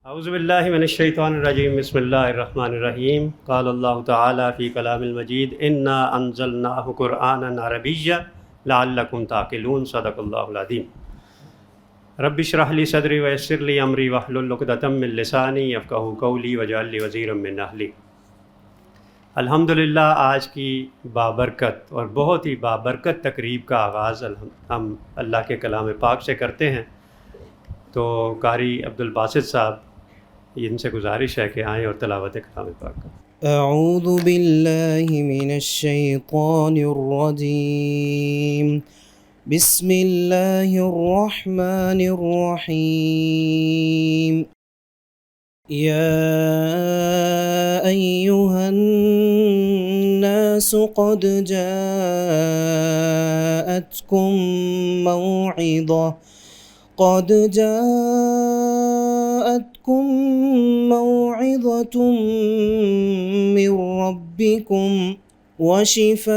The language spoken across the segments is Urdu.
اعوذ باللہ من الشیطان الرجیم بسم اللہ الرحمن الرحیم قال اللہ تعالی فی کلام المجید انا انزلناہ قرآنا عربیا لعلکم تعقلون صدق اللہ العظیم رب اشرح لی صدری ویسر لی امری واحلل عقدۃ من لسانی یفقہوا قولی واجعل لی وزیرا من اہلی۔ الحمدللہ آج کی بابرکت اور بہت ہی بابرکت تقریب کا آغاز ہم اللہ کے کلام پاک سے کرتے ہیں، تو قاری عبدالباسط صاحب ان سے گزارش ہے کہ آئیں اور تلاوت کلام پاک کریں۔ اعوذ باللہ من الشیطان الرجیم بسم اللہ الرحمن الرحیم یا ایہا الناس قد جاءتكم موعظة من ربكم وشفاء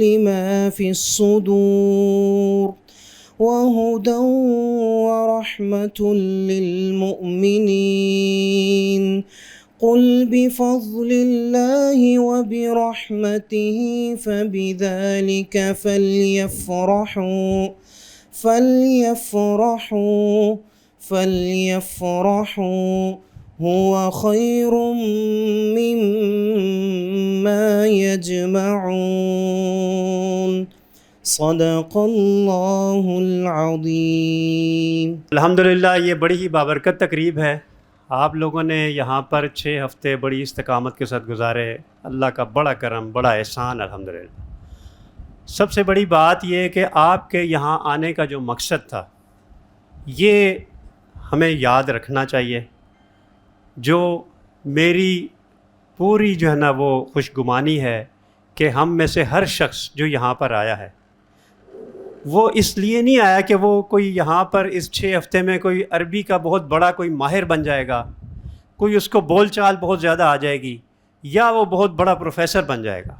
لما في الصدور وهدى ورحمة للمؤمنين قل بفضل الله وبرحمته فبذلك فليفرحوا هو خير مما يجمعون صدق اللہ العظیم۔ الحمدللہ یہ بڑی ہی بابرکت تقریب ہے۔ آپ لوگوں نے یہاں پر 6 ہفتے بڑی استقامت کے ساتھ گزارے، اللہ کا بڑا کرم، بڑا احسان الحمدللہ۔ سب سے بڑی بات یہ کہ آپ کے یہاں آنے کا جو مقصد تھا یہ ہمیں یاد رکھنا چاہیے۔ جو میری پوری جو ہے نا وہ خوش گمانی ہے کہ ہم میں سے ہر شخص جو یہاں پر آیا ہے وہ اس لیے نہیں آیا کہ وہ کوئی یہاں پر اس 6 ہفتے میں کوئی عربی کا بہت بڑا کوئی ماہر بن جائے گا، کوئی اس کو بول چال بہت زیادہ آ جائے گی، یا وہ بہت بڑا پروفیسر بن جائے گا۔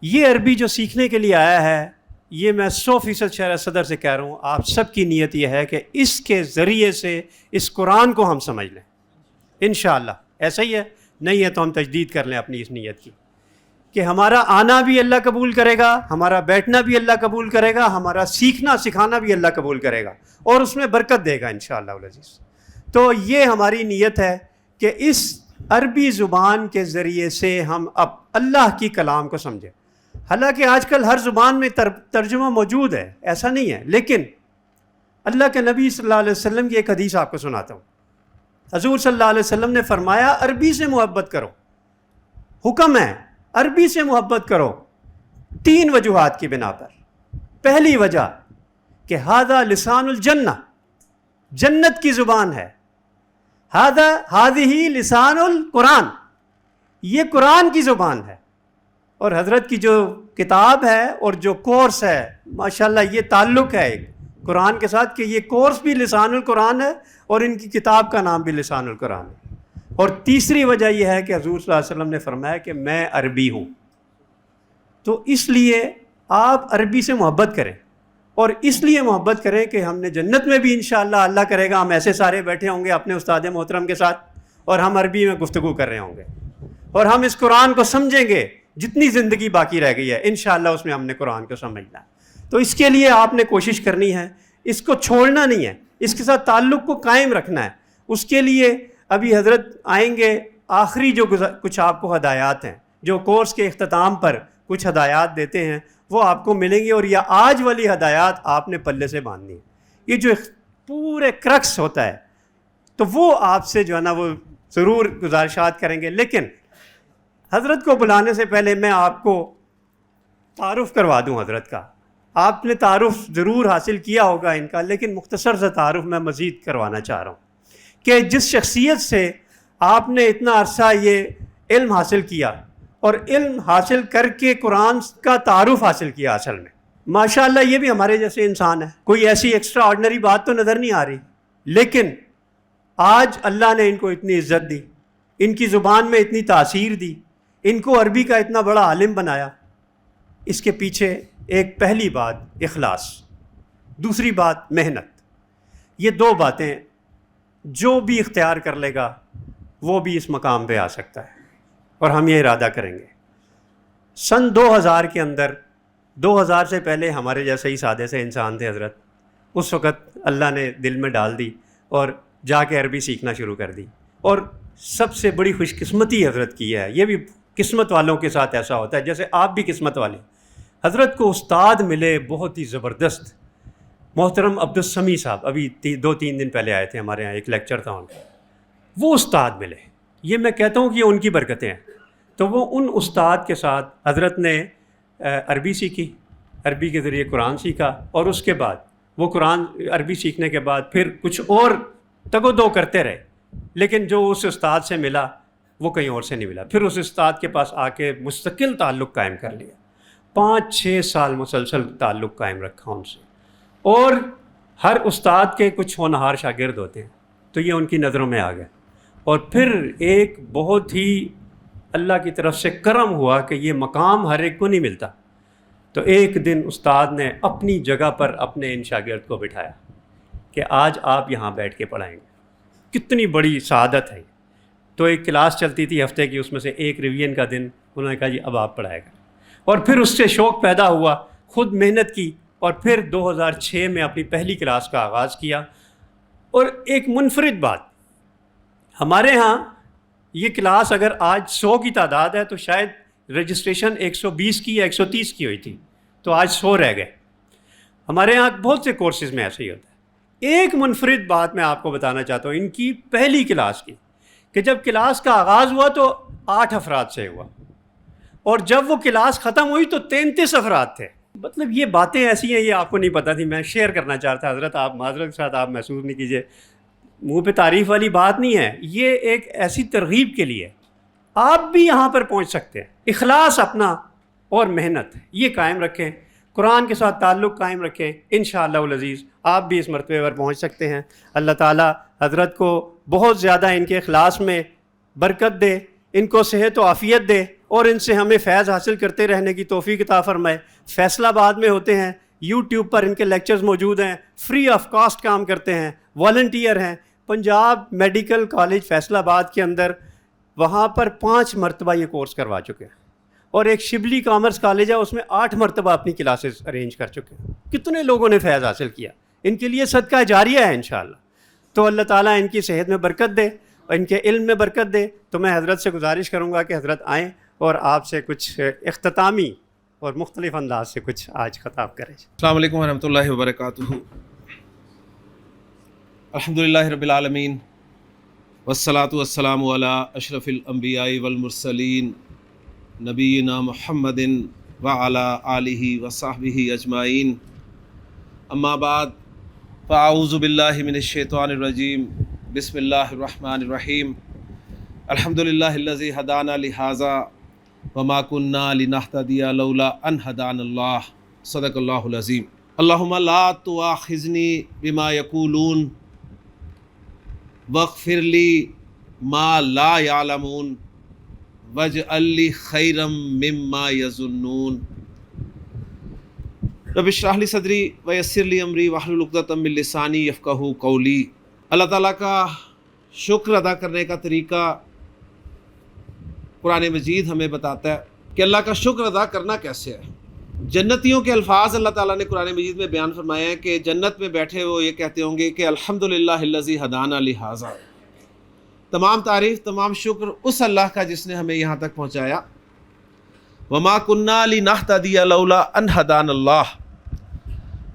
یہ عربی جو سیکھنے کے لیے آیا ہے، یہ میں 100% شہر صدر سے کہہ رہا ہوں، آپ سب کی نیت یہ ہے کہ اس کے ذریعے سے اس قرآن کو ہم سمجھ لیں انشاءاللہ۔ ایسا ہی ہے؟ نہیں ہے تو ہم تجدید کر لیں اپنی اس نیت کی کہ ہمارا آنا بھی اللہ قبول کرے گا، ہمارا بیٹھنا بھی اللہ قبول کرے گا، ہمارا سیکھنا سکھانا بھی اللہ قبول کرے گا اور اس میں برکت دے گا انشاءاللہ العزیز۔ تو یہ ہماری نیت ہے کہ اس عربی زبان کے ذریعے سے ہم اب اللہ کی کلام کو سمجھیں۔ حالانکہ آج کل ہر زبان میں ترجمہ موجود ہے، ایسا نہیں ہے، لیکن اللہ کے نبی صلی اللہ علیہ وسلم کی ایک حدیث آپ کو سناتا ہوں۔ حضور صلی اللہ علیہ وسلم نے فرمایا عربی سے محبت کرو، حکم ہے عربی سے محبت کرو 3 وجوہات کی بنا پر۔ پہلی وجہ کہ ھذا لسان الجنہ، جنت کی زبان ہے، ھذہ لسان القرآن، یہ قرآن کی زبان ہے۔ اور حضرت کی جو کتاب ہے اور جو کورس ہے ماشاءاللہ یہ تعلق ہے ایک قرآن کے ساتھ کہ یہ کورس بھی لسان القرآن ہے اور ان کی کتاب کا نام بھی لسان القرآن ہے۔ اور تیسری وجہ یہ ہے کہ حضور صلی اللہ علیہ وسلم نے فرمایا کہ میں عربی ہوں، تو اس لیے آپ عربی سے محبت کریں، اور اس لیے محبت کریں کہ ہم نے جنت میں بھی انشاءاللہ اللہ کرے گا ہم ایسے سارے بیٹھے ہوں گے اپنے استاد محترم کے ساتھ اور ہم عربی میں گفتگو کر رہے ہوں گے اور ہم اس قرآن کو سمجھیں گے جتنی زندگی باقی رہ گئی ہے انشاءاللہ اس میں ہم نے قرآن کو سمجھنا ہے۔ تو اس کے لیے آپ نے کوشش کرنی ہے، اس کو چھوڑنا نہیں ہے، اس کے ساتھ تعلق کو قائم رکھنا ہے۔ اس کے لیے ابھی حضرت آئیں گے، آخری جو کچھ آپ کو ہدایات ہیں جو کورس کے اختتام پر کچھ ہدایات دیتے ہیں وہ آپ کو ملیں گی، اور یہ آج والی ہدایات آپ نے پلے سے باندھنی ہے۔ یہ جو پورے کرکس ہوتا ہے تو وہ آپ سے جو ہے نا وہ ضرور گزارشات کریں گے، لیکن حضرت کو بلانے سے پہلے میں آپ کو تعارف کروا دوں حضرت کا۔ آپ نے تعارف ضرور حاصل کیا ہوگا ان کا، لیکن مختصر سا تعارف میں مزید کروانا چاہ رہا ہوں کہ جس شخصیت سے آپ نے اتنا عرصہ یہ علم حاصل کیا اور علم حاصل کر کے قرآن کا تعارف حاصل کیا، اصل میں ماشاءاللہ یہ بھی ہمارے جیسے انسان ہے، کوئی ایسی ایکسٹرا آرڈنری بات تو نظر نہیں آ رہی، لیکن آج اللہ نے ان کو اتنی عزت دی، ان کی زبان میں اتنی تاثیر دی، ان کو عربی کا اتنا بڑا عالم بنایا۔ اس کے پیچھے ایک پہلی بات اخلاص، دوسری بات محنت۔ یہ دو باتیں جو بھی اختیار کر لے گا وہ بھی اس مقام پہ آ سکتا ہے، اور ہم یہ ارادہ کریں گے۔ سن 2000 کے اندر، 2000 سے پہلے ہمارے جیسے ہی سادے سے انسان تھے حضرت، اس وقت اللہ نے دل میں ڈال دی اور جا کے عربی سیکھنا شروع کر دی۔ اور سب سے بڑی خوش قسمتی حضرت کی ہے، یہ بھی قسمت والوں کے ساتھ ایسا ہوتا ہے، جیسے آپ بھی قسمت والے، حضرت کو استاد ملے بہت ہی زبردست، محترم عبدالسمیع صاحب ابھی 2-3 دن پہلے آئے تھے ہمارے یہاں، ایک لیکچر تھا ان کا، وہ استاد ملے۔ یہ میں کہتا ہوں کہ یہ ان کی برکتیں ہیں۔ تو وہ ان استاد کے ساتھ حضرت نے عربی سیکھی، عربی کے ذریعے قرآن سیکھا، اور اس کے بعد وہ قرآن عربی سیکھنے کے بعد پھر کچھ اور تگ و دو کرتے رہے، لیکن جو اس استاد سے ملا وہ کہیں اور سے نہیں ملا۔ پھر اس استاد کے پاس آ کے مستقل تعلق قائم کر لیا، 5-6 سال مسلسل تعلق قائم رکھا ان سے۔ اور ہر استاد کے کچھ ہونہار شاگرد ہوتے ہیں، تو یہ ان کی نظروں میں آ گئے۔ اور پھر ایک بہت ہی اللہ کی طرف سے کرم ہوا کہ یہ مقام ہر ایک کو نہیں ملتا، تو ایک دن استاد نے اپنی جگہ پر اپنے ان شاگرد کو بٹھایا کہ آج آپ یہاں بیٹھ کے پڑھائیں گے۔ کتنی بڑی سعادت ہے۔ تو ایک کلاس چلتی تھی ہفتے کی، اس میں سے ایک ریویژن کا دن، انہوں نے کہا جی اب آپ پڑھائے گا، اور پھر اس سے شوق پیدا ہوا، خود محنت کی، اور پھر 2006 میں اپنی پہلی کلاس کا آغاز کیا۔ اور ایک منفرد بات، ہمارے ہاں یہ کلاس اگر آج 100 کی تعداد ہے تو شاید رجسٹریشن 120 کی یا 130 کی ہوئی تھی، تو آج 100 رہ گئے۔ ہمارے ہاں بہت سے کورسز میں ایسے ہی ہوتا ہے۔ ایک منفرد بات میں آپ کو بتانا چاہتا ہوں ان کی پہلی کلاس کی، کہ جب کلاس کا آغاز ہوا تو 8 افراد سے ہوا، اور جب وہ کلاس ختم ہوئی تو 33 افراد تھے۔ مطلب یہ باتیں ایسی ہیں، یہ آپ کو نہیں پتہ تھی، میں شیئر کرنا چاہتا حضرت، آپ معذرت کے ساتھ آپ محسوس نہیں کیجیے، منہ پہ تعریف والی بات نہیں ہے، یہ ایک ایسی ترغیب کے لیے آپ بھی یہاں پر پہنچ سکتے ہیں۔ اخلاص اپنا اور محنت یہ قائم رکھیں، قرآن کے ساتھ تعلق قائم رکھیں، انشاءاللہ العزیز آپ بھی اس مرتبے پر پہنچ سکتے ہیں۔ اللہ تعالی حضرت کو بہت زیادہ ان کے اخلاص میں برکت دے، ان کو صحت و عافیت دے، اور ان سے ہمیں فیض حاصل کرتے رہنے کی توفیق عطا فرمائے۔ فیصل آباد میں ہوتے ہیں، یوٹیوب پر ان کے لیکچرز موجود ہیں، فری آف کاسٹ کام کرتے ہیں، والنٹیئر ہیں۔ پنجاب میڈیکل کالج فیصل آباد کے اندر وہاں پر 5 مرتبہ یہ کورس کروا چکے ہیں، اور ایک شبلی کامرس کالج ہے اس میں 8 مرتبہ اپنی کلاسز ارینج کر چکے ہیں۔ کتنے لوگوں نے فیض حاصل کیا، ان کے لیے صدقہ جاریہ ہے انشاءاللہ۔ تو اللہ تعالیٰ ان کی صحت میں برکت دے اور ان کے علم میں برکت دے۔ تو میں حضرت سے گزارش کروں گا کہ حضرت آئیں اور آپ سے کچھ اختتامی اور مختلف انداز سے کچھ آج خطاب کریں۔ السلام علیکم ورحمۃ اللہ وبرکاتہ۔ الحمدللہ رب العالمین، والصلاة والسلام علی اشرف الانبیاء والمرسلین، نبینا محمد وعلی آلہ وصحبہ اجمعین، اما بعد، فاعوذ باللہ من الشیطان الرجیم، بسم اللہ الرحمن الرحیم، الحمدللہ الذی ہدانا لہذا وما كنا لنهتدی لولا ان هدانا اللہ، صدق اللہ العظیم۔ اللہم لا تؤاخذنی بما یقولون واغفر لی ما لا یعلمون واجعل لی خیرا مما یظنون، رب اشرح لی صدری ویسر لی امری واحلل عقدۃ من لسانی یفقہوا قولی۔ اللہ تعالیٰ کا شکر ادا کرنے کا طریقہ قرآن مجید ہمیں بتاتا ہے کہ اللہ کا شکر ادا کرنا کیسے ہے۔ جنتیوں کے الفاظ اللہ تعالیٰ نے قرآن مجید میں بیان فرمایا ہے کہ جنت میں بیٹھے وہ یہ کہتے ہوں گے کہ الحمدللہ الذی ہدانا لہذا، تمام تعریف تمام شکر اس اللہ کا جس نے ہمیں یہاں تک پہنچایا۔ وما کنا لنہتدی لولا ان ہدانا اللہ،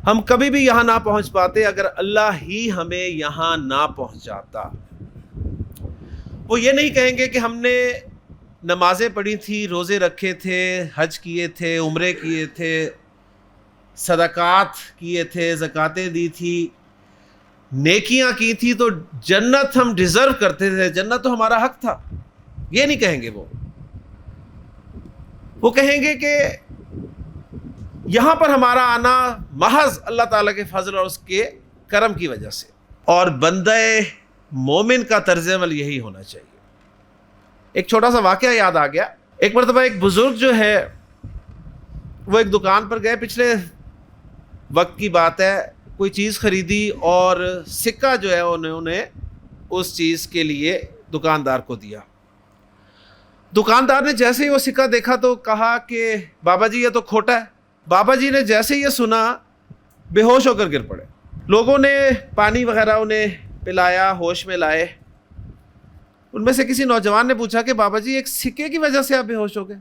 ہم کبھی بھی یہاں نہ پہنچ پاتے اگر اللہ ہی ہمیں یہاں نہ پہنچاتا۔ وہ یہ نہیں کہیں گے کہ ہم نے نمازیں پڑھی تھی، روزے رکھے تھے، حج کیے تھے، عمرے کیے تھے، صدقات کیے تھے، زکاتیں دی تھی، نیکیاں کی تھی تو جنت ہم ڈیزرو کرتے تھے، جنت تو ہمارا حق تھا۔ یہ نہیں کہیں گے وہ کہیں گے کہ یہاں پر ہمارا آنا محض اللہ تعالیٰ کے فضل اور اس کے کرم کی وجہ سے۔ اور بندہ مومن کا طرز عمل یہی ہونا چاہیے۔ ایک چھوٹا سا واقعہ یاد آ گیا، ایک مرتبہ ایک بزرگ جو ہے وہ ایک دکان پر گئے، پچھلے وقت کی بات ہے، کوئی چیز خریدی اور سکہ جو ہے انہوں نے اس چیز کے لیے دکاندار کو دیا. دکاندار نے جیسے ہی وہ سکہ دیکھا تو کہا کہ بابا جی یہ تو کھوٹا ہے. بابا جی نے جیسے ہی یہ سنا بے ہوش ہو کر گر پڑے. لوگوں نے پانی وغیرہ انہیں پلایا, ہوش میں لائے. ان میں سے کسی نوجوان نے پوچھا کہ بابا جی ایک سکے کی وجہ سے آپ بے ہوش ہو گئے,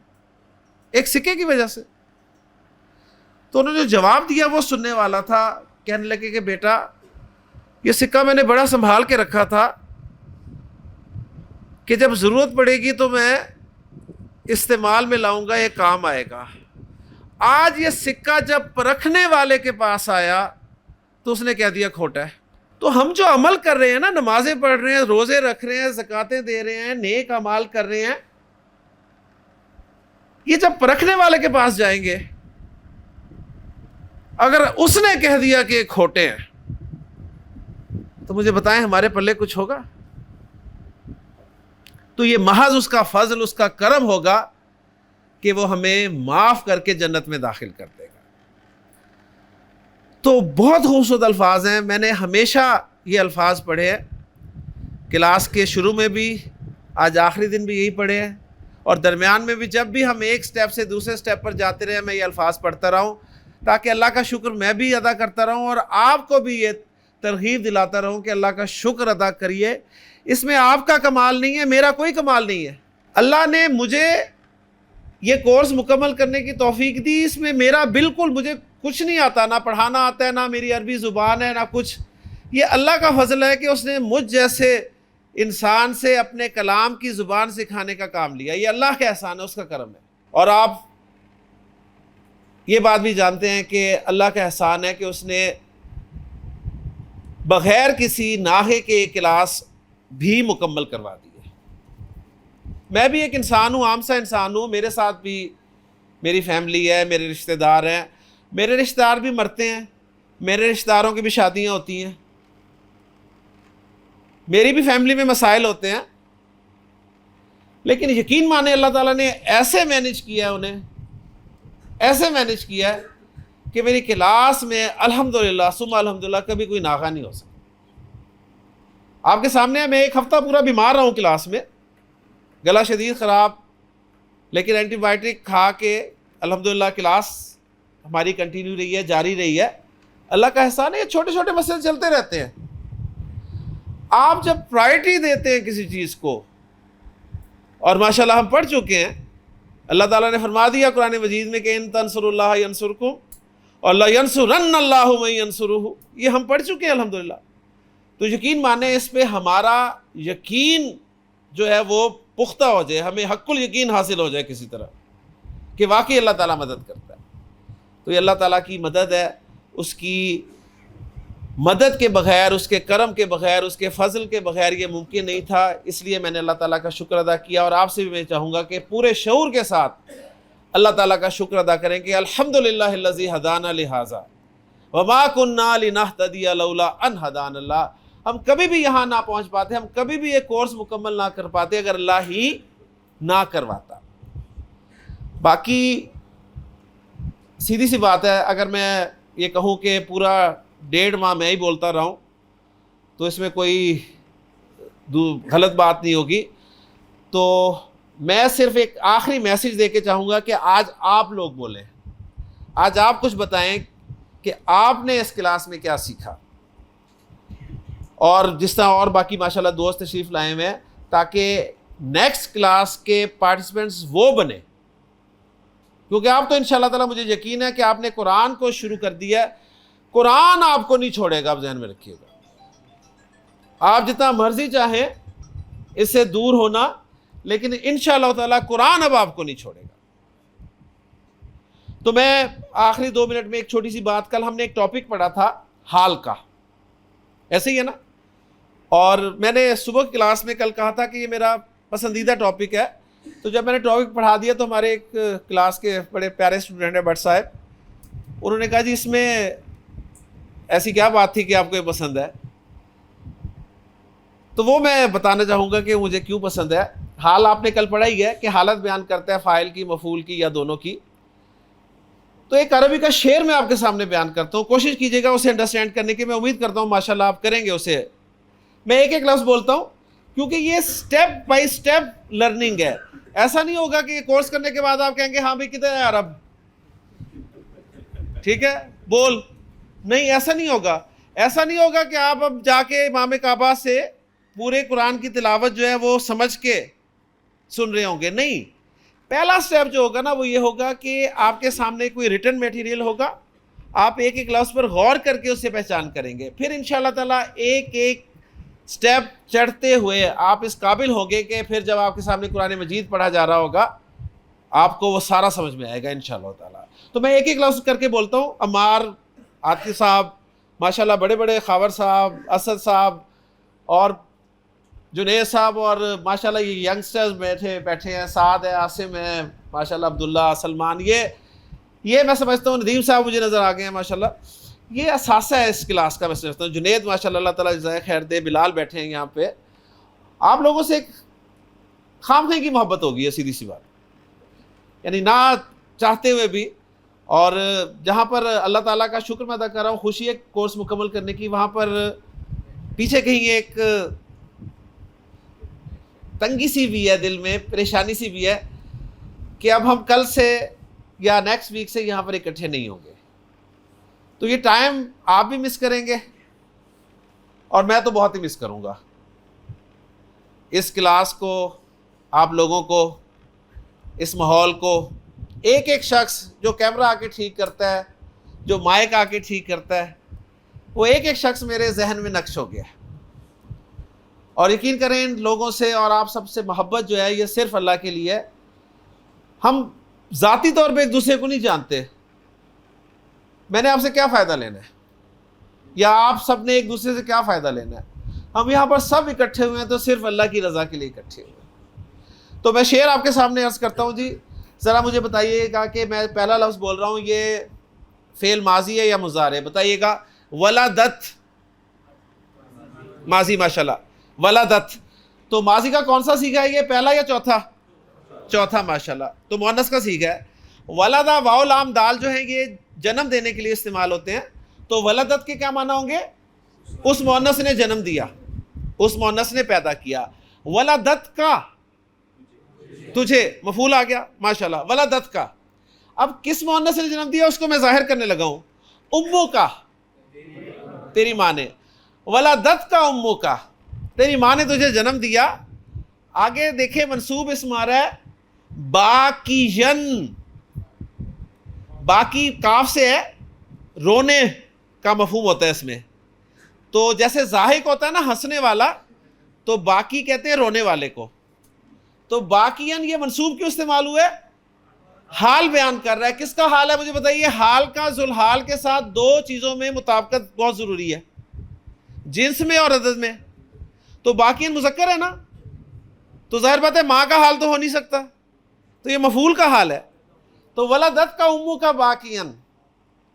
ایک سکے کی وجہ سے؟ تو انہوں نے جو جواب دیا وہ سننے والا تھا. کہنے لگے کہ بیٹا یہ سکہ میں نے بڑا سنبھال کے رکھا تھا کہ جب ضرورت پڑے گی تو میں استعمال میں لاؤں گا, یہ کام آئے گا. آج یہ سکہ جب پرکھنے والے کے پاس آیا تو اس نے کہہ دیا کھوٹا ہے. تو ہم جو عمل کر رہے ہیں نا, نمازیں پڑھ رہے ہیں, روزے رکھ رہے ہیں, زکاتیں دے رہے ہیں, نیک اعمال کر رہے ہیں, یہ جب پرکھنے والے کے پاس جائیں گے, اگر اس نے کہہ دیا کہ کھوٹے ہیں تو مجھے بتائیں ہمارے پلے کچھ ہوگا؟ تو یہ محض اس کا فضل, اس کا کرم ہوگا کہ وہ ہمیں معاف کر کے جنت میں داخل کر دے گا. تو بہت خوبصورت الفاظ ہیں. میں نے ہمیشہ یہ الفاظ پڑھے ہیں, کلاس کے شروع میں بھی, آج آخری دن بھی یہی پڑھے ہیں, اور درمیان میں بھی جب بھی ہم ایک سٹیپ سے دوسرے سٹیپ پر جاتے رہے میں یہ الفاظ پڑھتا رہا ہوں, تاکہ اللہ کا شکر میں بھی ادا کرتا رہوں اور آپ کو بھی یہ ترغیب دلاتا رہوں کہ اللہ کا شکر ادا کریے. اس میں آپ کا کمال نہیں ہے, میرا کوئی کمال نہیں ہے. اللہ نے مجھے یہ کورس مکمل کرنے کی توفیق دی. اس میں میرا بالکل, مجھے کچھ نہیں آتا, نہ پڑھانا آتا ہے, نہ میری عربی زبان ہے, نہ کچھ. یہ اللہ کا فضل ہے کہ اس نے مجھ جیسے انسان سے اپنے کلام کی زبان سکھانے کا کام لیا. یہ اللہ کا احسان ہے, اس کا کرم ہے. اور آپ یہ بات بھی جانتے ہیں کہ اللہ کا احسان ہے کہ اس نے بغیر کسی ناغے کے کلاس بھی مکمل کروا دی ہے. میں بھی ایک انسان ہوں, عام سا انسان ہوں. میرے ساتھ بھی میری فیملی ہے, میرے رشتہ دار ہیں. میرے رشتہ دار بھی مرتے ہیں, میرے رشتہ داروں کی بھی شادیاں ہوتی ہیں, میری بھی فیملی میں مسائل ہوتے ہیں. لیکن یقین مانے اللہ تعالیٰ نے ایسے مینیج کیا ہے, انہیں ایسے مینیج کیا ہے کہ میری کلاس میں الحمدللہ ثم الحمدللہ کبھی کوئی ناغہ نہیں ہو سکتا. آپ کے سامنے میں ایک ہفتہ پورا بیمار رہا ہوں کلاس میں, گلا شدید خراب, لیکن اینٹی بائیوٹک کھا کے الحمدللہ کلاس ہماری کنٹینیو رہی ہے, جاری رہی ہے. اللہ کا احسان ہے. یہ چھوٹے چھوٹے مسئلے چلتے رہتے ہیں. آپ جب پرائرٹی دیتے ہیں کسی چیز کو, اور ماشاءاللہ ہم پڑھ چکے ہیں, اللہ تعالیٰ نے فرما دیا قرآن مجید میں کہ ان تنصروا اللہ ینصرکم اور لینصرن اللہ من ینصرہ, یہ ہم پڑھ چکے ہیں الحمدللہ. تو یقین مانیں اس پہ ہمارا یقین جو ہے وہ پختہ ہو جائے, ہمیں حق الیقین حاصل ہو جائے کسی طرح کہ واقعی اللہ تعالیٰ مدد کرتا ہے. تو یہ اللہ تعالیٰ کی مدد ہے. اس کی مدد کے بغیر, اس کے کرم کے بغیر, اس کے فضل کے بغیر یہ ممکن نہیں تھا. اس لیے میں نے اللہ تعالیٰ کا شکر ادا کیا, اور آپ سے بھی میں چاہوں گا کہ پورے شعور کے ساتھ اللہ تعالیٰ کا شکر ادا کریں کہ الحمدللہ الذی ہدانا لہذا وما کننا لنہتدی لولا ان ہدانا اللہ. ہم کبھی بھی یہاں نہ پہنچ پاتے, ہم کبھی بھی یہ کورس مکمل نہ کر پاتے اگر اللہ ہی نہ کرواتا. باقی سیدھی سی بات ہے, اگر میں یہ کہوں کہ پورا 1.5 ماہ میں ہی بولتا رہا ہوں تو اس میں کوئی غلط بات نہیں ہوگی. تو میں صرف ایک آخری میسج دے کے چاہوں گا کہ آج آپ لوگ بولیں, آج آپ کچھ بتائیں کہ آپ نے اس کلاس میں کیا سیکھا, اور جس طرح اور باقی ماشاءاللہ دوست تشریف لائے ہوئے ہیں, تاکہ نیکسٹ کلاس کے پارٹیسپینٹس وہ بنے. کیونکہ آپ تو انشاءاللہ تعالیٰ مجھے یقین ہے کہ آپ نے قرآن کو شروع کر دیا ہے, قرآن آپ کو نہیں چھوڑے گا, آپ ذہن میں رکھیے گا. آپ جتنا مرضی چاہیں اس سے دور ہونا, لیکن انشاءاللہ تعالیٰ قرآن اب آپ کو نہیں چھوڑے گا. تو میں آخری 2 منٹ میں ایک چھوٹی سی بات, کل ہم نے ایک ٹاپک پڑھا تھا حال کا, ایسے ہی ہے نا, اور میں نے صبح کی کلاس میں کل کہا تھا کہ یہ میرا پسندیدہ ٹاپک ہے. تو جب میں نے ٹاپک پڑھا دیا تو ہمارے ایک کلاس کے بڑے پیارے اسٹوڈنٹ ہیں بٹ صاحب, انہوں نے کہا جی اس میں ایسی کیا بات تھی کہ آپ کو یہ پسند ہے. تو وہ میں بتانا چاہوں گا کہ مجھے کیوں پسند ہے. حال آپ نے کل پڑھا ہی ہے کہ حالت بیان کرتا ہے فاعل کی, مفعول کی یا دونوں کی. تو ایک عربی کا شعر میں آپ کے سامنے بیان کرتا ہوں, کوشش کیجیے گا اسے انڈرسٹینڈ کرنے کی. میں امید کرتا ہوں ماشاءاللہ آپ کریں گے اسے. میں ایک ایک لفظ بولتا ہوں کیونکہ یہ سٹیپ بائی سٹیپ لرننگ ہے. ایسا نہیں ہوگا کہ کورس کرنے کے بعد آپ کہیں گے ہاں بھائی کدھر ہے عرب, ٹھیک ہے بول, نہیں ایسا نہیں ہوگا. ایسا نہیں ہوگا کہ آپ اب جا کے امام کعبہ سے پورے قرآن کی تلاوت جو ہے وہ سمجھ کے سن رہے ہوں گے. نہیں, پہلا سٹیپ جو ہوگا نا وہ یہ ہوگا کہ آپ کے سامنے کوئی ریٹن میٹیریل ہوگا, آپ ایک ایک لفظ پر غور کر کے اسے پہچان کریں گے. پھر انشاءاللہ تعالیٰ ایک ایک سٹیپ چڑھتے ہوئے آپ اس قابل ہوں گے کہ پھر جب آپ کے سامنے قرآن مجید پڑھا جا رہا ہوگا آپ کو وہ سارا سمجھ میں آئے گا انشاءاللہ تعالیٰ. تو میں ایک ایک لفظ کر کے بولتا ہوں. عمار عاطف صاحب ماشاءاللہ, بڑے بڑے خاور صاحب, اسد صاحب اور جنید صاحب, اور ماشاءاللہ یہ ینگسٹرز بیٹھے ہیں, سعد ہے, عاصم ہے ماشاءاللہ, عبداللہ, سلمان, یہ میں سمجھتا ہوں. ندیم صاحب مجھے نظر آ گئے ہیں ماشاءاللہ, یہ اثاثہ ہے اس کلاس کا. میں سمجھتا ہوں جنید ماشاءاللہ اللہ تعالیٰ جزائے خیر دے, بلال بیٹھے ہیں یہاں پہ. آپ لوگوں سے ایک خامخواہ کی محبت ہوگی ہے, سیدھی سی بات, یعنی نہ چاہتے ہوئے بھی. اور جہاں پر اللہ تعالیٰ کا شکر میں ادا کر رہا ہوں, خوشی ہے کورس مکمل کرنے کی, وہاں پر پیچھے کہیں ایک تنگی سی بھی ہے, دل میں پریشانی سی بھی ہے کہ اب ہم کل سے یا نیکسٹ ویک سے یہاں پر اکٹھے نہیں ہوں گے. تو یہ ٹائم آپ بھی مس کریں گے اور میں تو بہت ہی مس کروں گا اس کلاس کو, آپ لوگوں کو, اس ماحول کو. ایک ایک شخص جو کیمرہ آ کے ٹھیک کرتا ہے, جو مائک آ کے ٹھیک کرتا ہے, وہ ایک ایک شخص میرے ذہن میں نقش ہو گیا. اور یقین کریں ان لوگوں سے اور آپ سب سے محبت جو ہے یہ صرف اللہ کے لیے ہے. ہم ذاتی طور پہ ایک دوسرے کو نہیں جانتے. میں نے آپ سے کیا فائدہ لینا ہے, یا آپ سب نے ایک دوسرے سے کیا فائدہ لینا ہے. ہم یہاں پر سب اکٹھے ہوئے ہیں تو صرف اللہ کی رضا کے لیے اکٹھے ہوئے ہیں. تو میں شعر آپ کے سامنے عرض کرتا ہوں. جی ذرا مجھے بتائیے گا کہ میں پہلا لفظ بول رہا ہوں یہ فعل ماضی ہے یا مضارع, بتائیے گا. ولدت, ماضی ماشاءاللہ, ولدت. تو ماضی کا کون سا سیغہ ہے یہ, پہلا یا چوتھا؟ چوتھا ماشاءاللہ. تو مؤنث کا سیغہ ہے. ولدہ واو لام دال جو ہیں یہ جنم دینے کے لیے استعمال ہوتے ہیں. تو ولدت کے کیا معنی ہوں گے؟ اس مؤنث نے جنم دیا, اس مؤنث نے پیدا کیا. ولدت کا, تجھے, مفعول آ گیا ماشاءاللہ. ولدت کا, اب کس مؤنث نے جنم دیا اس کو میں ظاہر کرنے لگا ہوں. امو کا, تیری ماں نے. ولدت کا امو کا, تیری ماں نے تجھے جنم دیا. آگے دیکھیں منصوب اسم آ رہا ہے باقین. باقی کاف سے ہے, رونے کا مفہوم ہوتا ہے اس میں. تو جیسے ضاحک ہوتا ہے نا ہنسنے والا, تو باقی کہتے ہیں رونے والے کو. تو باقین یہ منصوب کیوں استعمال ہوئے؟ حال بیان کر رہا ہے. کس کا حال ہے مجھے بتائیے؟ حال کا. ذوالحال کے ساتھ دو چیزوں میں مطابقت بہت ضروری ہے, جنس میں اور عدد میں. تو باقین مذکر ہے نا, تو ظاہر بات ہے ماں کا حال تو ہو نہیں سکتا, تو یہ مفعول کا حال ہے. تو ولدت کا امو کا باقین,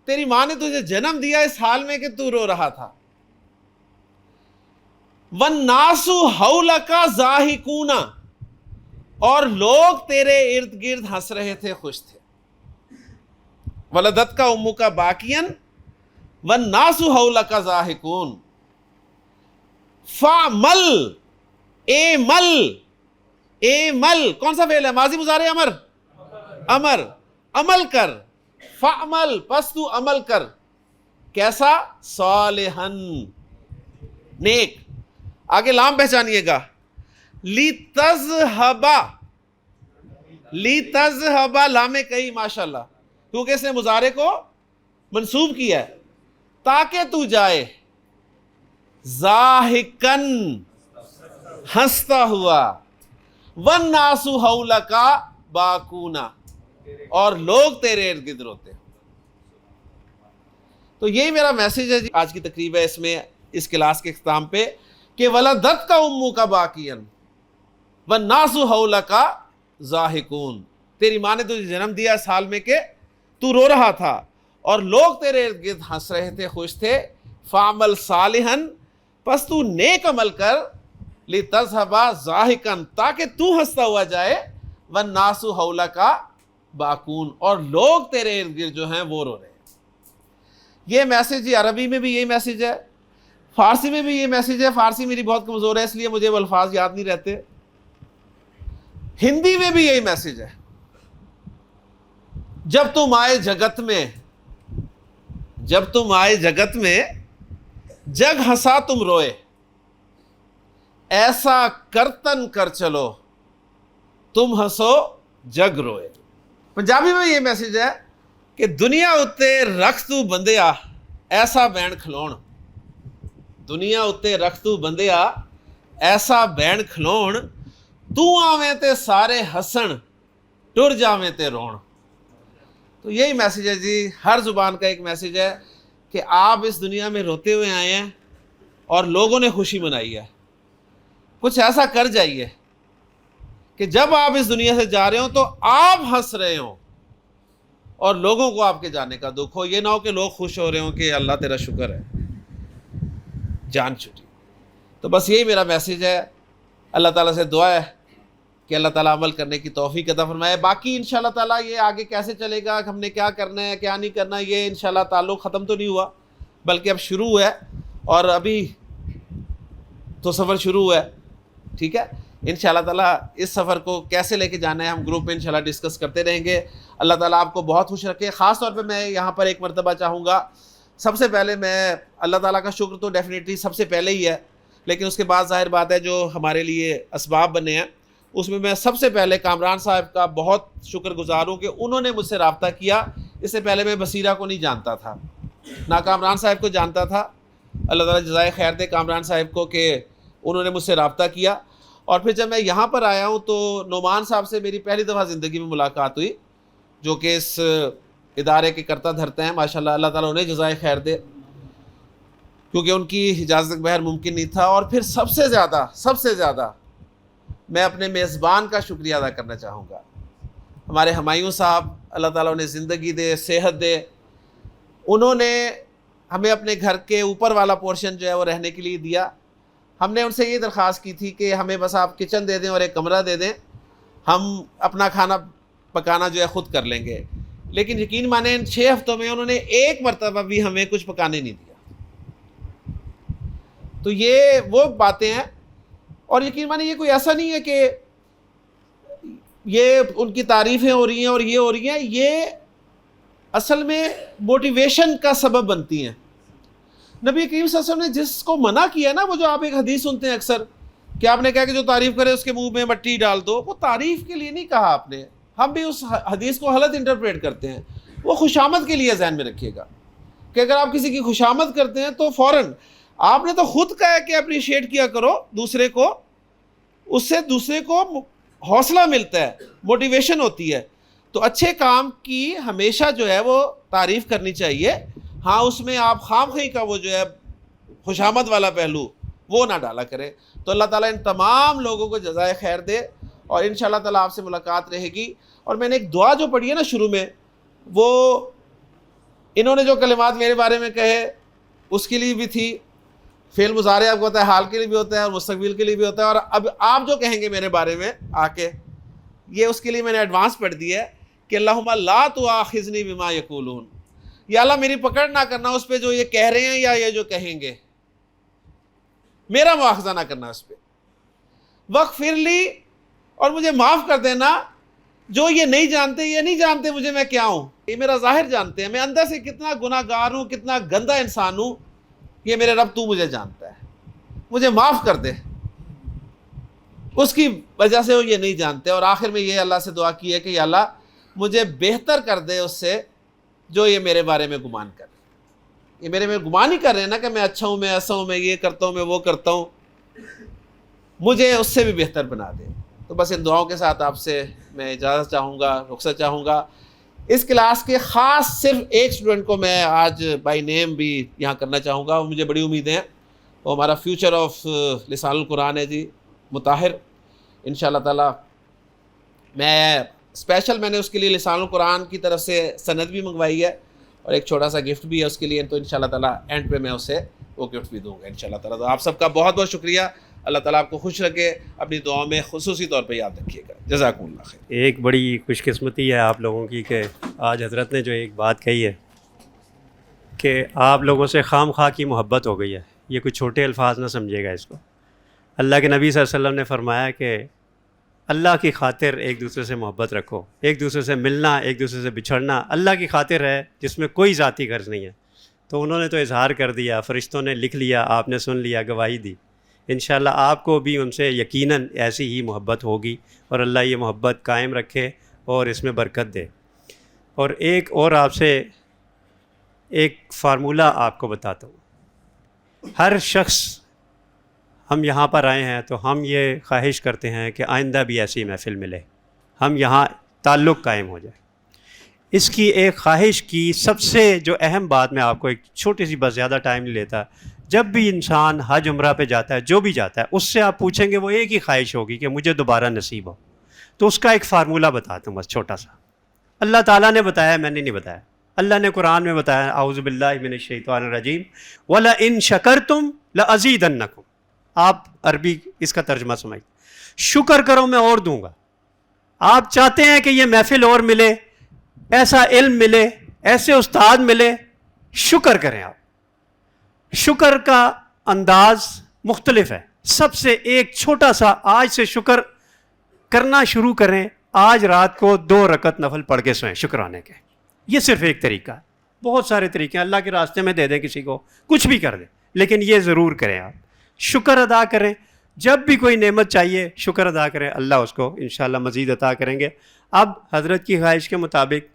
تیری ماں نے تجھے جنم دیا اس حال میں کہ تو رو رہا تھا. وَالنَّاسُ حَوْلَكَ ضَاحِكُونَ, اور لوگ تیرے ارد گرد ہنس رہے تھے, خوش تھے. ولدت کا امو کا باقین وَالنَّاسُ حَوْلَكَ ضَاحِكُونَ. فَعْمَلْ, اعمل, اعمل کون سا فعل ہے؟ ماضی مضارع امر, امر. عمل کر. فعمل, پس تو عمل کر. کیسا؟ صالحن, نیک. آگے لام پہچانیے گا. لِتَذْهَبَ, لِتَذْهَبَ لام کئی ماشاءاللہ, کیونکہ اس نے مضارع کو منصوب کیا ہے. تاکہ تو جائے. ضاحکن, ہنستا ہوا. وَالنَّاسُ حَوْلَكَ باکونا, اور لوگ تیرے ارد گرد روتے. تو یہی میرا میسج ہے جی آج کی تقریب ہے, اس میں اس کلاس کے اختتام پہ, کہ ولدت کا امو کا باقین وَالنَّاسُ حَوْلَكَ ضَاحِكُونَ, تیری ماں نے تجھے جنم دیا اس حال میں کہ تو رو رہا تھا اور لوگ تیرے ارد گرد ہنس رہے تھے, خوش تھے. فَعْمَلْ صَالِحًا, پس تو نیک عمل کر. لِتَذْهَبَ ضَاحِكًا, تاکہ تو ہنستا ہوا جائے. وَالنَّاسُ حَوْلَكَ باکون، اور لوگ تیرے ارد گرد جو ہیں وہ رو رہے ہیں۔ یہ میسیج ہی عربی میں بھی یہی میسیج ہے، فارسی میں بھی یہ میسیج ہے۔ فارسی میری بہت کمزور ہے اس لیے مجھے وہ الفاظ یاد نہیں رہتے۔ ہندی میں بھی یہی میسیج ہے، جب تم آئے جگت میں، جب تم آئے جگت میں، جگ ہنسا تم روئے، ایسا کرتن کر چلو تم ہنسو جگ روئے۔ پنجابی میں یہ میسیج ہے کہ دنیا اتے رکھ تو بندیا ایسا بین کھلون، دنیا اتے رکھ تو بندیا ایسا بین کھلون، تو آویں تے سارے ہسن ٹر جاویں تے رون۔ تو یہی میسیج ہے جی، ہر زبان کا ایک میسیج ہے کہ آپ اس دنیا میں روتے ہوئے آئے ہیں اور لوگوں نے خوشی منائی ہے۔ کچھ ایسا کر جائیے کہ جب آپ اس دنیا سے جا رہے ہوں تو آپ ہنس رہے ہوں اور لوگوں کو آپ کے جانے کا دکھ ہو، یہ نہ ہو کہ لوگ خوش ہو رہے ہوں کہ اللہ تیرا شکر ہے جان چھٹی۔ تو بس یہی میرا میسیج ہے۔ اللہ تعالیٰ سے دعا ہے کہ اللہ تعالیٰ عمل کرنے کی توفیق عطا فرمائے۔ باقی انشاءاللہ تعالیٰ یہ آگے کیسے چلے گا، ہم نے کیا کرنا ہے کیا نہیں کرنا، یہ انشاءاللہ تعلق ختم تو نہیں ہوا بلکہ اب شروع ہے، اور ابھی تو سفر شروع ہے، ٹھیک ہے۔ انشاءاللہ تعالیٰ اس سفر کو کیسے لے کے جانا ہے ہم گروپ میں انشاءاللہ ڈسکس کرتے رہیں گے۔ اللہ تعالیٰ آپ کو بہت خوش رکھے۔ خاص طور پہ میں یہاں پر ایک مرتبہ چاہوں گا، سب سے پہلے میں اللہ تعالیٰ کا شکر تو ڈیفینیٹلی سب سے پہلے ہی ہے، لیکن اس کے بعد ظاہر بات ہے جو ہمارے لیے اسباب بنے ہیں اس میں سب سے پہلے کامران صاحب کا بہت شکر گزار ہوں کہ انہوں نے مجھ سے رابطہ کیا۔ اس سے پہلے میں بصیرہ کو نہیں جانتا تھا، نہ کامران صاحب کو جانتا تھا۔ اللہ تعالیٰ جزائے خیر دے کامران صاحب کو کہ انہوں نے مجھ سے رابطہ کیا۔ اور پھر جب میں یہاں پر آیا ہوں تو نعمان صاحب سے میری پہلی دفعہ زندگی میں ملاقات ہوئی، جو کہ اس ادارے کے کرتا دھرتے ہیں ماشاءاللہ، اللہ تعالیٰ انہیں جزائے خیر دے، کیونکہ ان کی اجازت کے بغیر ممکن نہیں تھا۔ اور پھر سب سے زیادہ میں اپنے میزبان کا شکریہ ادا کرنا چاہوں گا، ہمارے ہمایوں صاحب، اللہ تعالیٰ انہیں زندگی دے، صحت دے۔ انہوں نے ہمیں اپنے گھر کے اوپر والا پورشن جو ہے وہ رہنے کے لیے دیا۔ ہم نے ان سے یہ درخواست کی تھی کہ ہمیں بس آپ کچن دے دیں اور ایک کمرہ دے دیں، ہم اپنا کھانا پکانا جو ہے خود کر لیں گے۔ لیکن یقین مانیں ان 6 ہفتوں میں انہوں نے ایک مرتبہ بھی ہمیں کچھ پکانے نہیں دیا۔ تو یہ وہ باتیں ہیں، اور یقین مانیں یہ کوئی ایسا نہیں ہے کہ یہ ان کی تعریفیں ہو رہی ہیں اور یہ ہو رہی ہیں، یہ اصل میں موٹیویشن کا سبب بنتی ہیں۔ نبی کریم صلی اللہ علیہ وسلم نے جس کو منع کیا نا، وہ جو آپ ایک حدیث سنتے ہیں اکثر کہ آپ نے کہا کہ جو تعریف کرے اس کے منہ میں مٹی ڈال دو، وہ تعریف کے لیے نہیں کہا آپ نے۔ ہم بھی اس حدیث کو غلط انٹرپریٹ کرتے ہیں، وہ خوشامد کے لیے ذہن میں رکھیے گا کہ اگر آپ کسی کی خوشامد کرتے ہیں تو فوراً آپ نے تو خود کہا ہے کہ اپریشیٹ کیا کرو دوسرے کو، اس سے دوسرے کو حوصلہ ملتا ہے، موٹیویشن ہوتی ہے۔ تو اچھے کام کی ہمیشہ جو ہے وہ تعریف کرنی چاہیے، ہاں اس میں آپ خام خواہی کا وہ جو ہے خوشامد والا پہلو وہ نہ ڈالا کرے۔ تو اللہ تعالیٰ ان تمام لوگوں کو جزائے خیر دے، اور انشاءاللہ تعالیٰ آپ سے ملاقات رہے گی۔ اور میں نے ایک دعا جو پڑھی ہے نا شروع میں، وہ انہوں نے جو کلمات میرے بارے میں کہے اس کے لیے بھی تھی، فعل مضارع آپ کو ہوتا ہے، حال کے لیے بھی ہوتا ہے اور مستقبل کے لیے بھی ہوتا ہے، اور اب آپ جو کہیں گے میرے بارے میں آ کے، یہ اس کے لیے میں نے ایڈوانس پڑھ دی ہے کہ اللہم لا تؤاخذنی بما یقولون، یا اللہ میری پکڑ نہ کرنا اس پہ جو یہ کہہ رہے ہیں یا یہ جو کہیں گے، میرا مواخذہ نہ کرنا اس پہ، واغفر لی، اور مجھے معاف کر دینا جو یہ نہیں جانتے، یہ نہیں جانتے مجھے میں کیا ہوں، یہ میرا ظاہر جانتے ہیں، میں اندر سے کتنا گناہ گار ہوں، کتنا گندا انسان ہوں، یہ میرے رب تو مجھے جانتا ہے، مجھے معاف کر دے، اس کی وجہ سے وہ یہ نہیں جانتے۔ اور آخر میں یہ اللہ سے دعا کی ہے کہ یا اللہ مجھے بہتر کر دے اس سے جو یہ میرے بارے میں گمان کر رہے ہیں، یہ میرے میں گمان ہی کر رہے ہیں نا کہ میں اچھا ہوں، میں ایسا ہوں، میں یہ کرتا ہوں، میں وہ کرتا ہوں، مجھے اس سے بھی بہتر بنا دے۔ تو بس ان دعاؤں کے ساتھ آپ سے میں اجازت چاہوں گا، رخصت چاہوں گا۔ اس کلاس کے خاص صرف ایک اسٹوڈنٹ کو میں آج بائی نیم بھی یہاں کرنا چاہوں گا، مجھے بڑی امیدیں ہیں، وہ ہمارا فیوچر آف لسان القرآن ہے جی، مطاہر۔ انشاءاللہ تعالیٰ میں نے اس کے لیے لسان القرآن کی طرف سے سند بھی منگوائی ہے اور ایک چھوٹا سا گفٹ بھی ہے اس کے لیے، تو انشاءاللہ تعالیٰ اینڈ پہ میں اسے وہ گفٹ بھی دوں گا انشاءاللہ تعالیٰ۔ تو آپ سب کا بہت بہت شکریہ، اللہ تعالیٰ آپ کو خوش رکھے. اپنی دعاؤں میں خصوصی طور پہ یاد رکھیے گا. جزاکم اللہ خیر. ایک بڑی خوش قسمتی ہے آپ لوگوں کی کہ آج حضرت نے جو ایک بات کہی ہے کہ آپ لوگوں سے خام خواہ کی محبت ہو گئی ہے. یہ کوئی چھوٹے الفاظ نہ سمجھے گا اس کو. اللہ کے نبی صلی اللہ علیہ وسلم نے فرمایا کہ اللہ کی خاطر ایک دوسرے سے محبت رکھو. ایک دوسرے سے ملنا، ایک دوسرے سے بچھڑنا اللہ کی خاطر ہے جس میں کوئی ذاتی غرض نہیں ہے. تو انہوں نے تو اظہار کر دیا، فرشتوں نے لکھ لیا، آپ نے سن لیا، گواہی دی. انشاءاللہ آپ کو بھی ان سے یقیناً ایسی ہی محبت ہوگی اور اللہ یہ محبت قائم رکھے اور اس میں برکت دے. اور ایک اور آپ سے ایک فارمولہ آپ کو بتاتا ہوں. ہر شخص ہم یہاں پر آئے ہیں تو ہم یہ خواہش کرتے ہیں کہ آئندہ بھی ایسی محفل ملے، ہم یہاں تعلق قائم ہو جائے. اس کی ایک خواہش کی سب سے جو اہم بات میں آپ کو ایک چھوٹی سی، بس زیادہ ٹائم نہیں لیتا، جب بھی انسان حج عمرہ پہ جاتا ہے، جو بھی جاتا ہے، اس سے آپ پوچھیں گے وہ ایک ہی خواہش ہوگی کہ مجھے دوبارہ نصیب ہو. تو اس کا ایک فارمولہ بتاتا ہوں بس چھوٹا سا. اللہ تعالیٰ نے بتایا، میں نے نہیں بتایا. اللہ نے قرآن میں بتایا، اعوذ باللہ من الشیطان الرجیم، وَلَئِن شَكَرْتُمْ لَأَزِيدَنَّكُمْ. آپ عربی اس کا ترجمہ سمجھیں، شکر کرو میں اور دوں گا. آپ چاہتے ہیں کہ یہ محفل اور ملے، ایسا علم ملے، ایسے استاد ملے، شکر کریں. آپ شکر کا انداز مختلف ہے. سب سے ایک چھوٹا سا، آج سے شکر کرنا شروع کریں. آج رات کو 2 رکعت نفل پڑھ کے سوئیں شکرانے کے. یہ صرف ایک طریقہ ہے. بہت سارے طریقے ہیں. اللہ کے راستے میں دے دیں کسی کو، کچھ بھی کر دیں، لیکن یہ ضرور کریں. آپ شکر ادا کریں. جب بھی کوئی نعمت چاہیے شکر ادا کریں، اللہ اس کو انشاءاللہ مزید عطا کریں گے. اب حضرت کی خواہش کے مطابق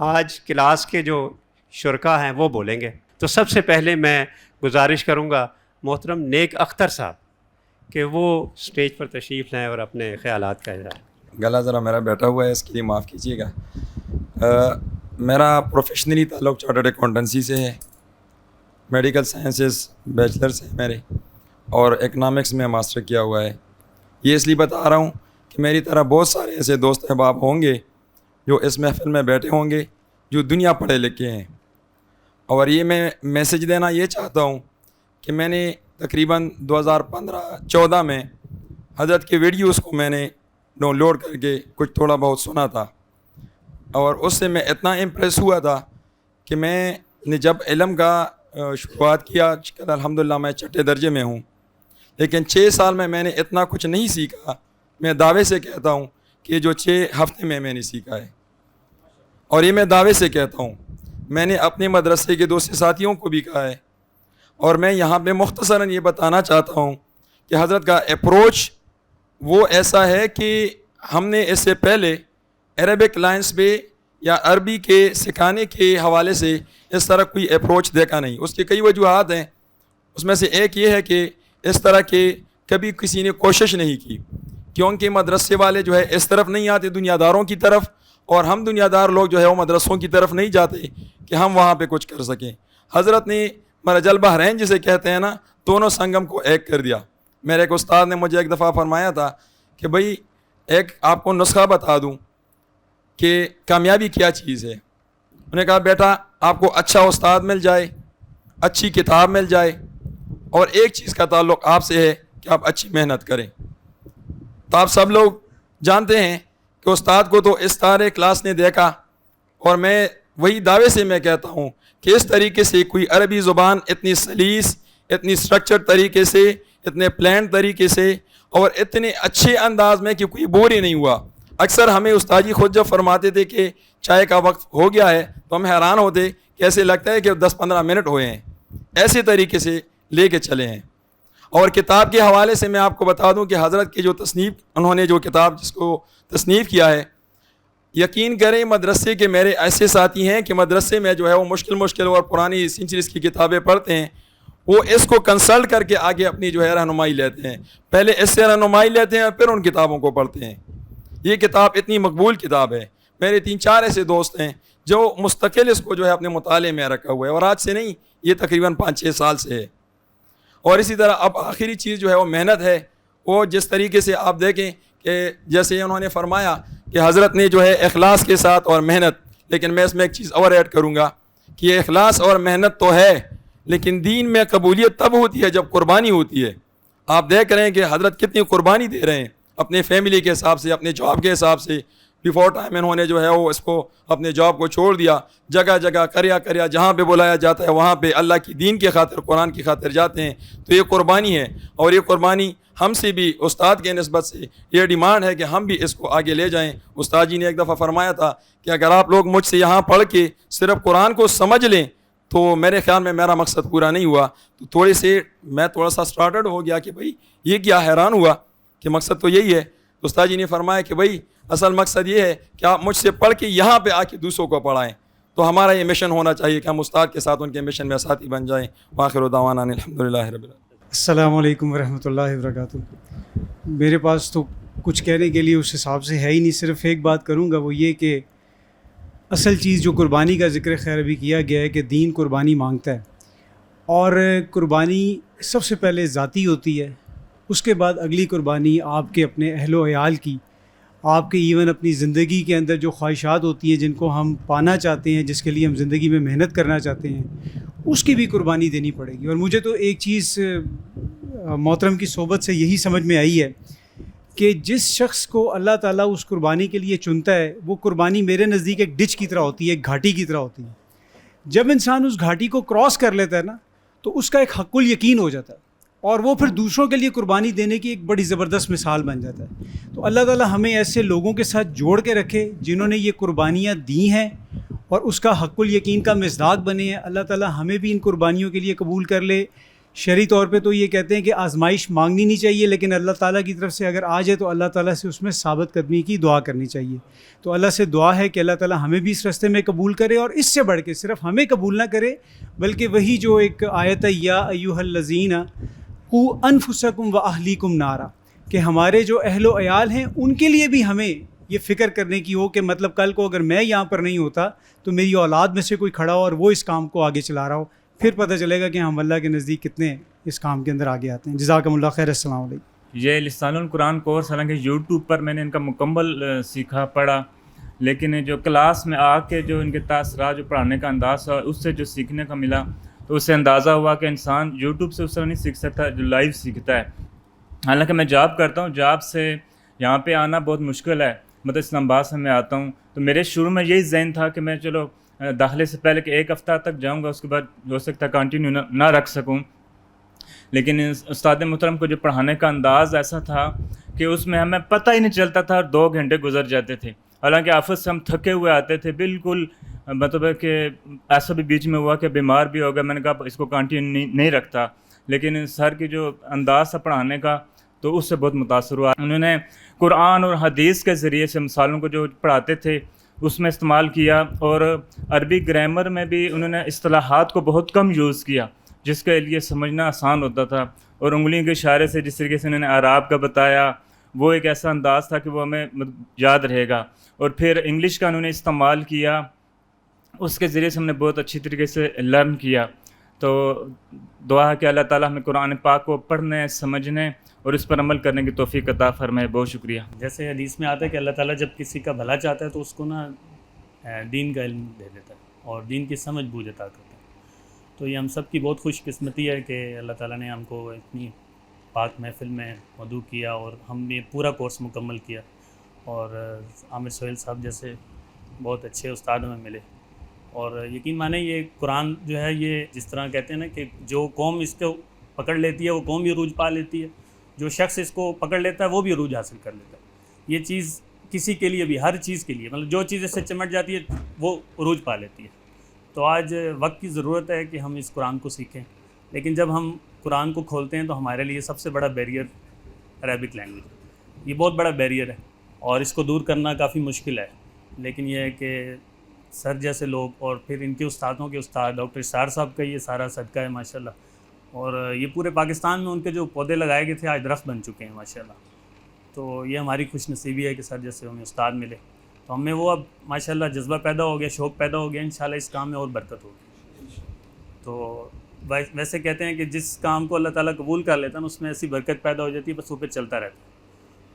آج کلاس کے جو شرکا ہیں وہ بولیں گے. تو سب سے پہلے میں گزارش کروں گا محترم نیک اختر صاحب کہ وہ سٹیج پر تشریف لائیں اور اپنے خیالات کا اظہار. گلا ذرا میرا بیٹھا ہوا ہے، اس کے لیے معاف کیجیے گا. میرا پروفیشنلی تعلق چارٹرڈ اکاؤنٹنسی سے ہے. میڈیکل سائنسز بیچلرس ہیں میرے، اور اکنامکس میں ماسٹر کیا ہوا ہے. یہ اس لیے بتا رہا ہوں کہ میری طرح بہت سارے ایسے دوست احباب ہوں گے جو اس محفل میں بیٹھے ہوں گے جو دنیا پڑھے لکھے ہیں. اور یہ میں میسج دینا یہ چاہتا ہوں کہ میں نے تقریباً 2015-14 میں حضرت کے ویڈیوز کو میں نے ڈاؤن لوڈ کر کے کچھ تھوڑا بہت سنا تھا، اور اس سے میں اتنا امپریس ہوا تھا کہ میں نے جب علم کا شروعات کیا، الحمدللہ میں 6 درجے میں ہوں، لیکن 6 سال میں نے اتنا کچھ نہیں سیکھا. میں دعوے سے کہتا ہوں کہ جو 6 ہفتے میں نے سیکھا ہے. اور یہ میں دعوے سے کہتا ہوں، میں نے اپنے مدرسے کے دوسرے ساتھیوں کو بھی کہا ہے. اور میں یہاں پہ مختصراً یہ بتانا چاہتا ہوں کہ حضرت کا اپروچ وہ ایسا ہے کہ ہم نے اس سے پہلے عربک لائنس پہ یا عربی کے سکھانے کے حوالے سے اس طرح کوئی اپروچ دیکھا نہیں. اس کی کئی وجوہات ہیں. اس میں سے ایک یہ ہے کہ اس طرح کے کبھی کسی نے کوشش نہیں کی، کیونکہ مدرسے والے جو ہے اس طرف نہیں آتے دنیا داروں کی طرف، اور ہم دنیا دار لوگ جو ہے وہ مدرسوں کی طرف نہیں جاتے کہ ہم وہاں پہ کچھ کر سکیں. حضرت نے مرج البحرین جسے کہتے ہیں نا، دونوں سنگم کو ایک کر دیا. میرے ایک استاد نے مجھے ایک دفعہ فرمایا تھا کہ بھائی ایک آپ کو نسخہ بتا دوں کہ کامیابی کیا چیز ہے. انہوں نے کہا بیٹا آپ کو اچھا استاد مل جائے، اچھی کتاب مل جائے، اور ایک چیز کا تعلق آپ سے ہے کہ آپ اچھی محنت کریں. تو آپ سب لوگ جانتے ہیں کہ استاد کو تو اس طرح کلاس نے دیکھا، اور میں وہی دعوے سے میں کہتا ہوں کہ اس طریقے سے کوئی عربی زبان اتنی سلیس، اتنی اسٹرکچر طریقے سے، اتنے پلان طریقے سے، اور اتنے اچھے انداز میں کہ کوئی بور ہی نہیں ہوا. اکثر ہمیں استاد جی خود جب فرماتے تھے کہ چائے کا وقت ہو گیا ہے تو ہم حیران ہوتے کہ ایسے لگتا ہے کہ 10-15 منٹ ہوئے ہیں. ایسے طریقے سے لے کے چلے ہیں. اور کتاب کے حوالے سے میں آپ کو بتا دوں کہ حضرت کی جو تصنیف، انہوں نے جو کتاب جس کو تصنیف کیا ہے، یقین کریں مدرسے کے میرے ایسے ساتھی ہیں کہ مدرسے میں جو ہے وہ مشکل اور پرانی سینچریز کی کتابیں پڑھتے ہیں، وہ اس کو کنسلٹ کر کے آگے اپنی جو ہے رہنمائی لیتے ہیں. پہلے اس سے رہنمائی لیتے ہیں اور پھر ان کتابوں کو پڑھتے ہیں. یہ کتاب اتنی مقبول کتاب ہے. میرے 3-4 ایسے دوست ہیں جو مستقل اس کو جو ہے اپنے مطالعے میں رکھا ہوا ہے، اور آج سے نہیں، یہ تقریباً 5-6 سال سے ہے. اور اسی طرح اب آخری چیز جو ہے وہ محنت ہے. وہ جس طریقے سے آپ دیکھیں کہ جیسے انہوں نے فرمایا کہ حضرت نے جو ہے اخلاص کے ساتھ اور محنت، لیکن میں اس میں ایک چیز اور ایڈ کروں گا کہ یہ اخلاص اور محنت تو ہے، لیکن دین میں قبولیت تب ہوتی ہے جب قربانی ہوتی ہے. آپ دیکھ رہے ہیں کہ حضرت کتنی قربانی دے رہے ہیں اپنے فیملی کے حساب سے, اپنے جاب کے حساب سے. بیفور ٹائم انہوں نے جو ہے وہ اس کو اپنے جاب کو چھوڑ دیا, جگہ جگہ کریا جہاں پہ بلایا جاتا ہے وہاں پہ اللہ کی دین کی خاطر, قرآن کی خاطر جاتے ہیں. تو یہ قربانی ہے, اور یہ قربانی ہم سے بھی استاد کے نسبت سے یہ ڈیمانڈ ہے کہ ہم بھی اس کو آگے لے جائیں. استاد جی نے ایک دفعہ فرمایا تھا کہ اگر آپ لوگ مجھ سے یہاں پڑھ کے صرف قرآن کو سمجھ لیں تو میرے خیال میں میرا مقصد پورا نہیں ہوا. تو میں تھوڑا سا سٹارٹڈ ہو گیا کہ بھائی یہ کیا, حیران ہوا کہ مقصد تو یہی ہے. استاد جی نے فرمایا کہ بھائی اصل مقصد یہ ہے کہ آپ مجھ سے پڑھ کے یہاں پہ آ کے دوسروں کو پڑھائیں. تو ہمارا یہ مشن ہونا چاہیے کہ ہم استاد کے ساتھ ان کے مشن میں ساتھی بن جائیں. وآخر دعوانا الحمدللہ رب العالمین. السلام علیکم ورحمۃ اللہ وبرکاتہ. میرے پاس تو کچھ کہنے کے لیے اس حساب سے ہے ہی نہیں, صرف ایک بات کروں گا, وہ یہ کہ اصل چیز جو قربانی کا ذکر خیر ابھی کیا گیا ہے کہ دین قربانی مانگتا ہے, اور قربانی سب سے پہلے ذاتی ہوتی ہے, اس کے بعد اگلی قربانی آپ کے اپنے اہل و عیال کی, آپ کے ایون اپنی زندگی کے اندر جو خواہشات ہوتی ہیں جن کو ہم پانا چاہتے ہیں, جس کے لیے ہم زندگی میں محنت کرنا چاہتے ہیں, اس کی بھی قربانی دینی پڑے گی. اور مجھے تو ایک چیز محترم کی صحبت سے یہی سمجھ میں آئی ہے کہ جس شخص کو اللہ تعالیٰ اس قربانی کے لیے چنتا ہے وہ قربانی میرے نزدیک ایک ڈچ کی طرح ہوتی ہے, ایک گھاٹی کی طرح ہوتی ہے. جب انسان اس گھاٹی کو کراس کر لیتا ہے نا تو اس کا ایک حق الیقین ہو جاتا ہے, اور وہ پھر دوسروں کے لیے قربانی دینے کی ایک بڑی زبردست مثال بن جاتا ہے. تو اللہ تعالیٰ ہمیں ایسے لوگوں کے ساتھ جوڑ کے رکھے جنہوں نے یہ قربانیاں دی ہیں اور اس کا حق الیقین کا مصداق بنے ہیں. اللہ تعالیٰ ہمیں بھی ان قربانیوں کے لیے قبول کر لے. شرعی طور پہ تو یہ کہتے ہیں کہ آزمائش مانگنی نہیں چاہیے, لیکن اللہ تعالیٰ کی طرف سے اگر آ جائے تو اللہ تعالیٰ سے اس میں ثابت قدمی کی دعا کرنی چاہیے. تو اللہ سے دعا ہے کہ اللہ تعالیٰ ہمیں بھی اس راستے میں قبول کرے, اور اس سے بڑھ کے صرف ہمیں قبول نہ کرے بلکہ وہی جو ایک آیت ہے یا ایھا الذین قوا انفسکم واہلیکم نارا, کہ ہمارے جو اہل و عیال ہیں ان کے لیے بھی ہمیں یہ فکر کرنے کی ہو کہ مطلب کل کو اگر میں یہاں پر نہیں ہوتا تو میری اولاد میں سے کوئی کھڑا ہو اور وہ اس کام کو آگے چلا رہا ہو, پھر پتہ چلے گا کہ ہم اللہ کے نزدیک کتنے اس کام کے اندر آگے آتے ہیں. جزاکم اللہ خیر. السلام علیکم. یہ لسان القرآن کورس حالانکہ یوٹیوب پر میں نے ان کا مکمل سیکھا پڑھا, لیکن جو کلاس میں آ کے جو ان کے تاثرات, جو پڑھانے کا انداز تھا, اس سے جو سیکھنے کا ملا تو اس سے اندازہ ہوا کہ انسان یوٹیوب سے اس طرح نہیں سیکھ سکتا جو لائیو سیکھتا ہے. حالانکہ میں جاب کرتا ہوں, جاب سے یہاں پہ آنا بہت مشکل ہے, مطلب اسلام آباد سے میں آتا ہوں, تو میرے شروع میں یہی ذہن تھا کہ میں چلو داخلے سے پہلے کہ ایک ہفتہ تک جاؤں گا, اس کے بعد ہو سکتا ہے کنٹینیو نہ رکھ سکوں. لیکن استاد محترم کو جو پڑھانے کا انداز ایسا تھا کہ اس میں ہمیں پتہ ہی نہیں چلتا تھا, 2 گھنٹے گزر جاتے تھے. حالانکہ آفس سے ہم تھکے ہوئے آتے تھے بالکل, مطلب ہے کہ ایسا بھی بیچ میں ہوا کہ بیمار بھی ہو گیا, میں نے کہا اس کو کنٹینیو نہیں رکھتا. لیکن سر کی جو انداز تھا پڑھانے کا تو اس سے بہت متاثر ہوا. انہوں نے قرآن اور حدیث کے ذریعے سے مثالوں کو جو پڑھاتے تھے اس میں استعمال کیا, اور عربی گرامر میں بھی انہوں نے اصطلاحات کو بہت کم یوز کیا جس کے لیے سمجھنا آسان ہوتا تھا, اور انگلیوں کے اشارے سے جس طریقے سے انہوں نے اعراب کا بتایا وہ ایک ایسا انداز تھا کہ وہ ہمیں یاد رہے گا. اور پھر انگلش کا انہوں نے استعمال کیا, اس کے ذریعے سے ہم نے بہت اچھی طریقے سے لرن کیا. تو دعا ہے کہ اللہ تعالیٰ ہمیں قرآن پاک کو پڑھنے, سمجھنے اور اس پر عمل کرنے کی توفیق عطا فرمائے. بہت شکریہ. جیسے حدیث میں آتا ہے کہ اللہ تعالیٰ جب کسی کا بھلا چاہتا ہے تو اس کو نا دین کا علم دے دیتا ہے اور دین کی سمجھ بوجھ عطا کرتا ہے. تو یہ ہم سب کی بہت خوش قسمتی ہے کہ اللہ تعالیٰ نے ہم کو اتنی پاک محفل میں مدعو کیا اور ہم نے پورا کورس مکمل کیا, اور عامر سہیل صاحب جیسے بہت اچھے استاد ہمیں ملے. اور یقین مانیں یہ قرآن جو ہے یہ جس طرح کہتے ہیں نا کہ جو قوم اس کو پکڑ لیتی ہے وہ قوم بھی عروج پا لیتی ہے, جو شخص اس کو پکڑ لیتا ہے وہ بھی عروج حاصل کر لیتا ہے. یہ چیز کسی کے لیے بھی, ہر چیز کے لیے, مطلب جو چیز اس سے چمٹ جاتی ہے وہ عروج پا لیتی ہے. تو آج وقت کی ضرورت ہے کہ ہم اس قرآن کو سیکھیں, لیکن جب ہم قرآن کو کھولتے ہیں تو ہمارے لیے سب سے بڑا بیریئر عربک لینگویج, یہ بہت بڑا بیریئر ہے اور اس کو دور کرنا کافی مشکل ہے. لیکن یہ ہے کہ سر جیسے لوگ اور پھر ان کے استادوں کے استاد ڈاکٹر اسرار صاحب کا یہ سارا صدقہ ہے ماشاءاللہ, اور یہ پورے پاکستان میں ان کے جو پودے لگائے گئے تھے آج درخت بن چکے ہیں ماشاءاللہ. تو یہ ہماری خوش نصیبی ہے کہ سر جیسے ہمیں استاد ملے, تو ہمیں وہ اب ماشاءاللہ جذبہ پیدا ہو گیا, شوق پیدا ہو گیا, انشاءاللہ اس کام میں اور برکت ہوگی. تو ویسے کہتے ہیں کہ جس کام کو اللہ تعالیٰ قبول کر لیتا ہے نا اس میں ایسی برکت پیدا ہو جاتی ہے, بس وہ پہ چلتا رہتا ہے.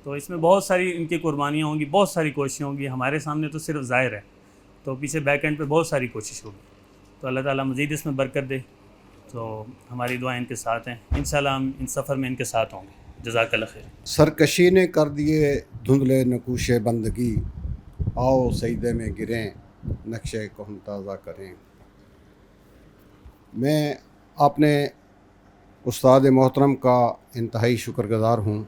تو اس میں بہت ساری ان کی قربانیاں ہوں گی, بہت ساری کوششیں ہوں گی. ہمارے سامنے تو صرف ظاہر ہے, تو پیچھے بیک اینڈ پہ بہت ساری کوشش ہوگی. تو اللہ تعالیٰ مزید اس میں برکت دے تو ہماری دعائیں ان کے ساتھ ہیں، انشاءاللہ ہم ان سفر میں ان کے ساتھ ہوں گے۔ جزاک اللہ خیر۔ سرکشی نے کر دیے دھندلے نقوش بندگی، آؤ سجدے میں گریں نقشے کو ہم تازہ کریں۔ میں اپنے استاد محترم کا انتہائی شکر گزار ہوں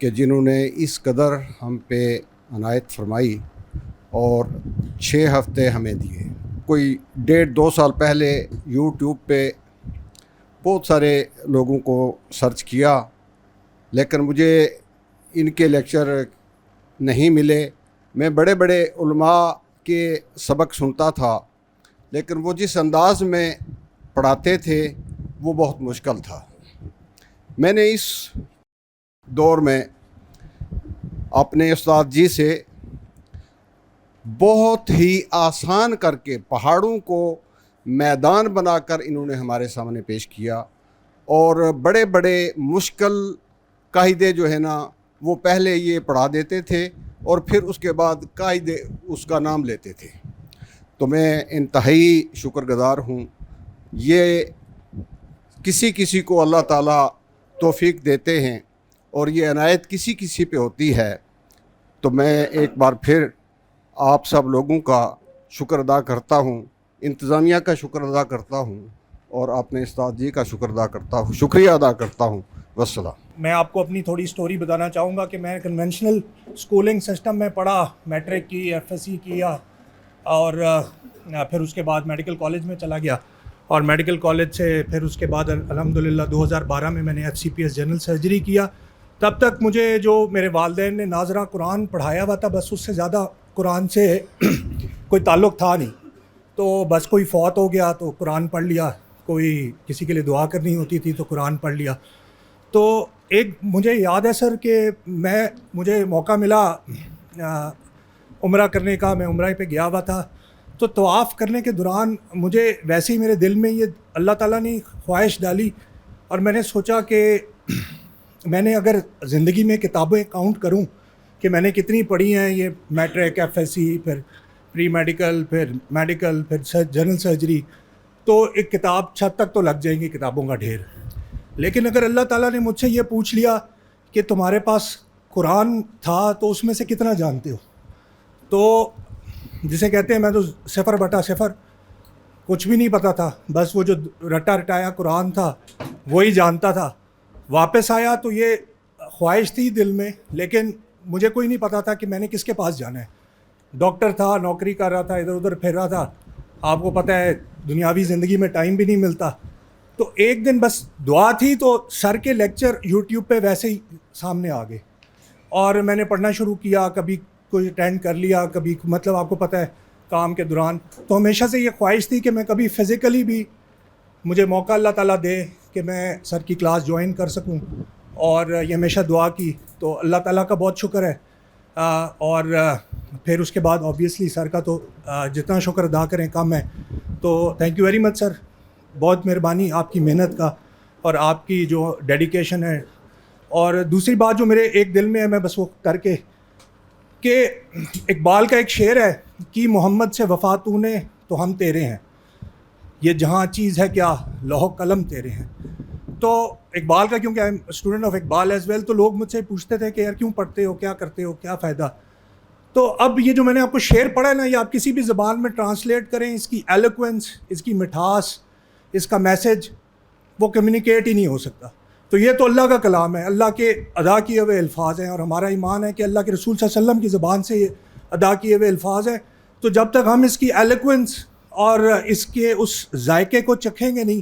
کہ جنہوں نے اس قدر ہم پہ عنایت فرمائی اور 6 ہفتے ہمیں دیے۔ کوئی 1.5-2 سال پہلے یوٹیوب پہ بہت سارے لوگوں کو سرچ کیا، لیکن مجھے ان کے لیکچر نہیں ملے۔ میں بڑے بڑے علماء کے سبق سنتا تھا، لیکن وہ جس انداز میں پڑھاتے تھے وہ بہت مشکل تھا۔ میں نے اس دور میں اپنے استاد جی سے بہت ہی آسان کر کے پہاڑوں کو میدان بنا کر انہوں نے ہمارے سامنے پیش کیا، اور بڑے بڑے مشکل قاعدے جو ہے نا وہ پہلے یہ پڑھا دیتے تھے اور پھر اس کے بعد قاعدے اس کا نام لیتے تھے۔ تو میں انتہائی شکر گزار ہوں۔ یہ کسی کو اللہ تعالیٰ توفیق دیتے ہیں اور یہ عنایت کسی پہ ہوتی ہے۔ تو میں ایک بار پھر آپ سب لوگوں کا شکر ادا کرتا ہوں، انتظامیہ کا شکر ادا کرتا ہوں اور اپنے استاد جی کا شکریہ ادا کرتا ہوں۔ والسلام۔ میں آپ کو اپنی تھوڑی سٹوری بتانا چاہوں گا کہ میں کنونشنل سکولنگ سسٹم میں پڑھا، میٹرک کی، ایف ایس سی کیا، اور پھر اس کے بعد میڈیکل کالج میں چلا گیا، اور میڈیکل کالج سے پھر اس کے بعد الحمدللہ 2012 میں میں نے FCPS جنرل سرجری کیا۔ تب تک مجھے جو میرے والدین نے ناظرہ قرآن پڑھایا ہوا تھا، بس اس سے زیادہ قرآن سے کوئی تعلق تھا نہیں۔ تو بس کوئی فوت ہو گیا تو قرآن پڑھ لیا، کوئی کسی کے لیے دعا کرنی ہوتی تھی تو قرآن پڑھ لیا۔ تو ایک مجھے یاد ہے سر کہ مجھے موقع ملا عمرہ کرنے کا، میں عمرہ پہ گیا ہوا تھا، تو طواف کرنے کے دوران مجھے ویسے ہی میرے دل میں یہ اللہ تعالیٰ نے خواہش ڈالی، اور میں نے سوچا کہ میں نے اگر زندگی میں کتابیں کاؤنٹ کروں کہ میں نے کتنی پڑھی ہیں، یہ میٹرک، FSC، پھر پری میڈیکل، پھر میڈیکل، پھر جنرل سرجری، تو ایک کتاب چھت تک تو لگ جائیں گی کتابوں کا ڈھیر۔ لیکن اگر اللہ تعالیٰ نے مجھ سے یہ پوچھ لیا کہ تمہارے پاس قرآن تھا تو اس میں سے کتنا جانتے ہو، تو جسے کہتے ہیں میں تو 0/0 کچھ بھی نہیں پتا تھا، بس وہ جو رٹا رٹایا قرآن تھا وہی جانتا تھا۔ واپس آیا تو یہ خواہش تھی دل میں، لیکن مجھے کوئی نہیں پتا تھا کہ میں نے کس کے پاس جانا ہے۔ ڈاکٹر تھا، نوکری کر رہا تھا، ادھر ادھر پھر رہا تھا، آپ کو پتہ ہے دنیاوی زندگی میں ٹائم بھی نہیں ملتا۔ تو ایک دن بس دعا تھی تو سر کے لیکچر یوٹیوب پہ ویسے ہی سامنے آ گئے، اور میں نے پڑھنا شروع کیا، کبھی کوئی اٹینڈ کر لیا، کبھی مطلب آپ کو پتہ ہے کام کے دوران۔ تو ہمیشہ سے یہ خواہش تھی کہ میں کبھی فزیکلی بھی مجھے موقع اللہ تعالیٰ دے کہ میں سر کی کلاس جوائن کر سکوں، اور یہ ہمیشہ دعا کی، تو اللہ تعالیٰ کا بہت شکر ہے۔ اور پھر اس کے بعد آبویسلی سر کا تو جتنا شکر ادا کریں کم ہے۔ تو تھینک یو ویری مچ سر، بہت مہربانی آپ کی محنت کا اور آپ کی جو ڈیڈیکیشن ہے۔ اور دوسری بات جو میرے ایک دل میں ہے، میں بس وہ کر کے کہ اقبال کا ایک شعر ہے کہ محمد سے وفا تو نے تو ہم تیرے ہیں، یہ جہاں چیز ہے کیا لوح قلم تیرے ہیں۔ تو اقبال کا، کیونکہ I am student of Iqbal as well, تو لوگ مجھ سے پوچھتے تھے کہ یار کیوں پڑھتے ہو، کیا کرتے ہو، کیا فائدہ۔ تو اب یہ جو میں نے آپ کو شعر پڑھا ہے نا، یہ آپ کسی بھی زبان میں ٹرانسلیٹ کریں، اس کی ایلوکوینس، اس کی مٹھاس، اس کا میسج وہ کمیونیکیٹ ہی نہیں ہو سکتا۔ تو یہ تو اللہ کا کلام ہے، اللہ کے ادا کیے ہوئے الفاظ ہیں، اور ہمارا ایمان ہے کہ اللہ کے رسول صلی اللہ علیہ وسلم کی زبان سے یہ ادا کیے ہوئے الفاظ ہیں۔ تو جب تک ہم اس کی ایلوکوینس اور اس کے اس ذائقے کو چکھیں گے نہیں،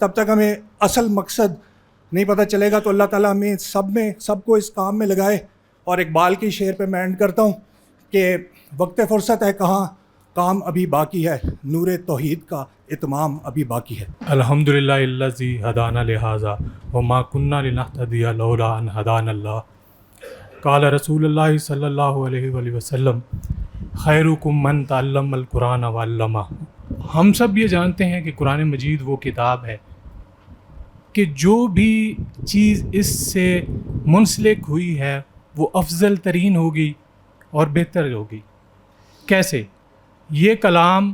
تب تک ہمیں اصل مقصد نہیں پتہ چلے گا۔ تو اللہ تعالیٰ ہمیں سب کو اس کام میں لگائے۔ اور اقبال کی شعر پہ میں اینڈ کرتا ہوں کہ وقت فرصت ہے کہاں، کام ابھی باقی ہے، نور توحید کا اتمام ابھی باقی ہے۔ الحمدللہ الذی ہدانا لہذا وما کننا لنہتدی لولا ان ہدانا اللہ، قال رسول اللہ صلی اللہ علیہ وآلہ وسلم خیرکم من تعلم القرآن وعلمہ۔ ہم سب یہ جانتے ہیں کہ قرآن مجید وہ کتاب ہے کہ جو بھی چیز اس سے منسلک ہوئی ہے وہ افضل ترین ہوگی اور بہتر ہوگی۔ کیسے؟ یہ کلام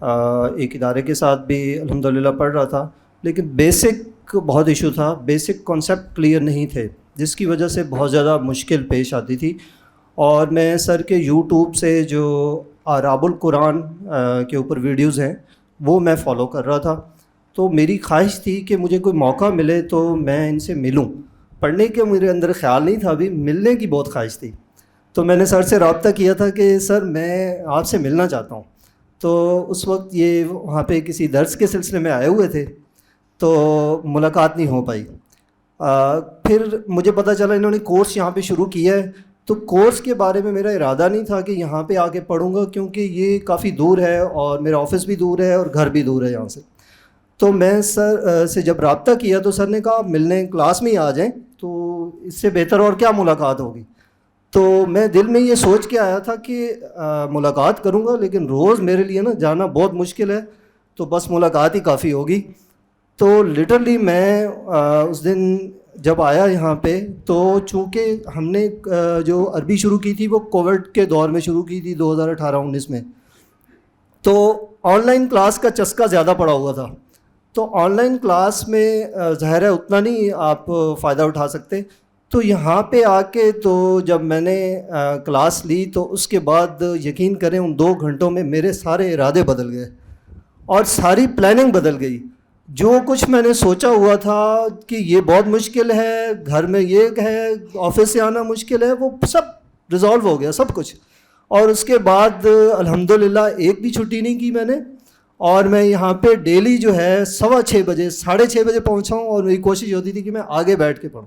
ایک ادارے کے ساتھ بھی الحمدللہ پڑھ رہا تھا، لیکن بیسک بہت ایشو تھا، بیسک کانسیپٹ کلیئر نہیں تھے، جس کی وجہ سے بہت زیادہ مشکل پیش آتی تھی. اور میں سر کے یوٹیوب سے جو آراب القرآن کے اوپر ویڈیوز ہیں وہ میں فالو کر رہا تھا. تو میری خواہش تھی کہ مجھے کوئی موقع ملے تو میں ان سے ملوں. پڑھنے کے میرے اندر خیال نہیں تھا، ابھی ملنے کی بہت خواہش تھی. تو میں نے سر سے رابطہ کیا تھا کہ سر میں آپ سے ملنا چاہتا ہوں. تو اس وقت یہ وہاں پہ کسی درس کے سلسلے میں آئے ہوئے تھے تو ملاقات نہیں ہو پائی. پھر مجھے پتہ چلا انہوں نے کورس یہاں پہ شروع کیا ہے. تو کورس کے بارے میں میرا ارادہ نہیں تھا کہ یہاں پہ آ کے پڑھوں گا، کیونکہ یہ کافی دور ہے اور میرا آفس بھی دور ہے اور گھر بھی دور ہے یہاں سے. تو میں سر سے جب رابطہ کیا تو سر نے کہا آپ ملنے کلاس میں ہی آ جائیں، تو اس سے بہتر اور کیا ملاقات ہوگی. تو میں دل میں یہ سوچ کے آیا تھا کہ ملاقات کروں گا، لیکن روز میرے لیے نا جانا بہت مشکل ہے، تو بس ملاقات ہی کافی ہوگی. تو لٹرلی میں اس دن جب آیا یہاں پہ تو چونکہ ہم نے جو عربی شروع کی تھی وہ کووڈ کے دور میں شروع کی تھی 2018-19 میں، تو آن لائن کلاس کا چسکا زیادہ پڑا ہوا تھا. تو آن لائن کلاس میں ظاہر ہے اتنا نہیں آپ فائدہ اٹھا سکتے. تو یہاں پہ آ کے تو جب میں نے کلاس لی تو اس کے بعد یقین کریں ان 2 گھنٹوں میں میرے سارے ارادے بدل گئے اور ساری پلاننگ بدل گئی. جو کچھ میں نے سوچا ہوا تھا کہ یہ بہت مشکل ہے، گھر میں یہ ہے، آفس سے آنا مشکل ہے، وہ سب ریزالو ہو گیا سب کچھ. اور اس کے بعد الحمدللہ ایک بھی چھٹی نہیں کی میں نے، اور میں یہاں پہ ڈیلی جو ہے 6:15 بجے 6:30 بجے پہنچا ہوں، اور میری کوشش ہوتی تھی کہ میں آگے بیٹھ کے پڑھوں.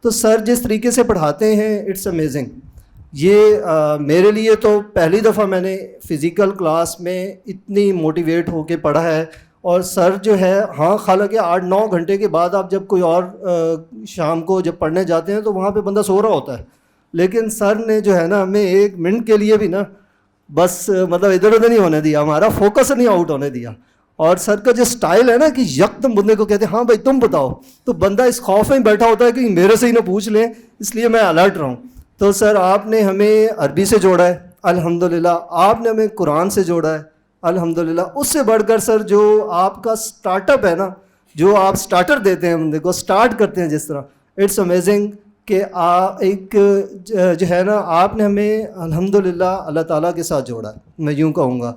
تو سر جس طریقے سے پڑھاتے ہیں اٹس امیزنگ. یہ میرے لیے تو پہلی دفعہ میں نے فزیکل کلاس میں اتنی موٹیویٹ ہو کے پڑھا ہے. اور سر جو ہے ہاں حالانکہ 8-9 گھنٹے کے بعد آپ جب کوئی اور شام کو جب پڑھنے جاتے ہیں تو وہاں پہ بندہ سو رہا ہوتا ہے، لیکن سر نے جو ہے نا ہمیں 1 منٹ کے لیے بھی نا بس مطلب ادھر ادھر نہیں ہونے دیا، ہمارا فوکس نہیں آؤٹ ہونے دیا. اور سر کا جو سٹائل ہے نا کہ یکدم بندے کو کہتے ہیں ہاں بھائی تم بتاؤ، تو بندہ اس خوف میں بیٹھا ہوتا ہے کہ میرے سے ہی نہ پوچھ لیں، اس لیے میں الرٹ رہا ہوں. تو سر آپ نے ہمیں عربی سے جوڑا ہے الحمدللہ، آپ نے ہمیں قرآن سے جوڑا ہے الحمدللہ. اس سے بڑھ کر سر جو آپ کا سٹارٹ اپ ہے نا، جو آپ سٹارٹر دیتے ہیں بندے کو، سٹارٹ کرتے ہیں جس طرح، اٹس امیزنگ کہ ایک جو ہے نا آپ نے ہمیں الحمدللہ اللہ تعالیٰ کے ساتھ جوڑا ہے، میں یوں کہوں گا.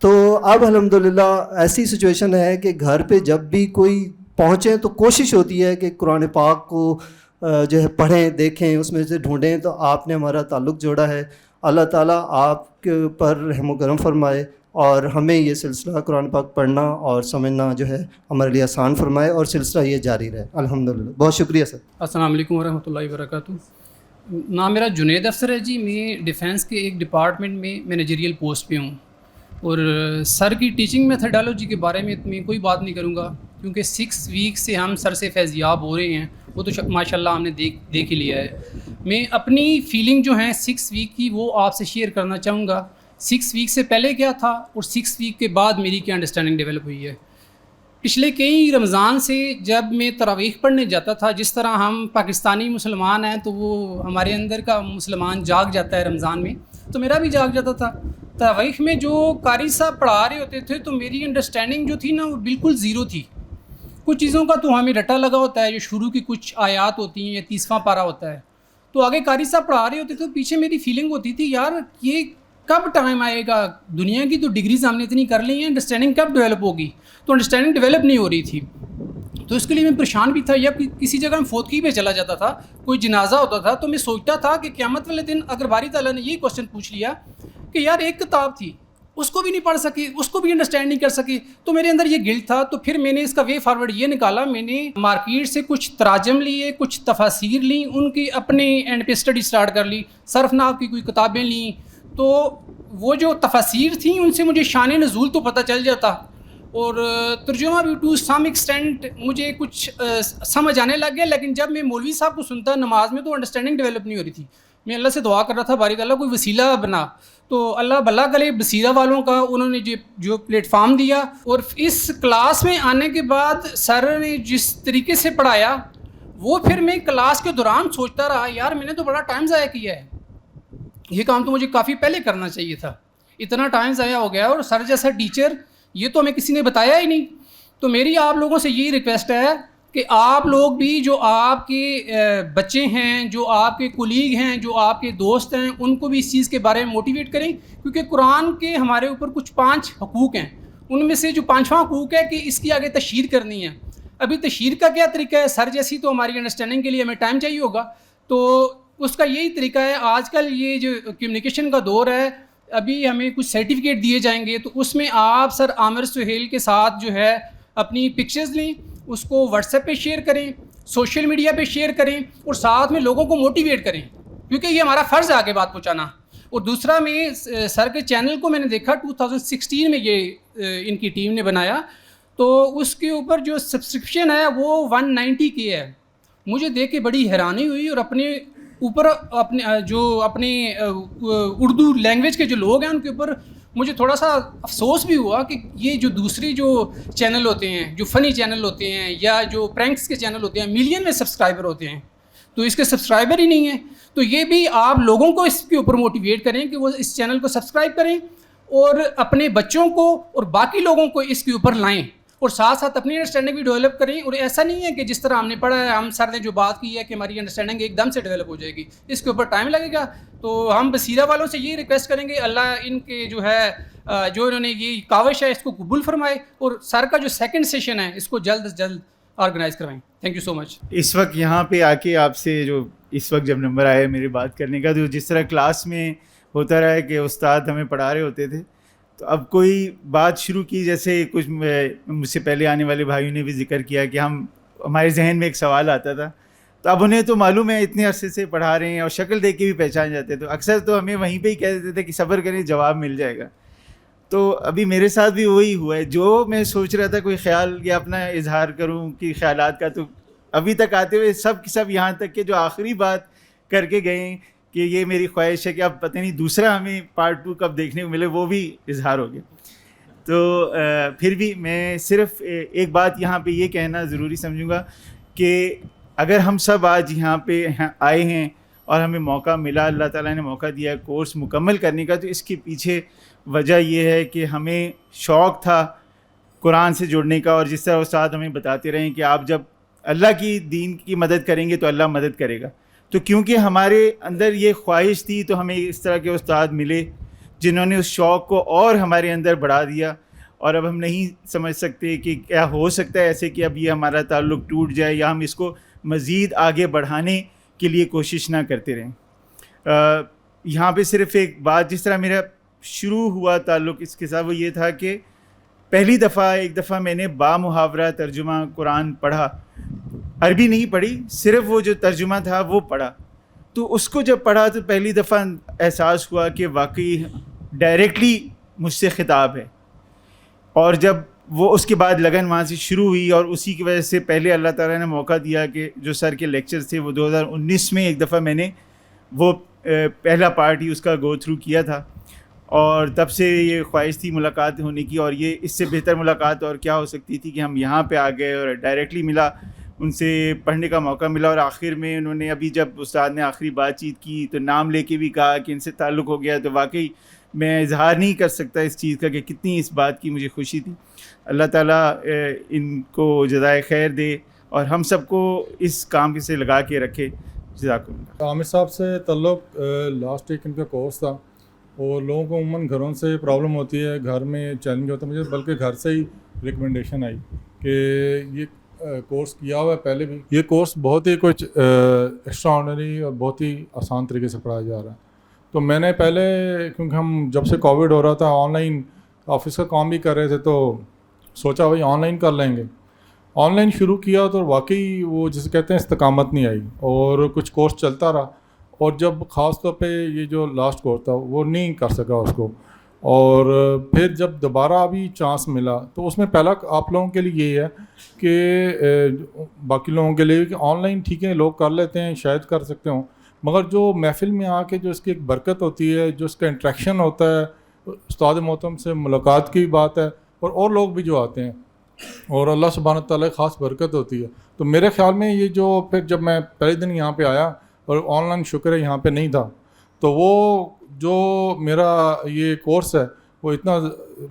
تو اب الحمدللہ ایسی سچویشن ہے کہ گھر پہ جب بھی کوئی پہنچیں تو کوشش ہوتی ہے کہ قرآن پاک کو جو ہے پڑھیں، دیکھیں، اس میں سے ڈھونڈیں. تو آپ نے ہمارا تعلق جوڑا ہے. اللہ تعالیٰ آپ کے پر رحم و کرم فرمائے اور ہمیں یہ سلسلہ قرآن پاک پڑھنا اور سمجھنا جو ہے ہمارے لیے آسان فرمائے اور سلسلہ یہ جاری رہے الحمدللہ. بہت شکریہ سر. السلام علیکم ورحمۃ اللہ وبرکاتہ. نام میرا جنید افسر ہے جی. میں ڈیفینس کے ایک ڈپارٹمنٹ میں مینیجریل پوسٹ پہ ہوں، اور سر کی ٹیچنگ میتھڈالوجی کے بارے میں کوئی بات نہیں کروں گا، کیونکہ 6 ویک سے ہم سر سے فیضیاب ہو رہے ہیں، وہ تو ماشاء اللہ ہم نے دیکھ ہی لیا ہے. میں اپنی فیلنگ جو ہیں 6 ویک کی وہ آپ سے شیئر کرنا چاہوں گا. 6 ویک سے پہلے کیا تھا اور 6 ویک کے بعد میری کیا انڈرسٹینڈنگ ڈیولپ ہوئی ہے. پچھلے کئی رمضان سے جب میں تراویح پڑھنے جاتا تھا، جس طرح ہم پاکستانی مسلمان ہیں تو وہ ہمارے اندر کا مسلمان جاگ جاتا ہے رمضان میں، تو میرا بھی جاگ جاتا تھا. تراویح میں جو قاری صاحب پڑھا رہے ہوتے تھے تو میری انڈرسٹینڈنگ جو تھی نا وہ بالکل زیرو تھی. کچھ چیزوں کا تو ہمیں رٹا لگا ہوتا ہے، جو شروع کی کچھ آیات ہوتی ہیں یا 30واں پارہ ہوتا ہے، تو آگے قاری صاحب پڑھا رہے ہوتے تھے تو پیچھے میری فیلنگ ہوتی تھی یار یہ کب ٹائم آئے گا، دنیا کی تو ڈگریز ہم نے اتنی کر لی ہیں، انڈرسٹینڈنگ کب ڈیولپ ہوگی. تو انڈرسٹینڈنگ ڈیولپ نہیں ہو رہی تھی، تو اس کے لیے میں پریشان بھی تھا. یا کسی جگہ میں فوتگی پہ چلا جاتا تھا، کوئی جنازہ ہوتا تھا، تو میں سوچتا تھا کہ قیامت والے دن اگر باری تعالیٰ نے یہی کوشچن پوچھ لیا کہ یار ایک کتاب تھی اس کو بھی نہیں پڑھ سکے، اس کو بھی انڈرسٹینڈ نہیں کر سکے، تو میرے اندر یہ گلٹ تھا. تو پھر میں نے اس کا وے فارورڈ یہ نکالا، میں نے مارکیٹ سے کچھ تراجم لیے، کچھ تفاسیر لیں، ان کی اپنے اینڈ پہ اسٹڈی سٹارٹ کر لی. صرف نحو کی کوئی کتابیں لیں، تو وہ جو تفاسیر تھیں ان سے مجھے شان نزول تو پتہ چل جاتا، اور ترجمہ بھی ٹو سم ایکسٹینٹ مجھے کچھ سمجھ آنے لگ گیا. لیکن جب میں مولوی صاحب کو سنتا نماز میں تو انڈرسٹینڈنگ ڈیولپ نہیں ہو رہی تھی. میں اللہ سے دعا کر رہا تھا باری تعالیٰ کوئی وسیلہ بنا، تو اللہ بھلا کرے بصیرہ والوں کا، انہوں نے جو پلیٹ فارم دیا. اور اس کلاس میں آنے کے بعد سر نے جس طریقے سے پڑھایا وہ پھر میں کلاس کے دوران سوچتا رہا یار میں نے تو بڑا ٹائم ضائع کیا ہے، یہ کام تو مجھے کافی پہلے کرنا چاہیے تھا، اتنا ٹائم ضائع ہو گیا. اور سر جیسا ٹیچر یہ تو ہمیں کسی نے بتایا ہی نہیں. تو میری آپ لوگوں سے یہی ریکویسٹ ہے کہ آپ لوگ بھی جو آپ کے بچے ہیں, جو آپ کے کولیگ ہیں, جو آپ کے دوست ہیں, ان کو بھی اس چیز کے بارے میں موٹیویٹ کریں, کیونکہ قرآن کے ہمارے اوپر کچھ 5 حقوق ہیں. ان میں سے جو 5واں حقوق ہے کہ اس کی آگے تشہیر کرنی ہے. ابھی تشہیر کا کیا طریقہ ہے؟ سر جیسی تو ہماری انڈرسٹینڈنگ کے لیے ہمیں ٹائم چاہیے ہوگا, تو اس کا یہی طریقہ ہے. آج کل یہ جو کمیونیکیشن کا دور ہے, ابھی ہمیں کچھ سرٹیفکیٹ دیے جائیں گے, تو اس میں آپ سر عامر سہیل کے ساتھ جو ہے اپنی پکچرز لیں, اس کو واٹس ایپ پہ شیئر کریں, سوشل میڈیا پہ شیئر کریں, اور ساتھ میں لوگوں کو موٹیویٹ کریں, کیونکہ یہ ہمارا فرض ہے آگے بات پہنچانا. اور دوسرا, میں سر کے چینل کو میں نے دیکھا 2016 میں یہ ان کی ٹیم نے بنایا, تو اس کے اوپر جو سبسکرپشن ہے وہ 190 کی ہے. مجھے دیکھ کے بڑی حیرانی ہوئی, اور اپنے اوپر اپنے اردو لینگویج کے جو لوگ ہیں ان کے اوپر مجھے تھوڑا سا افسوس بھی ہوا کہ یہ جو دوسری جو چینل ہوتے ہیں, جو فنی چینل ہوتے ہیں یا جو پرینکس کے چینل ہوتے ہیں, ملین میں سبسکرائبر ہوتے ہیں, تو اس کے سبسکرائبر ہی نہیں ہیں. تو یہ بھی آپ لوگوں کو اس کے اوپر موٹیویٹ کریں کہ وہ اس چینل کو سبسکرائب کریں, اور اپنے بچوں کو اور باقی لوگوں کو اس کے اوپر لائیں, اور ساتھ ساتھ اپنی انڈرسٹینڈنگ بھی ڈیولپ کریں. اور ایسا نہیں ہے کہ جس طرح ہم نے پڑھا ہے, ہم سر نے جو بات کی ہے کہ ہماری انڈرسٹینڈنگ ایک دم سے ڈیولپ ہو جائے گی, اس کے اوپر ٹائم لگے گا. تو ہم بصیرہ والوں سے یہی ریکویسٹ کریں گے, اللہ ان کے جو ہے جو انہوں نے یہ کاوش ہے اس کو قبول فرمائے, اور سر کا جو سیکنڈ سیشن ہے اس کو جلد از جلد آرگنائز کروائیں. تھینک یو سو مچ. اس وقت یہاں پہ آ کے آپ سے جو اس وقت جب نمبر آیا میری بات کرنے کا, تو جس طرح کلاس میں ہوتا رہا ہے کہ استاد ہمیں پڑھا رہے ہوتے تھے, تو اب کوئی بات شروع کی, جیسے کچھ مجھ سے پہلے آنے والے بھائیوں نے بھی ذکر کیا کہ ہمارے ذہن میں ایک سوال آتا تھا, تو اب انہیں تو معلوم ہے اتنے عرصے سے پڑھا رہے ہیں اور شکل دیکھ کے بھی پہچان جاتے, تو اکثر تو ہمیں وہیں پہ ہی کہہ دیتے تھے کہ صبر کریں جواب مل جائے گا. تو ابھی میرے ساتھ بھی وہی ہوا ہے, جو میں سوچ رہا تھا کوئی خیال یا اپنا اظہار کروں کہ خیالات کا, تو ابھی تک آتے ہوئے سب یہاں تک کہ جو آخری بات کر کے گئے ہیں کہ یہ میری خواہش ہے کہ اب پتہ نہیں دوسرا ہمیں پارٹ 2 کب دیکھنے کو ملے, وہ بھی اظہار ہو گیا. تو پھر بھی میں صرف ایک بات یہاں پہ یہ کہنا ضروری سمجھوں گا کہ اگر ہم سب آج یہاں پہ آئے ہیں اور ہمیں موقع ملا, اللہ تعالیٰ نے موقع دیا ہے کورس مکمل کرنے کا, تو اس کے پیچھے وجہ یہ ہے کہ ہمیں شوق تھا قرآن سے جڑنے کا, اور جس طرح استاد ہمیں بتاتے رہیں کہ آپ جب اللہ کی دین کی مدد کریں گے تو اللہ مدد کرے گا. تو کیونکہ ہمارے اندر یہ خواہش تھی, تو ہمیں اس طرح کے استاد ملے جنہوں نے اس شوق کو اور ہمارے اندر بڑھا دیا. اور اب ہم نہیں سمجھ سکتے کہ کیا ہو سکتا ہے ایسے کہ اب یہ ہمارا تعلق ٹوٹ جائے یا ہم اس کو مزید آگے بڑھانے کے لیے کوشش نہ کرتے رہیں. یہاں پہ صرف ایک بات, جس طرح میرا شروع ہوا تعلق اس کے ساتھ, وہ یہ تھا کہ پہلی دفعہ ایک دفعہ میں نے بامحاورہ ترجمہ قرآن پڑھا, عربی نہیں پڑھی, صرف وہ جو ترجمہ تھا وہ پڑھا. تو اس کو جب پڑھا تو پہلی دفعہ احساس ہوا کہ واقعی ڈائریکٹلی مجھ سے خطاب ہے. اور جب وہ اس کے بعد لگن وہاں سے شروع ہوئی, اور اسی کی وجہ سے پہلے اللہ تعالیٰ نے موقع دیا کہ جو سر کے لیکچرز تھے وہ 2019 میں ایک دفعہ میں نے وہ پہلا پارٹ ہی اس کا گو تھرو کیا تھا, اور تب سے یہ خواہش تھی ملاقات ہونے کی, اور یہ اس سے بہتر ملاقات اور کیا ہو سکتی تھی کہ ہم یہاں پہ آ گئے اور ڈائریکٹلی ملا, ان سے پڑھنے کا موقع ملا. اور آخر میں انہوں نے ابھی جب استاد نے آخری بات چیت کی تو نام لے کے بھی کہا کہ ان سے تعلق ہو گیا, تو واقعی میں اظہار نہیں کر سکتا اس چیز کا کہ کتنی اس بات کی مجھے خوشی تھی. اللہ تعالیٰ ان کو جزائے خیر دے اور ہم سب کو اس کام سے لگا کے رکھے. جزاک اللہ. عامر صاحب سے تعلق لاسٹ ایک ان کا کورس تھا, اور لوگوں کو عموماً گھروں سے پرابلم ہوتی ہے, گھر میں چیلنج ہوتا ہے. مجھے بلکہ گھر سے ہی ریکمنڈیشن آئی کہ یہ کورس کیا ہوا ہے پہلے بھی, یہ کورس بہت ہی کچھ ایکسٹرا آرڈنری اور بہت ہی آسان طریقے سے پڑھایا جا رہا ہے. تو میں نے پہلے, کیونکہ ہم جب سے کووڈ ہو رہا تھا آن لائن آفس کا کام بھی کر رہے تھے, تو سوچا بھائی آن لائن کر لیں گے. آن لائن شروع کیا تو واقعی وہ جسے کہتے ہیں استقامت نہیں آئی, اور کچھ کورس چلتا رہا, اور جب خاص طور پہ یہ جو لاسٹ کورس تھا وہ نہیں کر سکا اس کو. اور پھر جب دوبارہ ابھی چانس ملا تو اس میں پہلا آپ لوگوں کے لیے یہ ہے کہ باقی لوگوں کے لیے کہ آن لائن ٹھیک ہے لوگ کر لیتے ہیں, شاید کر سکتے ہوں, مگر جو محفل میں آ کے جو اس کی ایک برکت ہوتی ہے, جو اس کا انٹریکشن ہوتا ہے, استاد محترم سے ملاقات کی بات ہے, اور لوگ بھی جو آتے ہیں, اور اللہ سبحانہ تعالیٰ خاص برکت ہوتی ہے. تو میرے خیال میں یہ جو پھر جب میں پہلے دن یہاں پہ آیا اور آن لائن شکر ہے یہاں پہ نہیں تھا, تو وہ جو میرا یہ کورس ہے وہ اتنا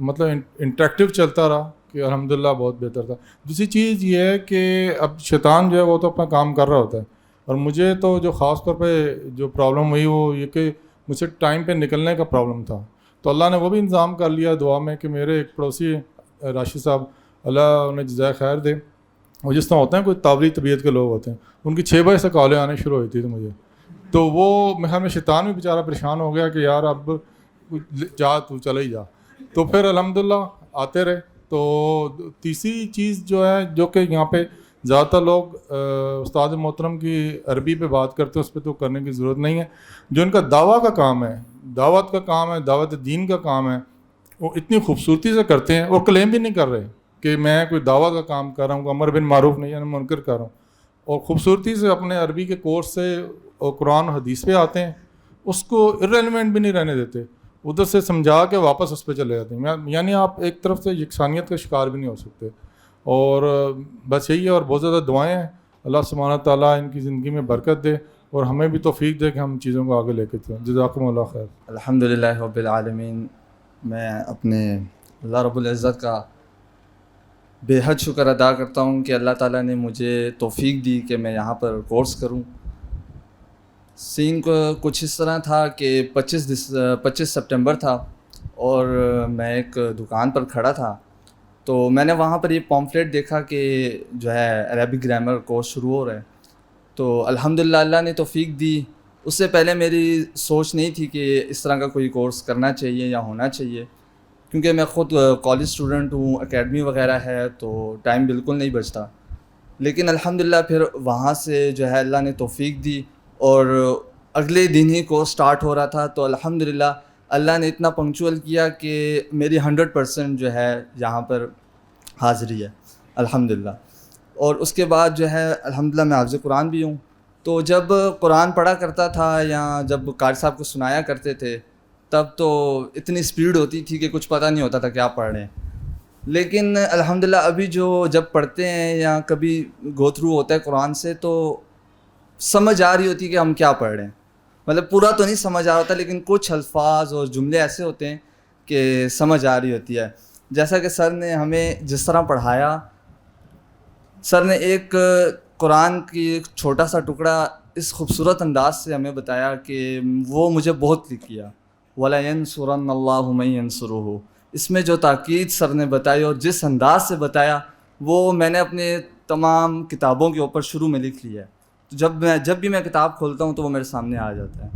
مطلب انٹریکٹیو چلتا رہا کہ الحمدللہ بہت بہتر تھا. دوسری چیز یہ ہے کہ اب شیطان جو ہے وہ تو اپنا کام کر رہا ہوتا ہے, اور مجھے تو جو خاص طور پہ جو پرابلم ہوئی وہ یہ کہ مجھ سے ٹائم پہ نکلنے کا پرابلم تھا. تو اللہ نے وہ بھی انتظام کر لیا دعا میں کہ میرے ایک پڑوسی راشد صاحب, اللہ انہیں جزائے خیر دے, وہ جس طرح ہوتے ہیں کوئی تاوری طبیعت کے لوگ ہوتے ہیں, ان کی 6 بجے سے کالیں آنے شروع ہوئی تھی تو مجھے, تو وہ میرے خیال میں شیطان بھی بیچارہ پریشان ہو گیا کہ یار اب جا تو چلے ہی جا. تو پھر الحمدللہ آتے رہے. تو تیسری چیز جو ہے جو کہ یہاں پہ زیادہ تر لوگ استاد محترم کی عربی پہ بات کرتے ہیں, اس پہ تو کرنے کی ضرورت نہیں ہے. جو ان کا دعویٰ کا کام ہے, دعوت کا کام ہے, دعوت دین کا کام ہے, وہ اتنی خوبصورتی سے کرتے ہیں. اور کلیم بھی نہیں کر رہے کہ میں کوئی دعوت کا کام کر رہا ہوں, امر بن معروف نہیں یعنی منکر کر رہا ہوں, اور خوبصورتی سے اپنے عربی کے کورس سے اور قرآن حدیث پہ آتے ہیں, اس کو ارریلیونٹ بھی نہیں رہنے دیتے, ادھر سے سمجھا کے واپس اس پہ چلے جاتے ہیں. یعنی آپ ایک طرف سے یکسانیت کا شکار بھی نہیں ہو سکتے. اور بس یہی ہے, اور بہت زیادہ دعائیں ہیں, اللہ سبحانہ تعالیٰ ان کی زندگی میں برکت دے اور ہمیں بھی توفیق دے کہ ہم چیزوں کو آگے لے کے چلیں. جزاکم اللہ خیر. الحمدللہ رب العالمین. میں اپنے اللہ رب العزت کا بے حد شکر ادا کرتا ہوں کہ اللہ تعالیٰ نے مجھے توفیق دی کہ میں یہاں پر کورس کروں. سین کو کچھ اس طرح تھا کہ 25 سپٹمبر تھا اور میں ایک دکان پر کھڑا تھا, تو میں نے وہاں پر یہ پامفلیٹ دیکھا کہ جو ہے عربک گرامر کورس شروع ہو رہا ہے. تو الحمدللہ اللہ نے توفیق دی. اس سے پہلے میری سوچ نہیں تھی کہ اس طرح کا کوئی کورس کرنا چاہیے یا ہونا چاہیے, کیونکہ میں خود کالج اسٹوڈنٹ ہوں, اکیڈمی وغیرہ ہے تو ٹائم بالکل نہیں بچتا. لیکن الحمدللہ پھر وہاں سے جو ہے اللہ نے توفیق دی اور اگلے دن ہی کورس سٹارٹ ہو رہا تھا. تو الحمدللہ اللہ نے اتنا پنکچوئل کیا کہ میری 100% جو ہے یہاں پر حاضری ہے الحمدللہ. اور اس کے بعد جو ہے الحمدللہ میں حافظ قرآن بھی ہوں. تو جب قرآن پڑھا کرتا تھا یا جب قاری صاحب کو سنایا کرتے تھے تب تو اتنی سپیڈ ہوتی تھی کہ کچھ پتہ نہیں ہوتا تھا کیا پڑھ رہے ہیں. لیکن الحمدللہ ابھی جب پڑھتے ہیں یا کبھی گو تھرو ہوتا ہے قرآن سے تو سمجھ آ رہی ہوتی کہ ہم کیا پڑھ رہے ہیں. مطلب پورا تو نہیں سمجھ آ رہا ہوتا, لیکن کچھ الفاظ اور جملے ایسے ہوتے ہیں کہ سمجھ آ رہی ہوتی ہے. جیسا کہ سر نے ہمیں جس طرح پڑھایا, سر نے ایک قرآن کی ایک چھوٹا سا ٹکڑا اس خوبصورت انداز سے ہمیں بتایا کہ وہ مجھے بہت کلک کیا. وَلَيَنْصُرَنَّ اللَّهُ مَن يَنْصُرُهُ. اس میں جو تاکید سر نے بتائی اور جس انداز سے بتایا وہ میں نے اپنے تمام کتابوں کے اوپر شروع میں لکھ لیا ہے. تو جب بھی میں کتاب کھولتا ہوں تو وہ میرے سامنے آ جاتا ہے.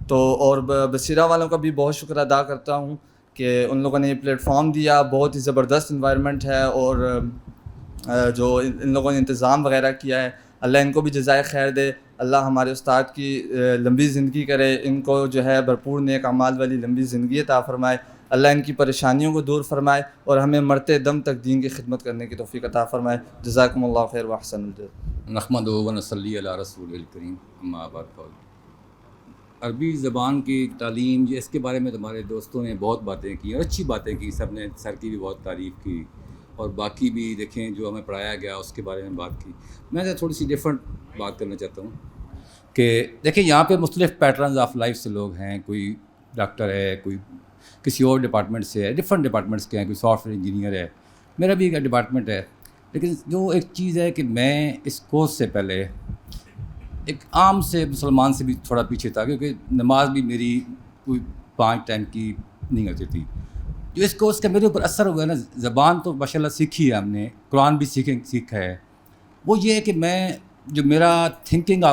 تو اور بصیرہ والوں کا بھی بہت شکر ادا کرتا ہوں کہ ان لوگوں نے یہ پلیٹ فارم دیا. بہت ہی زبردست انوائرمنٹ ہے اور جو ان لوگوں نے انتظام وغیرہ کیا ہے, اللہ ان کو بھی جزائے خیر دے. اللہ ہمارے استاد کی لمبی زندگی کرے, ان کو جو ہے بھرپور نیک اعمال والی لمبی زندگی عطا فرمائے. اللہ ان کی پریشانیوں کو دور فرمائے اور ہمیں مرتے دم تک دین کی خدمت کرنے کی توفیق عطا فرمائے. جزاکم اللہ خیر واحسن الجزاء. نحمدہ و نصلی علی رسول الکریم. اما بعد. عربی زبان کی تعلیم اس کے بارے میں تمہارے دوستوں نے بہت باتیں کی اور اچھی باتیں کی. سب نے سر کی بھی بہت تعریف کی اور باقی بھی دیکھیں جو ہمیں پڑھایا گیا اس کے بارے میں بات کی. میں تھوڑی سی ڈفرینٹ بات کرنا چاہتا ہوں کہ دیکھیں یہاں پہ مختلف پیٹرنز آف لائف سے لوگ ہیں. کوئی ڈاکٹر ہے, کوئی کسی اور ڈپارٹمنٹ سے ہے, ڈفرینٹ ڈپارٹمنٹس کے ہیں, کوئی سافٹ ویئر انجینئر ہے, میرا بھی ایک ڈپارٹمنٹ ہے. لیکن جو ایک چیز ہے کہ میں اس کورس سے پہلے ایک عام سے مسلمان سے بھی تھوڑا پیچھے تھا, کیونکہ نماز بھی میری کوئی 5 ٹائم کی نہیں ہوتی تھی. جو اس کورس کا میرے اوپر اثر ہوا ہے نا, زبان تو ماشاء اللہ سیکھی ہے ہم نے, قرآن بھی سیکھا ہے, وہ یہ ہے کہ میں جو میرا تھنکنگ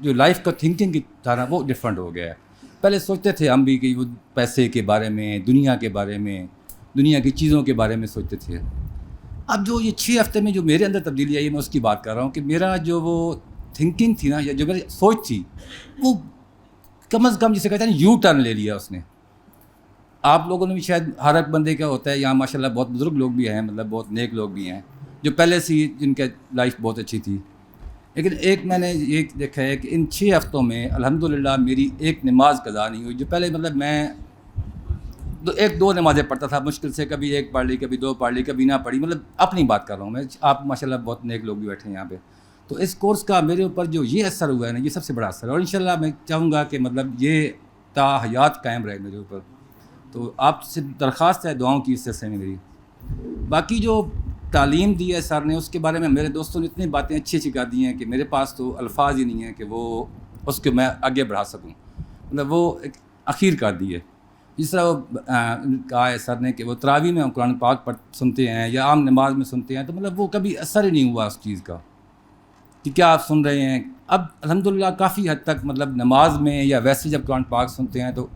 جو لائف کا تھنکنگ کی تھا نا وہ ڈفرینٹ ہو گیا ہے. پہلے سوچتے تھے ہم بھی کہ وہ پیسے کے بارے میں, دنیا کے بارے میں, دنیا کی چیزوں کے بارے میں سوچتے تھے. اب جو یہ 6 ہفتے میں جو میرے اندر تبدیلی آئی ہے میں اس کی بات کر رہا ہوں کہ میرا جو وہ تھنکنگ تھی نا یا جو میری سوچ تھی وہ کم از کم جسے کہتے ہیں یو ٹرن لے لیا اس نے. آپ لوگوں نے بھی شاید ہر ایک بندے کا ہوتا ہے, یہاں ماشاء اللہ بہت بزرگ لوگ بھی ہیں, مطلب بہت نیک لوگ بھی ہیں جو پہلے سے ہی جن کے لائف بہت اچھی تھی. لیکن ایک میں نے یہ دیکھا ہے کہ ان 6 ہفتوں میں الحمدللہ میری ایک نماز قضا نہیں ہوئی. جو پہلے مطلب میں 1-2 نمازیں پڑھتا تھا مشکل سے, کبھی 1 پڑھ لی, کبھی 2 پڑھ لی, کبھی نہ پڑھی. مطلب اپنی بات کر رہا ہوں میں, آپ ماشاء اللہ بہت نیک لوگ بھی بیٹھے ہیں یہاں پہ. تو اس کورس کا میرے اوپر جو یہ اثر ہوا ہے نا, یہ سب سے بڑا اثر ہے. اور انشاءاللہ میں چاہوں گا کہ مطلب یہ تا حیات قائم رہے میرے اوپر. تو آپ سے درخواست ہے دعاؤں کی اس سلسلے میں میری. باقی جو تعلیم دی ہے سر نے اس کے بارے میں میرے دوستوں نے اتنی باتیں اچھی اچھی کر دی ہیں کہ میرے پاس تو الفاظ ہی نہیں ہیں کہ وہ اس کو میں آگے بڑھا سکوں. مطلب وہ ایک اخیر کر دی ہے. جس طرح وہ کہا ہے سر نے کہ وہ تراویح میں قرآن پاک سنتے ہیں یا عام نماز میں سنتے ہیں تو مطلب وہ کبھی اثر ہی نہیں ہوا اس چیز کا کہ کیا آپ سن رہے ہیں. اب الحمدللہ کافی حد تک مطلب نماز میں یا ویسے جب قرآن پاک سنتے ہیں تو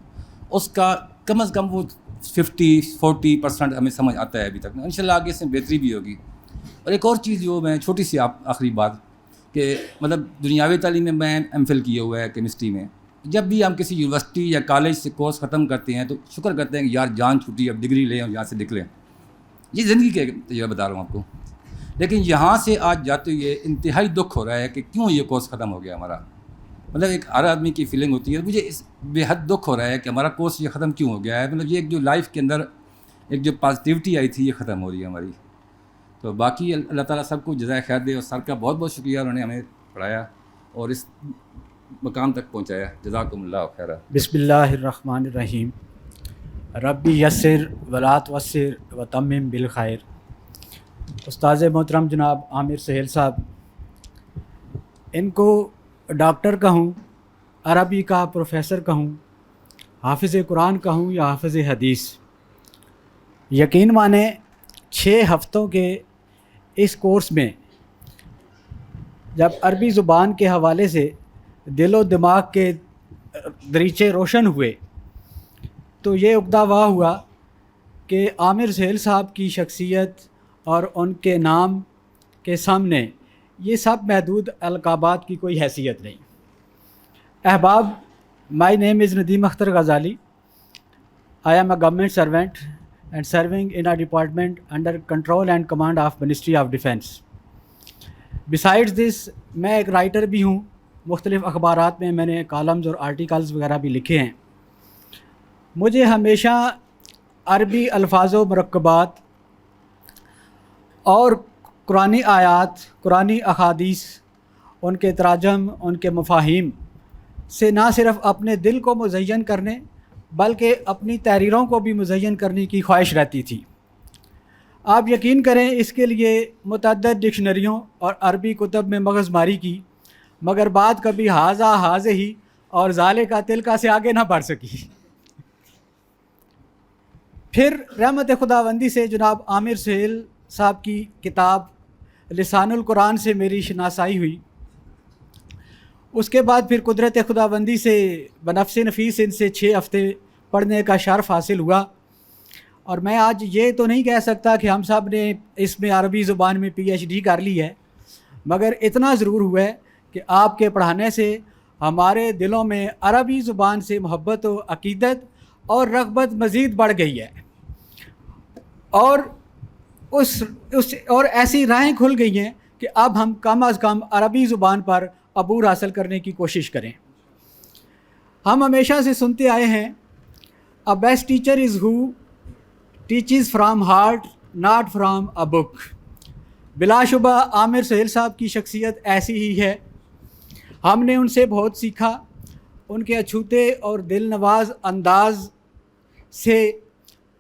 اس کا کم از کم وہ 50-40% ہمیں سمجھ آتا ہے ابھی تک. انشاءاللہ آگے سے بہتری بھی ہوگی. اور ایک اور چیز جو میں چھوٹی سی آخری بات کہ مطلب دنیاوی تعلیم میں میں ایم فل کیا ہوا ہے کیمسٹری میں. جب بھی ہم کسی یونیورسٹی یا کالج سے کورس ختم کرتے ہیں تو شکر کرتے ہیں کہ یار جان چھوٹی اب ڈگری لیں اور یہاں سے نکلیں. یہ زندگی کے تجربہ بتا رہا ہوں آپ کو. لیکن یہاں سے آج جاتے ہوئے انتہائی دکھ ہو رہا ہے کہ کیوں یہ کورس ختم ہو گیا ہمارا. مطلب ایک ہر آدمی کی فیلنگ ہوتی ہے. مجھے اس بے حد دکھ ہو رہا ہے کہ ہمارا کورس یہ ختم کیوں ہو گیا ہے. مطلب یہ ایک جو لائف کے اندر ایک جو پازیٹیوٹی آئی تھی یہ ختم ہو رہی ہے ہماری. تو باقی اللہ تعالیٰ سب کو جزائے خیر دے. اور سر کا بہت بہت شکریہ, انہوں نے ہمیں پڑھایا اور اس مقام تک پہنچایا. جزاکم اللہ خیر. بسم اللہ الرحمن الرحیم. ربی یسر ولا تعسر وتمم بالخیر. استاذ محترم جناب عامر سہیل صاحب, ان کو ڈاکٹر کہوں, عربی کا پروفیسر کہوں, حافظ قرآن کہوں یا حافظ حدیث, یقین مانیں 6 ہفتوں کے اس کورس میں جب عربی زبان کے حوالے سے دل و دماغ کے دریچے روشن ہوئے تو یہ عقدہ واہ ہوا کہ عامر سہیل صاحب کی شخصیت اور ان کے نام کے سامنے یہ سب محدود القابات کی کوئی حیثیت نہیں. احباب, my name is Nadeem Akhtar Ghazali. I am a government servant and serving in a department under control and command of ministry of defence. Besides this میں ایک رائٹر بھی ہوں. مختلف اخبارات میں نے کالمز اور آرٹیکلز وغیرہ بھی لکھے ہیں. مجھے ہمیشہ عربی الفاظ و مرکبات اور قرآنی آیات, قرآنی احادیث, ان کے تراجم, ان کے مفاہیم سے نہ صرف اپنے دل کو مزین کرنے بلکہ اپنی تحریروں کو بھی مزین کرنے کی خواہش رہتی تھی. آپ یقین کریں اس کے لیے متعدد ڈکشنریوں اور عربی کتب میں مغز ماری کی, مگر بات کبھی حاضہ حاض ہی اور ذالے کا تلکا سے آگے نہ بڑھ سکی. پھر رحمت خداوندی سے جناب عامر سہیل صاحب کی کتاب لسان القرآن سے میری شناسائی ہوئی. اس کے بعد پھر قدرت خداوندی سے بنفس نفیس ان سے 6 ہفتے پڑھنے کا شرف حاصل ہوا. اور میں آج یہ تو نہیں کہہ سکتا کہ ہم سب نے اس میں عربی زبان میں PhD کر لی ہے, مگر اتنا ضرور ہوا ہے کہ آپ کے پڑھانے سے ہمارے دلوں میں عربی زبان سے محبت و عقیدت اور رغبت مزید بڑھ گئی ہے, اور اور ایسی راہیں کھل گئی ہیں کہ اب ہم کم از کم عربی زبان پر عبور حاصل کرنے کی کوشش کریں. ہم ہمیشہ سے سنتے آئے ہیں A best teacher is who teaches from heart, not from a book. بلا شبہ عامر سہیل صاحب کی شخصیت ایسی ہی ہے. ہم نے ان سے بہت سیکھا. ان کے اچھوتے اور دل نواز انداز سے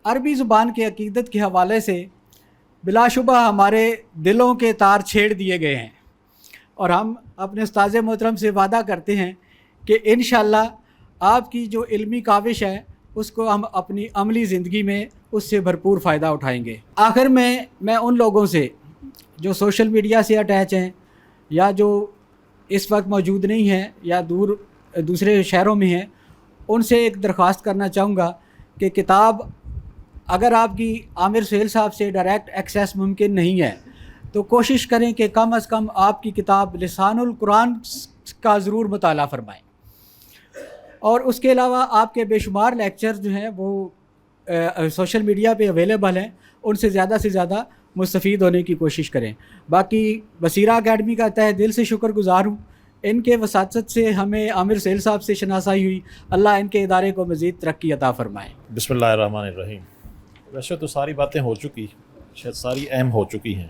عربی زبان کے عقیدت کے حوالے سے بلا شبہ ہمارے دلوں کے تار چھیڑ دیے گئے ہیں, اور ہم اپنے استاذ محترم سے وعدہ کرتے ہیں کہ انشاءاللہ آپ کی جو علمی کاوش ہے اس کو ہم اپنی عملی زندگی میں اس سے بھرپور فائدہ اٹھائیں گے. آخر میں ان لوگوں سے جو سوشل میڈیا سے اٹیچ ہیں یا جو اس وقت موجود نہیں ہیں یا دوسرے شہروں میں ہیں, ان سے ایک درخواست کرنا چاہوں گا کہ کتاب اگر آپ کی عامر سہیل صاحب سے ڈائریکٹ ایکسیس ممکن نہیں ہے تو کوشش کریں کہ کم از کم آپ کی کتاب لسان القرآن کا ضرور مطالعہ فرمائیں. اور اس کے علاوہ آپ کے بے شمار لیکچر جو ہیں وہ سوشل میڈیا پہ اویلیبل ہیں, ان سے زیادہ مستفید ہونے کی کوشش کریں. باقی بصیرہ اکیڈمی کا تہ دل سے شکر گزار ہوں. ان کے وساطت سے ہمیں عامر سہیل صاحب سے شناسائی ہوئی. اللہ ان کے ادارے کو مزید ترقی عطا فرمائے. بسم اللہ الرحمن الرحیم. ویسے تو ساری باتیں ہو چکی, شاید ساری اہم ہو چکی ہیں,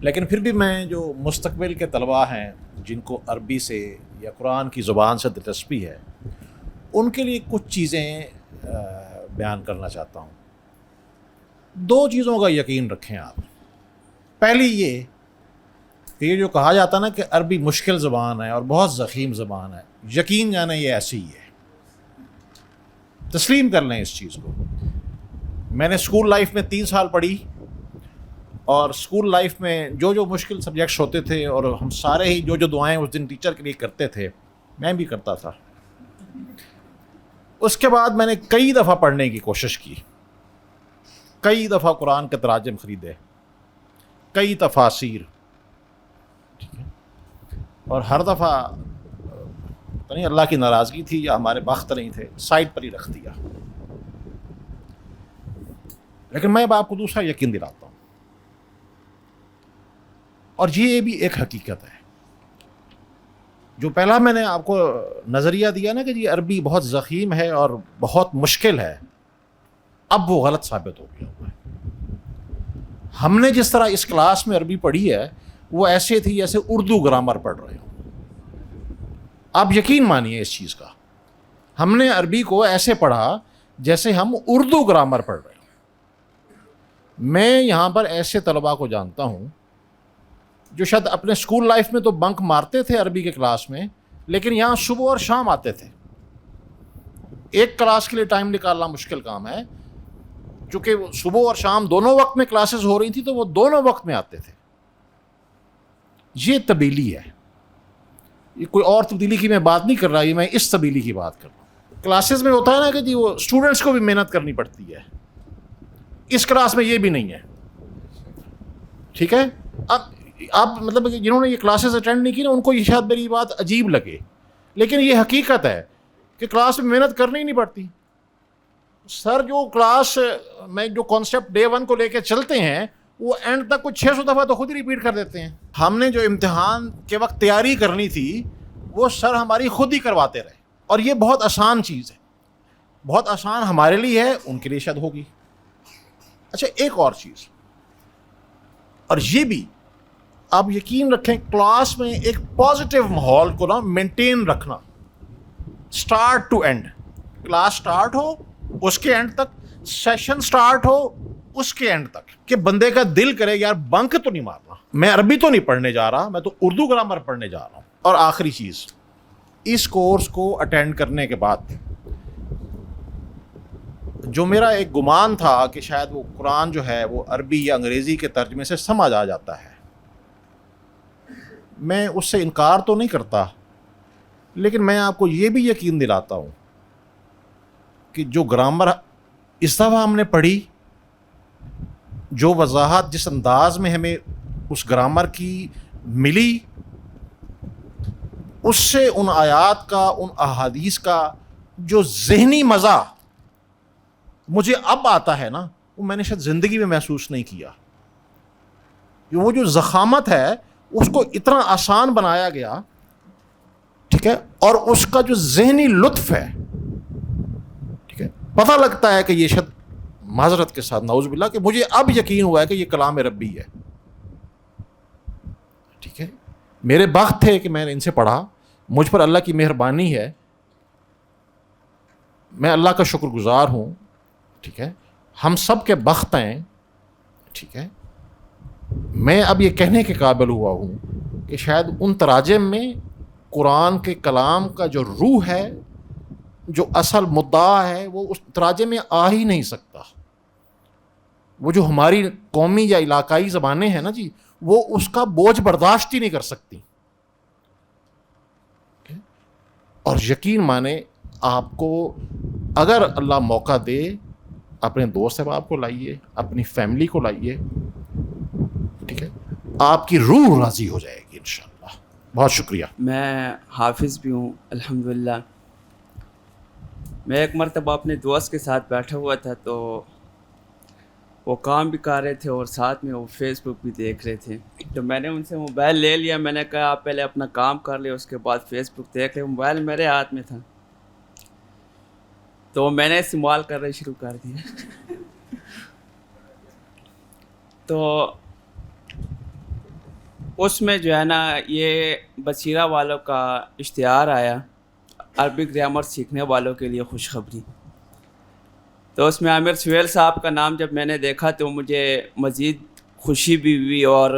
لیکن پھر بھی میں جو مستقبل کے طلباء ہیں جن کو عربی سے یا قرآن کی زبان سے دلچسپی ہے, ان کے لیے کچھ چیزیں بیان کرنا چاہتا ہوں. 2 چیزوں کا یقین رکھیں آپ. پہلی یہ کہ یہ جو کہا جاتا نا کہ عربی مشکل زبان ہے اور بہت ضخیم زبان ہے، یقین جانا یہ ایسی ہی ہے. تسلیم کر لیں اس چیز کو. میں نے اسکول لائف میں 3 سال پڑھی، اور اسکول لائف میں جو مشکل سبجیکٹس ہوتے تھے اور ہم سارے ہی جو دعائیں اس دن ٹیچر کے لیے کرتے تھے میں بھی کرتا تھا. اس کے بعد میں نے کئی دفعہ پڑھنے کی کوشش کی، کئی دفعہ قرآن کے تراجم خریدے، کئی تفاسیر، ٹھیک ہے، اور ہر دفعہ پتہ نہیں اللہ کی ناراضگی تھی یا ہمارے بخت نہیں تھے، سائٹ پر ہی رکھ دیا. لیکن میں اب آپ کو دوسرا یقین دلاتا ہوں، اور یہ بھی ایک حقیقت ہے. جو پہلا میں نے آپ کو نظریہ دیا نا کہ جی عربی بہت ضخیم ہے اور بہت مشکل ہے، اب وہ غلط ثابت ہو گیا ہوا ہے. ہم نے جس طرح اس کلاس میں عربی پڑھی ہے وہ ایسے تھی جیسے اردو گرامر پڑھ رہے ہوں. آپ یقین مانیے اس چیز کا، ہم نے عربی کو ایسے پڑھا جیسے ہم اردو گرامر پڑھ رہے ہوں. میں یہاں پر ایسے طلباء کو جانتا ہوں جو شاید اپنے اسکول لائف میں تو بنک مارتے تھے عربی کے کلاس میں، لیکن یہاں صبح اور شام آتے تھے. ایک کلاس کے لیے ٹائم نکالنا مشکل کام ہے، چونکہ صبح اور شام دونوں وقت میں کلاسز ہو رہی تھی تو وہ دونوں وقت میں آتے تھے. یہ تبدیلی ہے. یہ کوئی اور تبدیلی کی میں بات نہیں کر رہا، یہ میں اس تبدیلی کی بات کر رہا ہوں. کلاسز میں ہوتا ہے نا کہ جی وہ اسٹوڈنٹس کو بھی محنت کرنی پڑتی ہے، اس کلاس میں یہ بھی نہیں ہے. ٹھیک ہے، اب آپ مطلب جنہوں نے یہ کلاسز اٹینڈ نہیں کی نا ان کو یہ شاید میری بات عجیب لگے، لیکن یہ حقیقت ہے کہ کلاس میں محنت کرنی ہی نہیں پڑتی. سر جو کلاس میں جو کانسیپٹ ڈے 1 کو لے کے چلتے ہیں وہ اینڈ تک کچھ 600 دفعہ تو خود ہی ریپیٹ کر دیتے ہیں. ہم نے جو امتحان کے وقت تیاری کرنی تھی وہ سر ہماری خود ہی کرواتے رہے، اور یہ بہت آسان چیز ہے. بہت آسان ہمارے لیے ہے، ان کے لیے شاید ہوگی. اچھا ایک اور چیز، اور یہ بھی آپ یقین رکھیں، کلاس میں ایک پازیٹیو ماحول کو نا مینٹین رکھنا، start to end. Class start ہو اس کے اینڈ تک، سیشن سٹارٹ ہو اس کے اینڈ تک، کہ بندے کا دل کرے یار بنک تو نہیں مارنا، میں عربی تو نہیں پڑھنے جا رہا، میں تو اردو گرامر پڑھنے جا رہا ہوں. اور آخری چیز، اس کورس کو اٹینڈ کرنے کے بعد جو میرا ایک گمان تھا کہ شاید وہ قرآن جو ہے وہ عربی یا انگریزی کے ترجمے سے سمجھ آ جاتا ہے، میں اس سے انکار تو نہیں کرتا، لیکن میں آپ کو یہ بھی یقین دلاتا ہوں کہ جو گرامر اس دفعہ ہم نے پڑھی، جو وضاحت جس انداز میں ہمیں اس گرامر کی ملی، اس سے ان آیات کا، ان احادیث کا جو ذہنی مزہ مجھے اب آتا ہے نا، وہ میں نے شاید زندگی میں محسوس نہیں کیا. وہ جو ضخامت ہے اس کو اتنا آسان بنایا گیا، ٹھیک ہے، اور اس کا جو ذہنی لطف ہے، ٹھیک ہے، پتہ لگتا ہے کہ یہ شاید معذرت کے ساتھ نعوذ باللہ کہ مجھے اب یقین ہوا ہے کہ یہ کلام ربی ہے. ٹھیک ہے، میرے بخت تھے کہ میں نے ان سے پڑھا، مجھ پر اللہ کی مہربانی ہے، میں اللہ کا شکر گزار ہوں. ٹھیک ہے، ہم سب کے بخت ہیں. ٹھیک ہے، میں اب یہ کہنے کے قابل ہوا ہوں کہ شاید ان تراجم میں قرآن کے کلام کا جو روح ہے، جو اصل مدعا ہے، وہ اس تراجم میں آ ہی نہیں سکتا. وہ جو ہماری قومی یا علاقائی زبانیں ہیں نا جی، وہ اس کا بوجھ برداشت ہی نہیں کر سکتی. اور یقین مانے آپ کو اگر اللہ موقع دے، اپنے دوست احباب کو لائیے، اپنی فیملی کو لائیے. ٹھیک ہے، آپ کی روح راضی ہو جائے گی انشاءاللہ. بہت شکریہ. میں حافظ بھی ہوں الحمدللہ. میں ایک مرتبہ اپنے دوست کے ساتھ بیٹھا ہوا تھا، تو وہ کام بھی کر رہے تھے اور ساتھ میں وہ فیس بک بھی دیکھ رہے تھے. تو میں نے ان سے موبائل لے لیا، میں نے کہا آپ پہلے اپنا کام کر لیں، اس کے بعد فیس بک دیکھ لیں. موبائل میرے ہاتھ میں تھا تو میں نے استعمال کرنا شروع کر دیا. تو اس میں جو ہے نا یہ بصیرہ والوں کا اشتہار آیا، عربک گرامر سیکھنے والوں کے لیے خوشخبری. تو اس میں عامر سہیل صاحب کا نام جب میں نے دیکھا تو مجھے مزید خوشی بھی ہوئی اور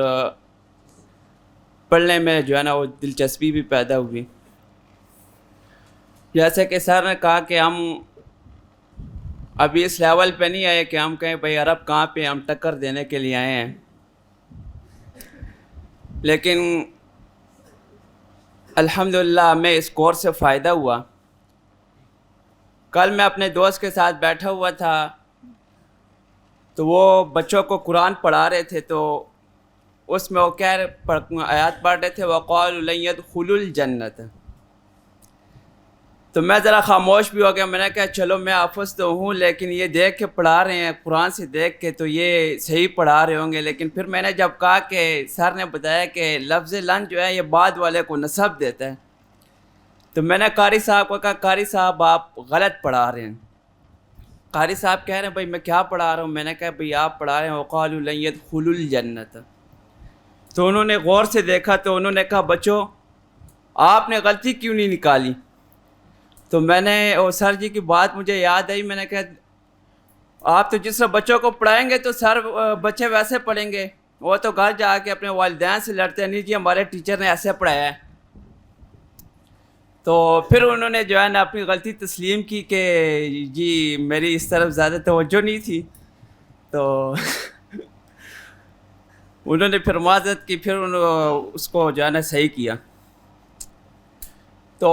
پڑھنے میں جو ہے نا وہ دلچسپی بھی پیدا ہوئی. جیسے کہ سر نے کہا کہ ہم ابھی اس لیول پہ نہیں آئے کہ ہم کہیں بھائی عرب کہاں پہ ہم ٹکر دینے کے لیے آئے ہیں, لیکن الحمدللہ ہمیں اس کورس سے فائدہ ہوا. کل میں اپنے دوست کے ساتھ بیٹھا ہوا تھا تو وہ بچوں کو قرآن پڑھا رہے تھے, تو اس میں وہ آیات پڑھ رہے تھے وَقَالُوا لَن يَدْخُلُوا الْجَنَّةَ. تو میں ذرا خاموش بھی ہو گیا. میں نے کہا چلو میں حافظ تو ہوں لیکن یہ دیکھ کے پڑھا رہے ہیں قرآن سے دیکھ کے تو یہ صحیح پڑھا رہے ہوں گے. لیکن پھر میں نے جب کہا کہ سر نے بتایا کہ لفظ لن جو ہے یہ بعد والے کو نسب دیتا ہے, تو میں نے قاری صاحب کو کہا قاری صاحب آپ غلط پڑھا رہے ہیں. قاری صاحب کہہ رہے ہیں بھائی میں کیا پڑھا رہا ہوں. میں نے کہا بھائی آپ پڑھا رہے ہیں وَقَالُوا لَن يَدْخُلُوا الْجَنَّةَ. تو انہوں نے غور سے دیکھا تو انہوں نے کہا بچوں آپ نے غلطی کیوں نہیں نکالی. تو میں نے سر جی کی بات مجھے یاد آئی. میں نے کہا آپ تو جس طرح بچوں کو پڑھائیں گے تو سر بچے ویسے پڑھیں گے, وہ تو گھر جا کے اپنے والدین سے لڑتے ہیں نہیں جی ہمارے ٹیچر نے ایسے پڑھایا ہے. تو پھر انہوں نے جو ہے نا اپنی غلطی تسلیم کی کہ جی میری اس طرف زیادہ توجہ نہیں تھی. تو انہوں نے پھر معذرت کی, پھر اس کو جو ہے نا صحیح کیا. تو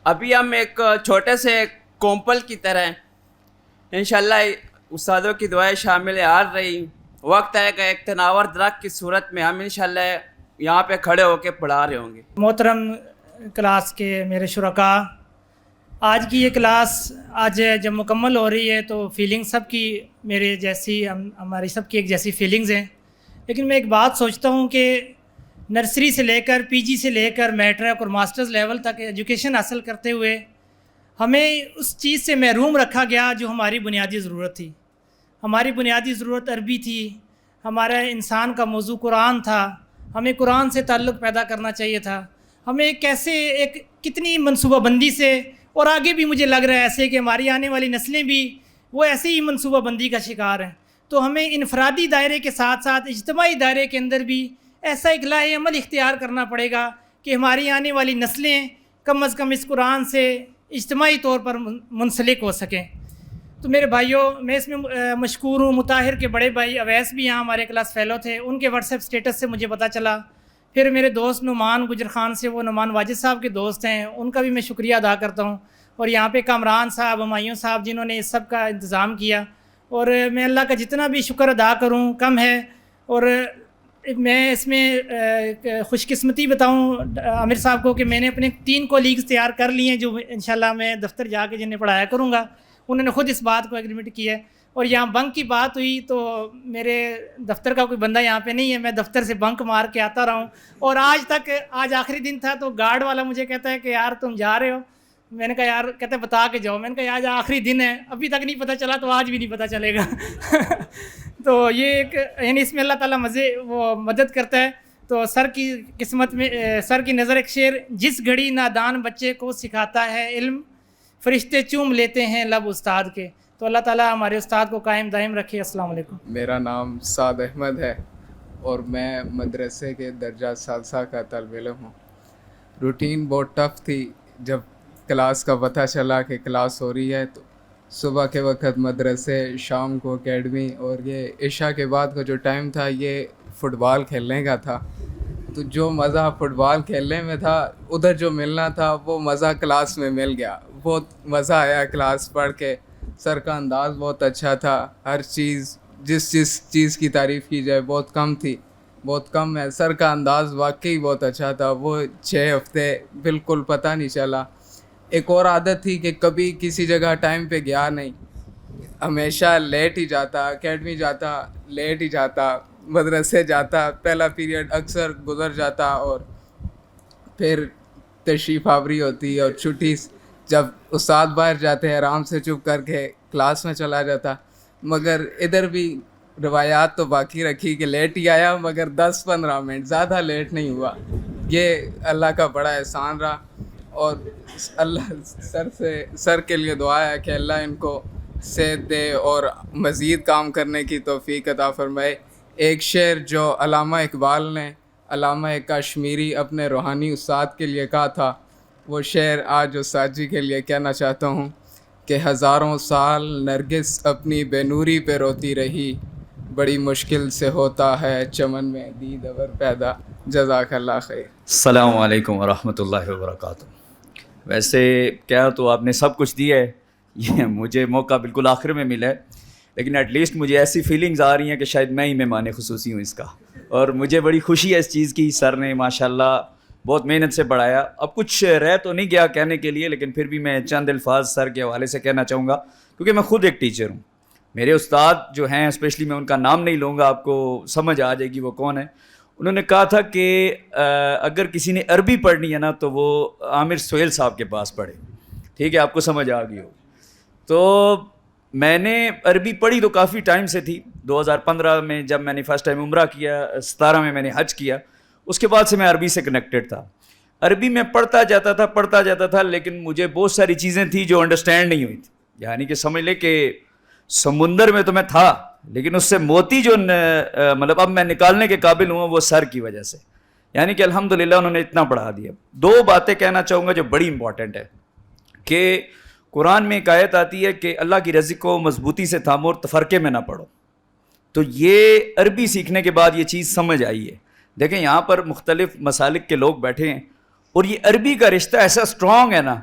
ابھی ہم ایک چھوٹے سے کومپل کی طرح ہیں. انشاءاللہ استادوں کی دعائیں شامل حال رہی. وقت آئے گا ایک تناور درخت کی صورت میں ہم انشاءاللہ یہاں پہ کھڑے ہو کے پڑھا رہے ہوں گے. محترم کلاس کے میرے شرکاء, آج کی یہ کلاس آج جب مکمل ہو رہی ہے تو فیلنگ سب کی میرے جیسی ہماری سب کی ایک جیسی فیلنگز ہیں. لیکن میں ایک بات سوچتا ہوں کہ نرسری سے لے کر پی جی سے لے کر میٹرک اور ماسٹرز لیول تک ایجوکیشن حاصل کرتے ہوئے ہمیں اس چیز سے محروم رکھا گیا جو ہماری بنیادی ضرورت تھی. ہماری بنیادی ضرورت عربی تھی, ہمارا انسان کا موضوع قرآن تھا, ہمیں قرآن سے تعلق پیدا کرنا چاہیے تھا. ہمیں کیسے ایک کتنی منصوبہ بندی سے, اور آگے بھی مجھے لگ رہا ہے ایسے کہ ہماری آنے والی نسلیں بھی وہ ایسے ہی منصوبہ بندی کا شکار ہیں. تو ہمیں انفرادی دائرے کے ساتھ ساتھ اجتماعی دائرے کے اندر بھی ایسا ایک لاہ عمل اختیار کرنا پڑے گا کہ ہماری آنے والی نسلیں کم از کم اس قرآن سے اجتماعی طور پر منسلک ہو سکیں. تو میرے بھائیوں, میں اس میں مشکور ہوں. مطاہر کے بڑے بھائی اویس بھی یہاں ہمارے کلاس فیلو تھے, ان کے واٹس ایپ اسٹیٹس سے مجھے پتہ چلا. پھر میرے دوست نعمان گجر خان سے, وہ نعمان واجد صاحب کے دوست ہیں, ان کا بھی میں شکریہ ادا کرتا ہوں. اور یہاں پہ کامران صاحب, ہمایوں صاحب جنہوں نے اس سب کا انتظام کیا. اور میں اللہ کا جتنا بھی شکر ادا کروں کم ہے. اور میں اس میں خوش قسمتی بتاؤں عامر صاحب کو کہ میں نے اپنے 3 کولیگز تیار کر لیے ہیں جو انشاءاللہ میں دفتر جا کے جنہیں پڑھایا کروں گا. انہوں نے خود اس بات کو ایگریمنٹ کیا ہے. اور یہاں بنک کی بات ہوئی تو میرے دفتر کا کوئی بندہ یہاں پہ نہیں ہے, میں دفتر سے بنک مار کے آتا رہا ہوں. اور آج آخری دن تھا تو گارڈ والا مجھے کہتا ہے کہ یار تم جا رہے ہو. میں نے کہا یار, کہتے بتا کے جاؤ. میں نے کہا آج آخری دن ہے, ابھی تک نہیں پتہ چلا تو آج بھی نہیں پتہ چلے گا. تو یہ ایک یعنی اس میں اللہ تعالیٰ وہ مدد کرتا ہے. تو سر کی قسمت میں سر کی نظر ایک شعر, جس گھڑی نادان بچے کو سکھاتا ہے علم, فرشتے چوم لیتے ہیں لب استاد کے. تو اللہ تعالیٰ ہمارے استاد کو قائم دائم رکھے. السلام علیکم. میرا نام سعد احمد ہے اور میں مدرسے کے درجہ ثالثہ کا طالب علم ہوں. روٹین بہت ٹف تھی. جب کلاس کا پتہ چلا کہ کلاس ہو رہی ہے تو صبح کے وقت مدرسے, شام کو اکیڈمی, اور یہ عشاء کے بعد کا جو ٹائم تھا یہ فٹ بال کھیلنے کا تھا. تو جو مزہ فٹ بال کھیلنے میں تھا ادھر جو ملنا تھا وہ مزہ کلاس میں مل گیا. بہت مزہ آیا کلاس پڑھ کے. سر کا انداز بہت اچھا تھا. ہر چیز جس چیز کی تعریف کی جائے بہت کم تھی, بہت کم ہے. سر کا انداز واقعی بہت اچھا تھا. وہ 6 ہفتے بالکل پتہ نہیں چلا. ایک اور عادت تھی کہ کبھی کسی جگہ ٹائم پہ گیا نہیں, ہمیشہ لیٹ ہی جاتا, اکیڈمی جاتا لیٹ ہی جاتا, مدرسے جاتا پہلا پیریڈ اکثر گزر جاتا, اور پھر تشریف آوری ہوتی اور چھٹی جب استاد باہر جاتے ہیں آرام سے چپ کر کے کلاس میں چلا جاتا. مگر ادھر بھی روایات تو باقی رکھی کہ لیٹ ہی آیا مگر 10-15 منٹ, زیادہ لیٹ نہیں ہوا. یہ اللہ کا بڑا احسان رہا. اور اللہ سر کے لیے دعا ہے کہ اللہ ان کو صحت دے اور مزید کام کرنے کی توفیق عطا فرمائے۔ ایک شعر جو علامہ اقبال نے علامہ کشمیری اپنے روحانی استاد کے لیے کہا تھا، وہ شعر آج استاد جی کے لیے کہنا چاہتا ہوں کہ ہزاروں سال نرگس اپنی بے نوری پہ روتی رہی، بڑی مشکل سے ہوتا ہے چمن میں دید ابر پیدا۔ جزاک اللہ خیر۔ السلام علیکم ورحمۃ اللہ وبرکاتہ۔ ویسے کیا تو آپ نے سب کچھ دیا ہے، یہ مجھے موقع بالکل آخر میں ملا ہے، لیکن ایٹ لیسٹ مجھے ایسی فیلنگز آ رہی ہیں کہ شاید میں ہی مہمان خصوصی ہوں اس کا، اور مجھے بڑی خوشی ہے اس چیز کی۔ سر نے ماشاءاللہ بہت محنت سے پڑھایا۔ اب کچھ رہ تو نہیں گیا کہنے کے لیے، لیکن پھر بھی میں چند الفاظ سر کے حوالے سے کہنا چاہوں گا، کیونکہ میں خود ایک ٹیچر ہوں۔ میرے استاد جو ہیں، اسپیشلی میں ان کا نام نہیں لوں گا، آپ کو سمجھ آ جائے گی وہ کون ہے۔ انہوں نے کہا تھا کہ اگر کسی نے عربی پڑھنی ہے نا تو وہ عامر سہیل صاحب کے پاس پڑھے۔ ٹھیک ہے، آپ کو سمجھ آ گئی ہو۔ تو میں نے عربی پڑھی تو کافی ٹائم سے تھی۔ 2015 میں جب میں نے فرسٹ ٹائم عمرہ کیا، 17 میں نے حج کیا، اس کے بعد سے میں عربی سے کنیکٹڈ تھا۔ عربی میں پڑھتا جاتا تھا، لیکن مجھے بہت ساری چیزیں تھیں جو انڈرسٹینڈ نہیں ہوئی تھی۔ یعنی کہ سمجھ لے کہ سمندر میں تو میں تھا، لیکن اس سے موتی جو مطلب اب میں نکالنے کے قابل ہوں وہ سر کی وجہ سے۔ یعنی کہ الحمدللہ انہوں نے اتنا پڑھا دیا۔ دو باتیں کہنا چاہوں گا جو بڑی امپورٹنٹ ہے، کہ قرآن میں ایک آیت آتی ہے کہ اللہ کی رزق کو مضبوطی سے تھامو اور تفرقے میں نہ پڑھو۔ تو یہ عربی سیکھنے کے بعد یہ چیز سمجھ آئی ہے۔ دیکھیں یہاں پر مختلف مسالک کے لوگ بیٹھے ہیں، اور یہ عربی کا رشتہ ایسا اسٹرانگ ہے نا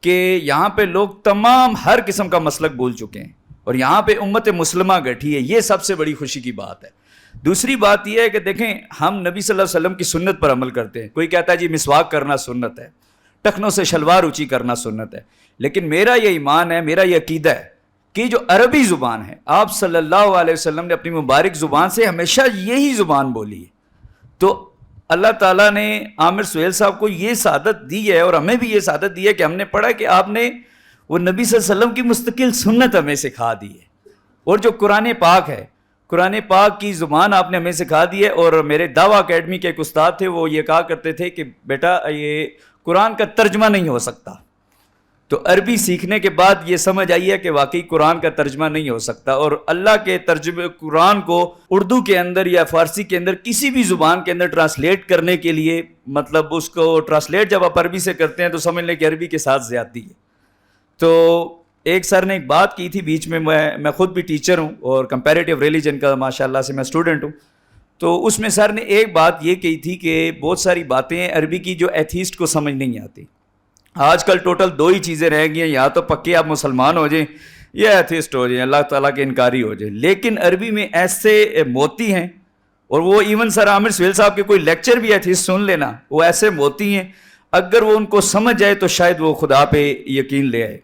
کہ یہاں پہ لوگ تمام ہر قسم کا مسلک بھول چکے ہیں، اور یہاں پہ امت مسلمہ بیٹھی ہے۔ یہ سب سے بڑی خوشی کی بات ہے۔ دوسری بات یہ ہے کہ دیکھیں ہم نبی صلی اللہ علیہ وسلم کی سنت پر عمل کرتے ہیں۔ کوئی کہتا ہے جی مسواک کرنا سنت ہے، ٹخنوں سے شلوار اونچی کرنا سنت ہے، لیکن میرا یہ ایمان ہے، میرا یہ عقیدہ ہے کہ جو عربی زبان ہے، آپ صلی اللہ علیہ وسلم نے اپنی مبارک زبان سے ہمیشہ یہی زبان بولی ہے۔ تو اللہ تعالیٰ نے عامر سہیل صاحب کو یہ سعادت دی ہے، اور ہمیں بھی یہ سعادت دی ہے کہ ہم نے پڑھا کہ آپ نے وہ نبی صلی اللہ علیہ وسلم کی مستقل سنت ہمیں سکھا دی ہے، اور جو قرآن پاک ہے، قرآن پاک کی زبان آپ نے ہمیں سکھا دی ہے۔ اور میرے دعویٰ اکیڈمی کے ایک استاد تھے، وہ یہ کہا کرتے تھے کہ بیٹا یہ قرآن کا ترجمہ نہیں ہو سکتا۔ تو عربی سیکھنے کے بعد یہ سمجھ آئی ہے کہ واقعی قرآن کا ترجمہ نہیں ہو سکتا، اور اللہ کے ترجمے قرآن کو اردو کے اندر یا فارسی کے اندر کسی بھی زبان کے اندر ٹرانسلیٹ کرنے کے لیے، مطلب اس کو ٹرانسلیٹ جب آپ عربی سے کرتے ہیں تو سمجھ لیں کہ عربی کے ساتھ زیادتی ہے۔ تو ایک سر نے ایک بات کی تھی بیچ میں، میں خود بھی ٹیچر ہوں اور کمپیریٹیو ریلیجن کا ماشاءاللہ سے میں اسٹوڈنٹ ہوں، تو اس میں سر نے ایک بات یہ کہی تھی کہ بہت ساری باتیں عربی کی جو ایتھیسٹ کو سمجھ نہیں آتی۔ آج کل ٹوٹل دو ہی چیزیں رہ گئی ہیں، یا تو پکے آپ مسلمان ہو جائیں یا ایتھیسٹ ہو جائیں، اللہ تعالیٰ کے انکاری ہو جائیں۔ لیکن عربی میں ایسے موتی ہیں، اور وہ ایون سر عامر سہیل صاحب کے کوئی لیکچر بھی ایتھیسٹ سن لینا، وہ ایسے موتی ہیں، اگر وہ ان کو سمجھ جائے تو شاید وہ خدا پہ یقین لے آئے۔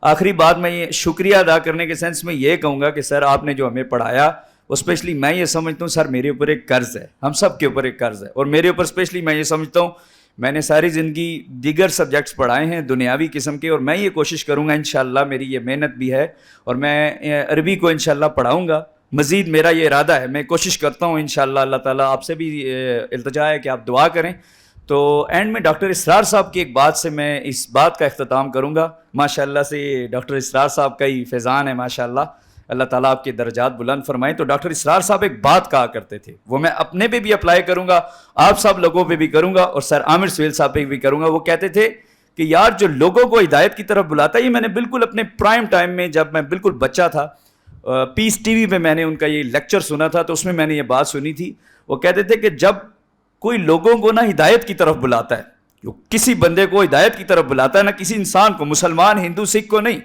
آخری بات میں یہ شکریہ ادا کرنے کے سینس میں یہ کہوں گا کہ سر آپ نے جو ہمیں پڑھایا، وہ اسپیشلی میں یہ سمجھتا ہوں سر میرے اوپر ایک قرض ہے، ہم سب کے اوپر ایک قرض ہے، اور میرے اوپر اسپیشلی میں یہ سمجھتا ہوں میں نے ساری زندگی دیگر سبجیکٹس پڑھائے ہیں دنیاوی قسم کے، اور میں یہ کوشش کروں گا انشاءاللہ، میری یہ محنت بھی ہے، اور میں عربی کو انشاءاللہ پڑھاؤں گا مزید، میرا یہ ارادہ ہے، میں کوشش کرتا ہوں انشاءاللہ۔ اللہ تعالیٰ آپ سے بھی التجا ہے کہ آپ دعا کریں۔ تو اینڈ میں ڈاکٹر اسرار صاحب کی ایک بات سے میں اس بات کا اختتام کروں گا۔ ماشاءاللہ سے ڈاکٹر اسرار صاحب کا ہی فیضان ہے ماشاءاللہ، اللہ تعالیٰ آپ کے درجات بلند فرمائیں۔ تو ڈاکٹر اسرار صاحب ایک بات کہا کرتے تھے، وہ میں اپنے پہ بھی اپلائی کروں گا، آپ سب لوگوں پہ بھی کروں گا، اور سر عامر سہیل صاحب پہ بھی کروں گا۔ وہ کہتے تھے کہ یار جو لوگوں کو ہدایت کی طرف بلاتا ہے، یہ میں نے بالکل اپنے پرائم ٹائم میں جب میں بالکل بچہ تھا، پیس ٹی وی پہ میں نے ان کا یہ لیکچر سنا تھا، تو اس میں میں نے یہ بات سنی تھی۔ وہ کہتے تھے کہ جب کوئی لوگوں کو نہ ہدایت کی طرف بلاتا ہے، جو کسی بندے کو ہدایت کی طرف بلاتا ہے، نہ کسی انسان کو، مسلمان ہندو سکھ کو نہیں،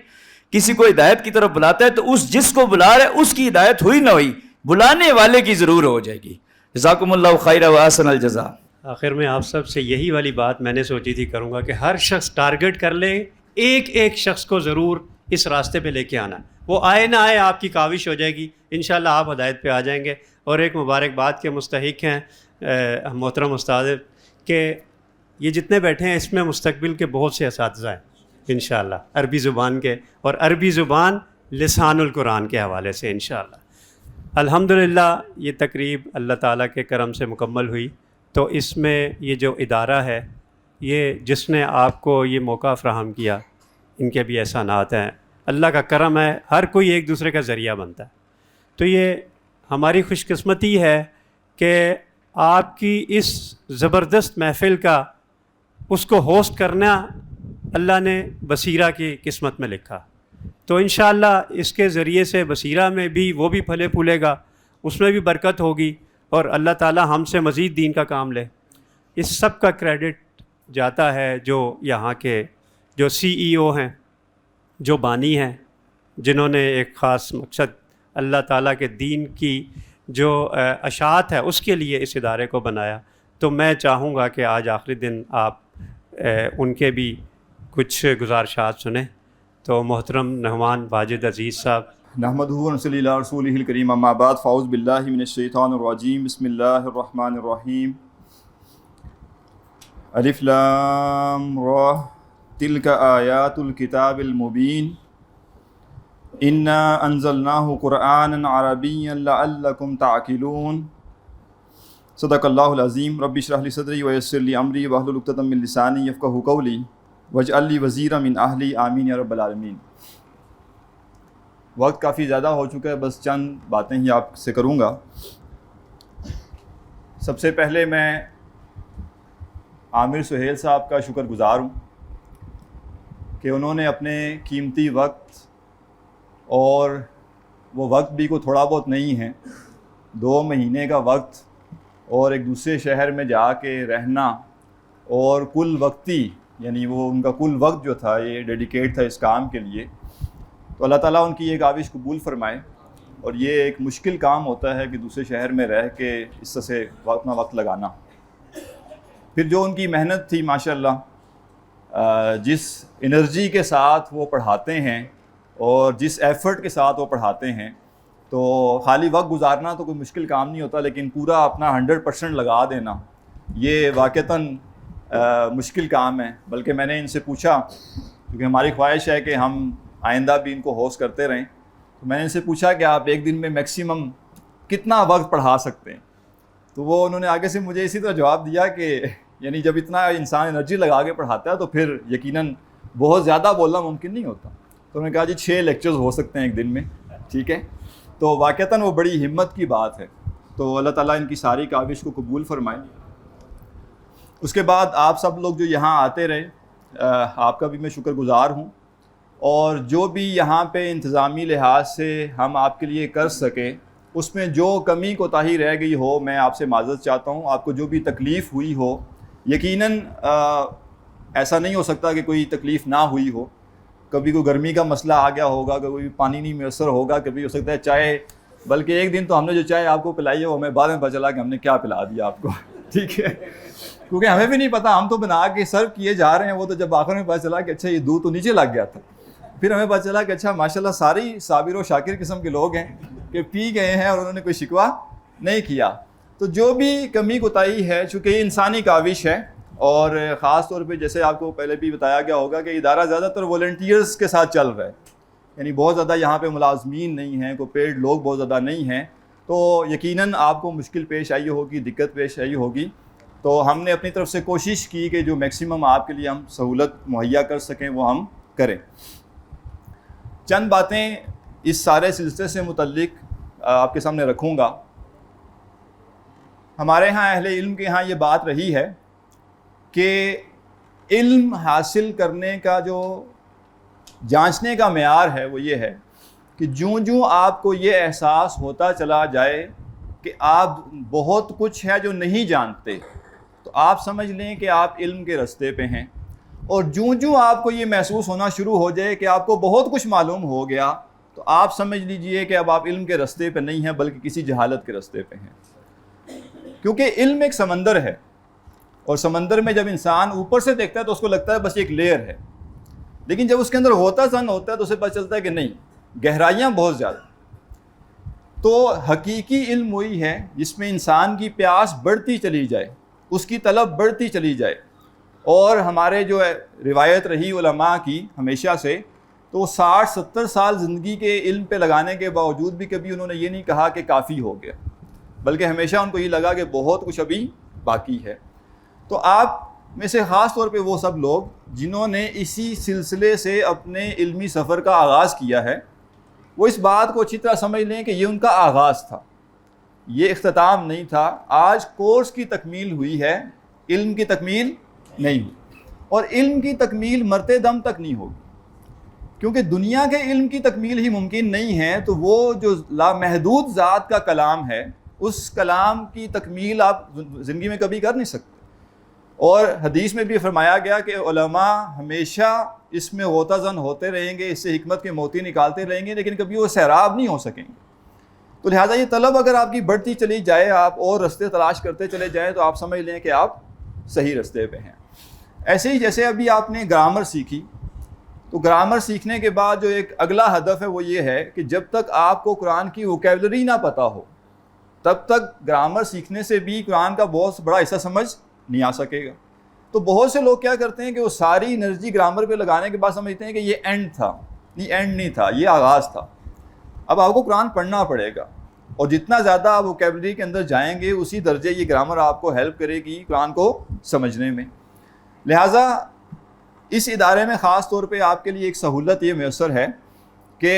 کسی کو ہدایت کی طرف بلاتا ہے، تو اس جس کو بلا رہا ہے اس کی ہدایت ہوئی نہ ہوئی، بلانے والے کی ضرور ہو جائے گی۔ جزاکم اللہ خیر و احسن الجزاء۔ آخر میں آپ سب سے یہی والی بات میں نے سوچی تھی کروں گا کہ ہر شخص ٹارگٹ کر لے، ایک ایک شخص کو ضرور اس راستے پہ لے کے آنا، وہ آئے نہ آئے آپ کی کاوش ہو جائے گی، انشاءاللہ آپ ہدایت پہ آ جائیں گے۔ اور ایک مبارکباد کے مستحق ہیں محترم استاد کہ یہ جتنے بیٹھے ہیں اس میں مستقبل کے بہت سے اساتذہ ہیں انشاءاللہ عربی زبان کے، اور عربی زبان لسان القرآن کے حوالے سے انشاءاللہ۔ الحمدللہ یہ تقریب اللہ تعالیٰ کے کرم سے مکمل ہوئی۔ تو اس میں یہ جو ادارہ ہے، یہ جس نے آپ کو یہ موقع فراہم کیا، ان کے بھی احسانات ہیں، اللہ کا کرم ہے، ہر کوئی ایک دوسرے کا ذریعہ بنتا ہے. تو یہ ہماری خوش قسمتی ہے کہ آپ کی اس زبردست محفل کا اس کو ہوسٹ کرنا اللہ نے بصیرہ کی قسمت میں لکھا. تو انشاءاللہ اس کے ذریعے سے بصیرہ میں بھی وہ بھی پھلے پھولے گا، اس میں بھی برکت ہوگی، اور اللہ تعالی ہم سے مزید دین کا کام لے. اس سب کا کریڈٹ جاتا ہے جو یہاں کے جو CEO ہیں، جو بانی ہیں، جنہوں نے ایک خاص مقصد اللہ تعالیٰ کے دین کی جو اشاعت ہے اس کے لیے اس ادارے کو بنایا. تو میں چاہوں گا کہ آج آخری دن آپ ان کے بھی کچھ گزارشات سنیں. تو محترم نعمان واجد عزیز صاحب. نحمدہ و نصلی علی رسولہ الکریم، اما بعد، فاعوذ باللہ من الشیطان الرجیم، بسم اللہ الرحمن الرحیم. الف لام را تلک آیات الکتاب المبین انا انزلناہ قرآنا عربیا لعلکم تعقلون. صدق اللہ العظیم. رب اشرح لی صدری ویسر لی امری واحلل عقدۃ من لسانی یفقہوا قولی واجعل لی وزیرا من اہلی آمین یا رب العالمین. وقت کافی زیادہ ہو چکا ہے، بس چند باتیں ہی آپ سے کروں گا. سب سے پہلے میں عامر سہیل صاحب کا شکر گزار ہوں کہ انہوں نے اپنے قیمتی وقت، اور وہ وقت بھی کوئی تھوڑا بہت نہیں ہے، 2 مہینے کا وقت، اور ایک دوسرے شہر میں جا کے رہنا، اور کل وقتی یعنی وہ ان کا کل وقت جو تھا یہ ڈیڈیکیٹ تھا اس کام کے لیے. تو اللہ تعالیٰ ان کی یہ کاوش قبول فرمائے. اور یہ ایک مشکل کام ہوتا ہے کہ دوسرے شہر میں رہ کے اس طرح سے اپنا وقت لگانا. پھر جو ان کی محنت تھی ماشاءاللہ، جس انرجی کے ساتھ وہ پڑھاتے ہیں اور جس ایفرٹ کے ساتھ وہ پڑھاتے ہیں، تو خالی وقت گزارنا تو کوئی مشکل کام نہیں ہوتا، لیکن پورا اپنا 100% لگا دینا یہ واقعتاً مشکل کام ہے. بلکہ میں نے ان سے پوچھا، کیونکہ ہماری خواہش ہے کہ ہم آئندہ بھی ان کو ہوسٹ کرتے رہیں، تو میں نے ان سے پوچھا کہ آپ ایک دن میں میکسیمم کتنا وقت پڑھا سکتے ہیں. تو وہ انہوں نے آگے سے مجھے اسی طرح جواب دیا کہ یعنی جب اتنا انسان انرجی لگا کے پڑھاتا ہے تو پھر یقیناً بہت زیادہ بولنا ممکن نہیں ہوتا. تو انہوں نے کہا جی 6 لیکچرز ہو سکتے ہیں ایک دن میں. ٹھیک ہے، تو واقعتاً وہ بڑی ہمت کی بات ہے. تو اللہ تعالیٰ ان کی ساری کاوش کو قبول فرمائے. اس کے بعد آپ سب لوگ جو یہاں آتے رہے، آپ کا بھی میں شکر گزار ہوں. اور جو بھی یہاں پہ انتظامی لحاظ سے ہم آپ کے لیے کر سکے، اس میں جو کمی کوتاہی رہ گئی ہو میں آپ سے معذرت چاہتا ہوں. آپ کو جو بھی تکلیف ہوئی ہو، یقیناً ایسا نہیں ہو سکتا کہ کوئی تکلیف نہ ہوئی ہو. کبھی کوئی گرمی کا مسئلہ آ گیا ہوگا، کبھی پانی نہیں میسر ہوگا، کبھی ہو سکتا ہے چائے، بلکہ ایک دن تو ہم نے جو چائے آپ کو پلائی ہے وہ ہمیں بعد میں پتہ چلا کہ ہم نے کیا پلا دیا آپ کو. ٹھیک ہے، کیونکہ ہمیں بھی نہیں پتہ، ہم تو بنا کے سرو کیے جا رہے ہیں. وہ تو جب آخر میں پتہ چلا کہ اچھا یہ دودھ تو نیچے لگ گیا تھا، پھر ہمیں پتہ چلا کہ اچھا ماشاءاللہ ساری صابر و شاکر قسم کے لوگ ہیں کہ پی گئے ہیں اور انہوں نے کوئی شکوہ نہیں کیا. تو جو بھی کمی کوتاہی ہے، چونکہ یہ انسانی کاوش ہے، اور خاص طور پہ جیسے آپ کو پہلے بھی بتایا گیا ہوگا کہ ادارہ زیادہ تر والنٹیئرز کے ساتھ چل رہا ہے، یعنی بہت زیادہ یہاں پہ ملازمین نہیں ہیں، کوئی پیڈ لوگ بہت زیادہ نہیں ہیں. تو یقیناً آپ کو مشکل پیش آئی ہوگی، دقت پیش آئی ہوگی. تو ہم نے اپنی طرف سے کوشش کی کہ جو میکسیمم آپ کے لیے ہم سہولت مہیا کر سکیں وہ ہم کریں. چند باتیں اس سارے سلسلے سے متعلق آپ کے سامنے رکھوں گا. ہمارے ہاں اہل علم کے ہاں یہ بات رہی ہے کہ علم حاصل کرنے کا جو جانچنے کا معیار ہے وہ یہ ہے کہ جوں آپ کو یہ احساس ہوتا چلا جائے کہ آپ بہت کچھ ہے جو نہیں جانتے، تو آپ سمجھ لیں کہ آپ علم کے رستے پہ ہیں. اور جوں آپ کو یہ محسوس ہونا شروع ہو جائے کہ آپ کو بہت کچھ معلوم ہو گیا، تو آپ سمجھ لیجئے کہ اب آپ علم کے رستے پہ نہیں ہیں بلکہ کسی جہالت کے رستے پہ ہیں. کیونکہ علم ایک سمندر ہے، اور سمندر میں جب انسان اوپر سے دیکھتا ہے تو اس کو لگتا ہے بس ایک لیئر ہے، لیکن جب اس کے اندر ہوتا ہے تو اسے پتہ چلتا ہے کہ نہیں، گہرائیاں بہت زیادہ. تو حقیقی علم وہی ہے جس میں انسان کی پیاس بڑھتی چلی جائے، اس کی طلب بڑھتی چلی جائے. اور ہمارے جو روایت رہی علماء کی ہمیشہ سے، تو وہ 60-70 سال زندگی کے علم پہ لگانے کے باوجود بھی کبھی انہوں نے یہ نہیں کہا کہ کافی ہو گیا، بلکہ ہمیشہ ان کو یہ لگا کہ بہت کچھ ابھی باقی ہے. تو آپ میں سے خاص طور پہ وہ سب لوگ جنہوں نے اسی سلسلے سے اپنے علمی سفر کا آغاز کیا ہے، وہ اس بات کو اچھی طرح سمجھ لیں کہ یہ ان کا آغاز تھا، یہ اختتام نہیں تھا۔ آج کورس کی تکمیل ہوئی ہے، علم کی تکمیل نہیں ہوئی، اور علم کی تکمیل مرتے دم تک نہیں ہوگی، کیونکہ دنیا کے علم کی تکمیل ہی ممکن نہیں ہے، تو وہ جو لامحدود ذات کا کلام ہے اس کلام کی تکمیل آپ زندگی میں کبھی کر نہیں سکتے۔ اور حدیث میں بھی فرمایا گیا کہ علماء ہمیشہ اس میں غوطہ زن ہوتے رہیں گے، اس سے حکمت کے موتی نکالتے رہیں گے، لیکن کبھی وہ سیراب نہیں ہو سکیں گے۔ تو لہٰذا یہ طلب اگر آپ کی بڑھتی چلی جائے، آپ اور رستے تلاش کرتے چلے جائیں، تو آپ سمجھ لیں کہ آپ صحیح رستے پہ ہیں۔ ایسے ہی جیسے ابھی آپ نے گرامر سیکھی، تو گرامر سیکھنے کے بعد جو ایک اگلا ہدف ہے وہ یہ ہے کہ جب تک آپ کو قرآن کی ووکیبلری نہ پتہ ہو، تب تک گرامر سیکھنے سے بھی قرآن کا بہت بڑا حصہ سمجھ نہیں آ سکے گا۔ تو بہت سے لوگ کیا کرتے ہیں کہ وہ ساری انرجی گرامر پہ لگانے کے بعد سمجھتے ہیں کہ یہ اینڈ تھا، یہ اینڈ نہیں تھا، یہ آغاز تھا۔ اب آپ کو قرآن پڑھنا پڑے گا، اور جتنا زیادہ آپ ووکیبلری کے اندر جائیں گے اسی درجے یہ گرامر آپ کو ہیلپ کرے گی قرآن کو سمجھنے میں۔ لہٰذا اس ادارے میں خاص طور پہ آپ کے لیے ایک سہولت یہ میسر ہے کہ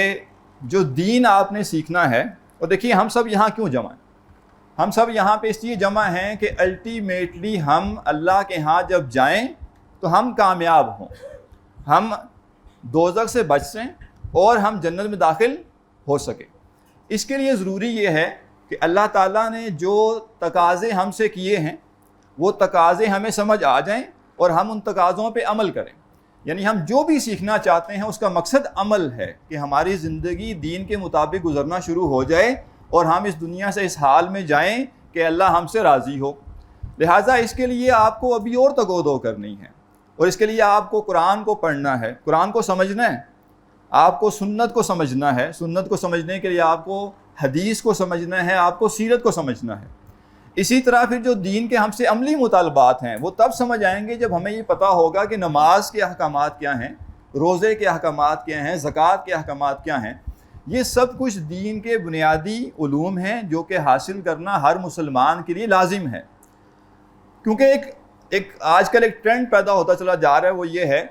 جو دین آپ نے سیکھنا ہے، اور دیکھیے ہم سب یہاں کیوں جمع ہیں؟ ہم سب یہاں پہ اس لیے جمع ہیں کہ الٹیمیٹلی ہم اللہ کے ہاں جب جائیں تو ہم کامیاب ہوں، ہم دوزخ سے بچ سیں اور ہم جنت میں داخل ہو سکیں۔ اس کے لیے ضروری یہ ہے کہ اللہ تعالیٰ نے جو تقاضے ہم سے کیے ہیں وہ تقاضے ہمیں سمجھ آ جائیں اور ہم ان تقاضوں پہ عمل کریں۔ یعنی ہم جو بھی سیکھنا چاہتے ہیں اس کا مقصد عمل ہے کہ ہماری زندگی دین کے مطابق گزرنا شروع ہو جائے اور ہم اس دنیا سے اس حال میں جائیں کہ اللہ ہم سے راضی ہو۔ لہٰذا اس کے لیے آپ کو ابھی اور تگودو کرنی ہے، اور اس کے لیے آپ کو قرآن کو پڑھنا ہے، قرآن کو سمجھنا ہے، آپ کو سنت کو سمجھنا ہے، سنت کو سمجھنے کے لیے آپ کو حدیث کو سمجھنا ہے، آپ کو سیرت کو سمجھنا ہے۔ اسی طرح پھر جو دین کے ہم سے عملی مطالبات ہیں وہ تب سمجھ آئیں گے جب ہمیں یہ پتہ ہوگا کہ نماز کے احکامات کیا ہیں، روزے کے احکامات کیا ہیں، زکوٰۃ کے احکامات کیا ہیں۔ یہ سب کچھ دین کے بنیادی علوم ہیں جو کہ حاصل کرنا ہر مسلمان کے لیے لازم ہے، کیونکہ ایک آج کل ایک ٹرینڈ پیدا ہوتا چلا جا رہا ہے، وہ یہ ہے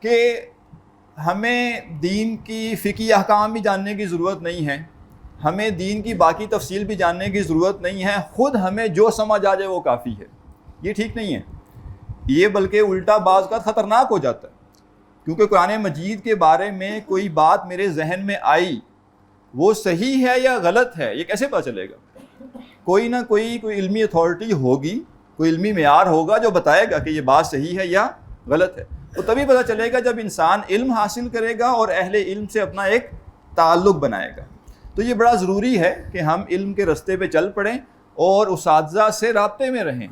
کہ ہمیں دین کی فقہی احکام بھی جاننے کی ضرورت نہیں ہے، ہمیں دین کی باقی تفصیل بھی جاننے کی ضرورت نہیں ہے، خود ہمیں جو سمجھ آ جائے وہ کافی ہے۔ یہ ٹھیک نہیں ہے، یہ بلکہ الٹا بعض کا خطرناک ہو جاتا ہے، کیونکہ قرآن مجید کے بارے میں کوئی بات میرے ذہن میں آئی، وہ صحیح ہے یا غلط ہے یہ کیسے پتہ چلے گا؟ کوئی نہ کوئی علمی اتھارٹی ہوگی، کوئی علمی معیار ہوگا جو بتائے گا کہ یہ بات صحیح ہے یا غلط ہے۔ تو تبھی پتہ چلے گا جب انسان علم حاصل کرے گا اور اہل علم سے اپنا ایک تعلق بنائے گا۔ تو یہ بڑا ضروری ہے کہ ہم علم کے رستے پہ چل پڑیں اور اساتذہ سے رابطے میں رہیں،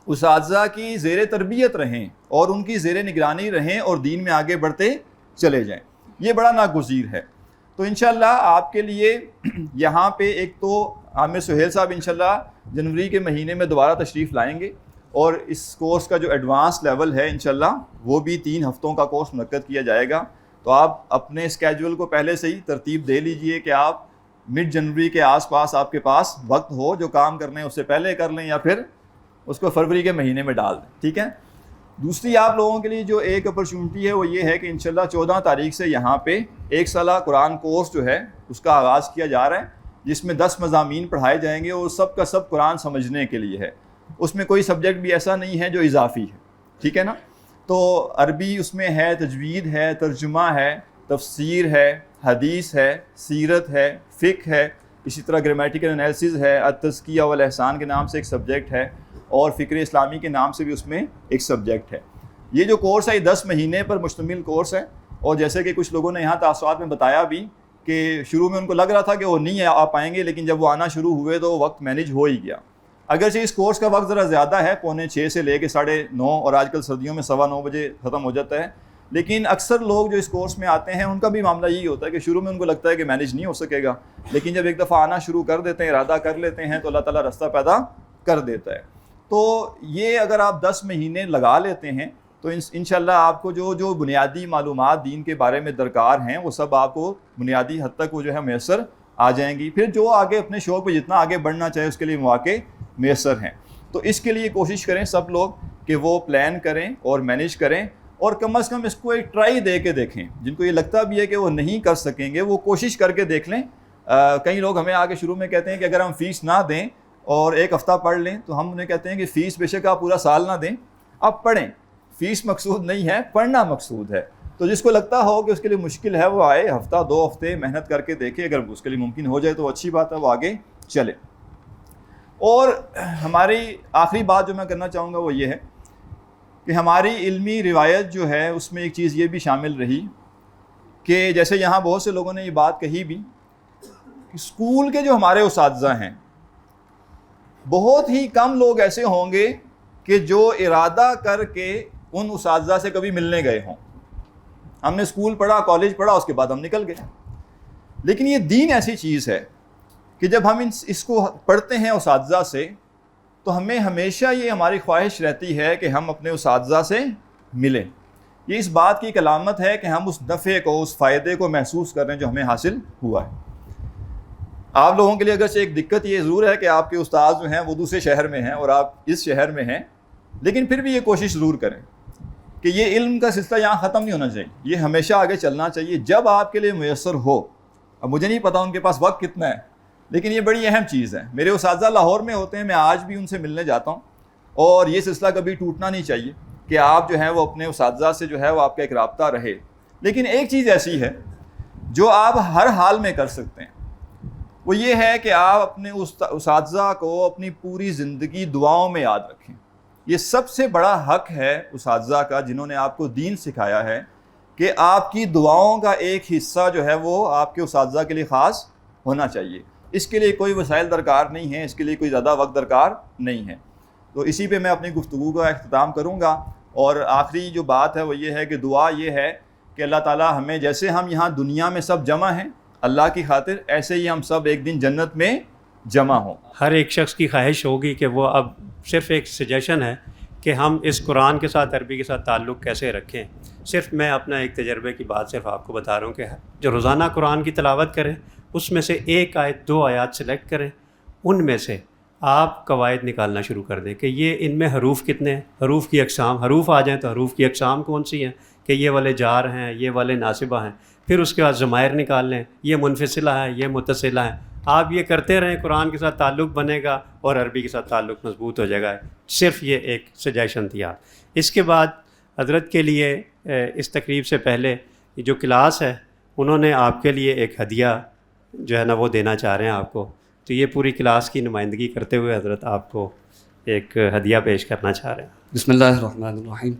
اساتذہ کی زیر تربیت رہیں اور ان کی زیر نگرانی رہیں اور دین میں آگے بڑھتے چلے جائیں۔ یہ بڑا ناگزیر ہے۔ تو انشاءاللہ آپ کے لیے یہاں پہ ایک تو عامر سہیل صاحب انشاءاللہ جنوری کے مہینے میں دوبارہ تشریف لائیں گے، اور اس کورس کا جو ایڈوانس لیول ہے انشاءاللہ وہ بھی 3 ہفتوں کا کورس منعقد کیا جائے گا۔ تو آپ اپنے اسکیجول کو پہلے سے ہی ترتیب دے لیجئے کہ آپ مڈ جنوری کے آس پاس آپ کے پاس وقت ہو، جو کام کرنے ہیں اس سے پہلے کر لیں یا پھر اس کو فروری کے مہینے میں ڈال دیں، ٹھیک ہے۔ دوسری آپ لوگوں کے لیے جو ایک اپرچونٹی ہے وہ یہ ہے کہ انشاءاللہ 14 تاریخ سے یہاں پہ 1 سالہ قرآن کورس جو ہے اس کا آغاز کیا جا رہا ہے، جس میں 10 مضامین پڑھائے جائیں گے اور سب کا سب قرآن سمجھنے کے لیے ہے۔ اس میں کوئی سبجیکٹ بھی ایسا نہیں ہے جو اضافی ہے، ٹھیک ہے نا۔ تو عربی اس میں ہے، تجوید ہے، ترجمہ ہے، تفسیر ہے، حدیث ہے، سیرت ہے، فقہ ہے، اسی طرح گرامیٹیکل انالیسز ہے، التزکیہ والاحسان کے نام سے ایک سبجیکٹ ہے، اور فکر اسلامی کے نام سے بھی اس میں ایک سبجیکٹ ہے۔ یہ جو کورس ہے یہ 10 مہینے پر مشتمل کورس ہے، اور جیسے کہ کچھ لوگوں نے یہاں تاثرات میں بتایا بھی کہ شروع میں ان کو لگ رہا تھا کہ وہ نہیں آ پائیں گے، لیکن جب وہ آنا شروع ہوئے تو وقت مینیج ہو ہی گیا۔ اگرچہ اس کورس کا وقت ذرا زیادہ ہے، 6:45 سے لے کے 9:30، اور آج کل سردیوں میں 9:15 بجے ختم ہو جاتا ہے، لیکن اکثر لوگ جو اس کورس میں آتے ہیں ان کا بھی معاملہ یہی ہوتا ہے کہ شروع میں ان کو لگتا ہے کہ مینیج نہیں ہو سکے گا، لیکن جب ایک دفعہ آنا شروع کر دیتے ہیں، ارادہ کر لیتے ہیں، تو اللہ تعالیٰ رستہ پیدا کر دیتا ہے۔ تو یہ اگر آپ 10 مہینے لگا لیتے ہیں تو انشاءاللہ آپ کو جو بنیادی معلومات دین کے بارے میں درکار ہیں وہ سب آپ کو بنیادی حد تک وہ جو ہے میسر آ جائیں گی۔ پھر جو آگے اپنے شوق پہ جتنا آگے بڑھنا چاہے اس کے لیے مواقع میسر ہیں۔ تو اس کے لیے کوشش کریں سب لوگ کہ وہ پلان کریں اور مینیج کریں، اور کم از کم اس کو ایک ٹرائی دے کے دیکھیں. جن کو یہ لگتا بھی ہے کہ وہ نہیں کر سکیں گے وہ کوشش کر کے دیکھ لیں. کئی لوگ ہمیں آگے شروع میں کہتے ہیں کہ اگر ہم فیس نہ دیں اور ایک ہفتہ پڑھ لیں، تو ہم انہیں کہتے ہیں کہ فیس بے شک آپ پورا سال نہ دیں، آپ پڑھیں. فیس مقصود نہیں ہے، پڑھنا مقصود ہے. تو جس کو لگتا ہو کہ اس کے لیے مشکل ہے وہ آئے، ہفتہ 2 ہفتے محنت کر کے دیکھے، اگر اس کے لیے ممکن ہو جائے تو اچھی بات ہے، وہ آگے چلے. اور ہماری آخری بات جو میں کرنا چاہوں گا وہ یہ ہے کہ ہماری علمی روایت جو ہے اس میں ایک چیز یہ بھی شامل رہی کہ جیسے یہاں بہت سے لوگوں نے یہ بات کہی بھی کہ اسکول کے جو ہمارے اساتذہ ہیں، بہت ہی کم لوگ ایسے ہوں گے کہ جو ارادہ کر کے ان اساتذہ سے کبھی ملنے گئے ہوں. ہم نے اسکول پڑھا، کالج پڑھا، اس کے بعد ہم نکل گئے. لیکن یہ دین ایسی چیز ہے کہ جب ہم اس کو پڑھتے ہیں اساتذہ سے تو ہمیں ہمیشہ یہ ہماری خواہش رہتی ہے کہ ہم اپنے اساتذہ سے ملیں. یہ اس بات کی ایک علامت ہے کہ ہم اس نفع کو، اس فائدے کو محسوس کر رہے ہیں جو ہمیں حاصل ہوا ہے. آپ لوگوں کے لیے اگرچہ ایک دقت یہ ضرور ہے کہ آپ کے استاد جو ہیں وہ دوسرے شہر میں ہیں اور آپ اس شہر میں ہیں، لیکن پھر بھی یہ کوشش ضرور کریں کہ یہ علم کا سلسلہ یہاں ختم نہیں ہونا چاہیے، یہ ہمیشہ آگے چلنا چاہیے جب آپ کے لیے میسر ہو. اب مجھے نہیں پتا ان کے پاس وقت کتنا ہے، لیکن یہ بڑی اہم چیز ہے. میرے اساتذہ لاہور میں ہوتے ہیں، میں آج بھی ان سے ملنے جاتا ہوں، اور یہ سلسلہ کبھی ٹوٹنا نہیں چاہیے کہ آپ جو ہیں وہ اپنے اساتذہ سے جو ہے وہ آپ کا ایک رابطہ رہے. لیکن ایک چیز ایسی ہے جو آپ ہر حال میں کر سکتے ہیں، وہ یہ ہے کہ آپ اپنے اساتذہ کو اپنی پوری زندگی دعاؤں میں یاد رکھیں. یہ سب سے بڑا حق ہے اساتذہ کا جنہوں نے آپ کو دین سکھایا ہے کہ آپ کی دعاؤں کا ایک حصہ جو ہے وہ آپ کے اساتذہ کے لیے خاص ہونا چاہیے. اس کے لیے کوئی وسائل درکار نہیں ہے، اس کے لیے کوئی زیادہ وقت درکار نہیں ہے. تو اسی پہ میں اپنی گفتگو کا اختتام کروں گا. اور آخری جو بات ہے وہ یہ ہے کہ دعا یہ ہے کہ اللہ تعالیٰ ہمیں، جیسے ہم یہاں دنیا میں سب جمع ہیں اللہ کی خاطر، ایسے ہی ہم سب ایک دن جنت میں جمع ہوں. ہر ایک شخص کی خواہش ہوگی کہ وہ اب صرف ایک سجیشن ہے کہ ہم اس قرآن کے ساتھ، عربی کے ساتھ تعلق کیسے رکھیں. صرف میں اپنا ایک تجربے کی بات صرف آپ کو بتا رہا ہوں کہ جو روزانہ قرآن کی تلاوت کریں اس میں سے 1 آیت 2 آیات سلیکٹ کریں، ان میں سے آپ قواعد نکالنا شروع کر دیں کہ یہ ان میں حروف کتنے ہیں، حروف کی اقسام، حروف آ جائیں تو حروف کی اقسام کون سی ہیں کہ یہ والے جار ہیں، یہ والے ناصبہ ہیں. پھر اس کے بعد ضمائر نکال لیں، یہ منفصلہ ہیں، یہ متصلہ ہیں. آپ یہ کرتے رہیں، قرآن کے ساتھ تعلق بنے گا اور عربی کے ساتھ تعلق مضبوط ہو جائے گا. صرف یہ ایک سجیشن تھی. اس کے بعد حضرت کے لیے اس تقریب سے پہلے جو کلاس ہے انہوں نے آپ کے لیے ایک ہدیہ جو ہے نا وہ دینا چاہ رہے ہیں آپ کو. تو یہ پوری کلاس کی نمائندگی کرتے ہوئے حضرت آپ کو ایک ہدیہ پیش کرنا چاہ رہے ہیں. بسم اللہ الرحمن الرحیم.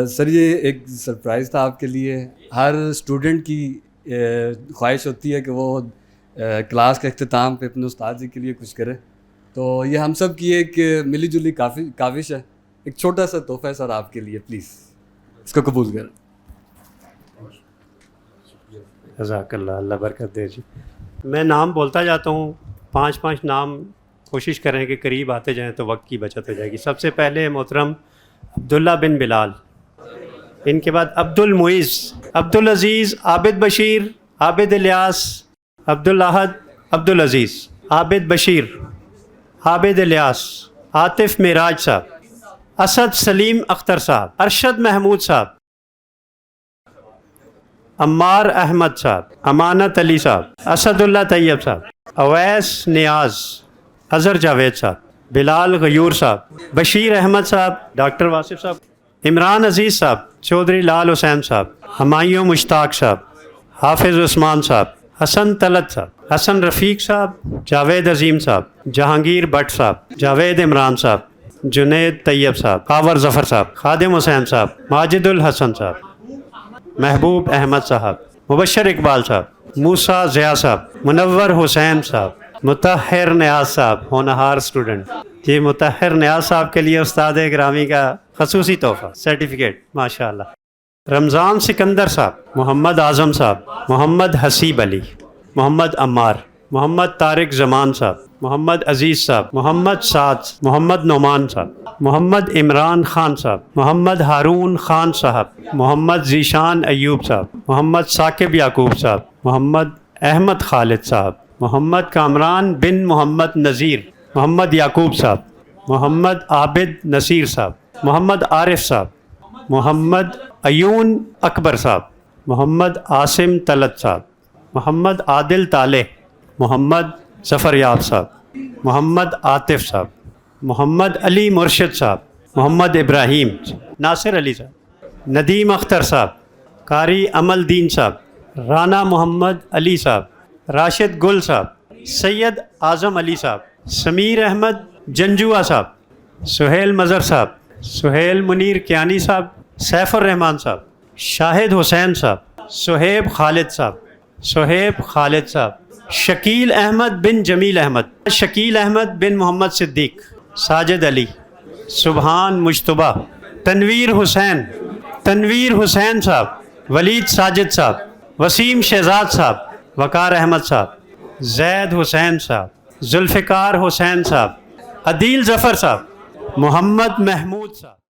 سر یہ ایک سرپرائز تھا آپ کے لیے. ہر اسٹوڈنٹ کی خواہش ہوتی ہے کہ وہ کلاس کے اختتام پہ اپنے استاد جی کے لیے کچھ کرے. تو یہ ہم سب کی ایک ملی جلی کاوش ہے. ایک چھوٹا سا تحفہ ہے سر آپ کے لیے، پلیز اس کو قبول کریں. جزاک اللہ، اللہ برکت دے. جی میں نام بولتا جاتا ہوں، 5 نام کوشش کریں کہ قریب آتے جائیں تو وقت کی بچت ہو جائے گی. سب سے پہلے محترم عبداللہ بن بلال، ان کے بعد عبد المعیز، عبد العزیز، عابد بشیر، عابد الیاس، عبد الاحد، عبد العزیز، عابد بشیر، عابد الیاس، عاطف معراج صاحب، اسد سلیم اختر صاحب، ارشد محمود صاحب، عمار احمد صاحب، امانت علی صاحب، اسد اللہ طیب صاحب، اویس نیاز، اظہر جاوید صاحب، بلال غیور صاحب، بشیر احمد صاحب، ڈاکٹر واصف صاحب، عمران عزیز صاحب، چودھری لال حسین صاحب، ہمایوں مشتاق صاحب، حافظ عثمان صاحب، حسن طلعت صاحب، حسن رفیق صاحب، جاوید عظیم صاحب، جہانگیر بٹ صاحب، جاوید عمران صاحب، جنید طیب صاحب، کاور ظفر صاحب، خادم حسین صاحب، ماجد الحسن صاحب، محبوب احمد صاحب، مبشر اقبال صاحب، موسیٰ ضیاء صاحب، منور حسین صاحب، مطہر نیاز صاحب، ہونہار اسٹوڈنٹ. جی مطہر نیاز صاحب کے لیے استاد گرامی کا خصوصی تحفہ سرٹیفکیٹ ماشاء اللہ. رمضان سکندر صاحب، محمد اعظم صاحب، محمد حسیب علی، محمد عمار، محمد طارق زمان صاحب، محمد عزیز صاحب، محمد سعد، محمد نعمان صاحب، محمد عمران خان صاحب، محمد ہارون خان صاحب، محمد ذیشان ایوب صاحب، محمد ثاقب یعقوب صاحب، محمد احمد خالد صاحب، محمد کامران بن محمد نذیر، محمد یعقوب صاحب، محمد عابد نصیر صاحب, محمد عارف صاحب, محمد ایون اکبر صاحب, محمد عاصم طلعت صاحب, محمد عادل طالح, محمد ظفر یاب صاحب, محمد عاطف صاحب, محمد علی مرشد صاحب, محمد ابراہیم, ناصر علی صاحب, ندیم اختر صاحب, قاری عمل دین صاحب, رانا محمد علی صاحب, راشد گل صاحب, سید اعظم علی صاحب, سمیر احمد جنجوا صاحب, سہیل مظہر صاحب, سہیل منیر کیانی صاحب, سیف الرحمان صاحب, شاہد حسین صاحب, سہیب خالد صاحب, سہیب خالد صاحب, شکیل احمد بن جمیل احمد, شکیل احمد بن محمد صدیق, ساجد علی, سبحان مجتبہ, تنویر حسین صاحب, ولید ساجد صاحب, وسیم شہزاد صاحب, وقار احمد صاحب, زید حسین صاحب, ذوالفقار حسین صاحب, عدیل ظفر صاحب, محمد محمود صاحب.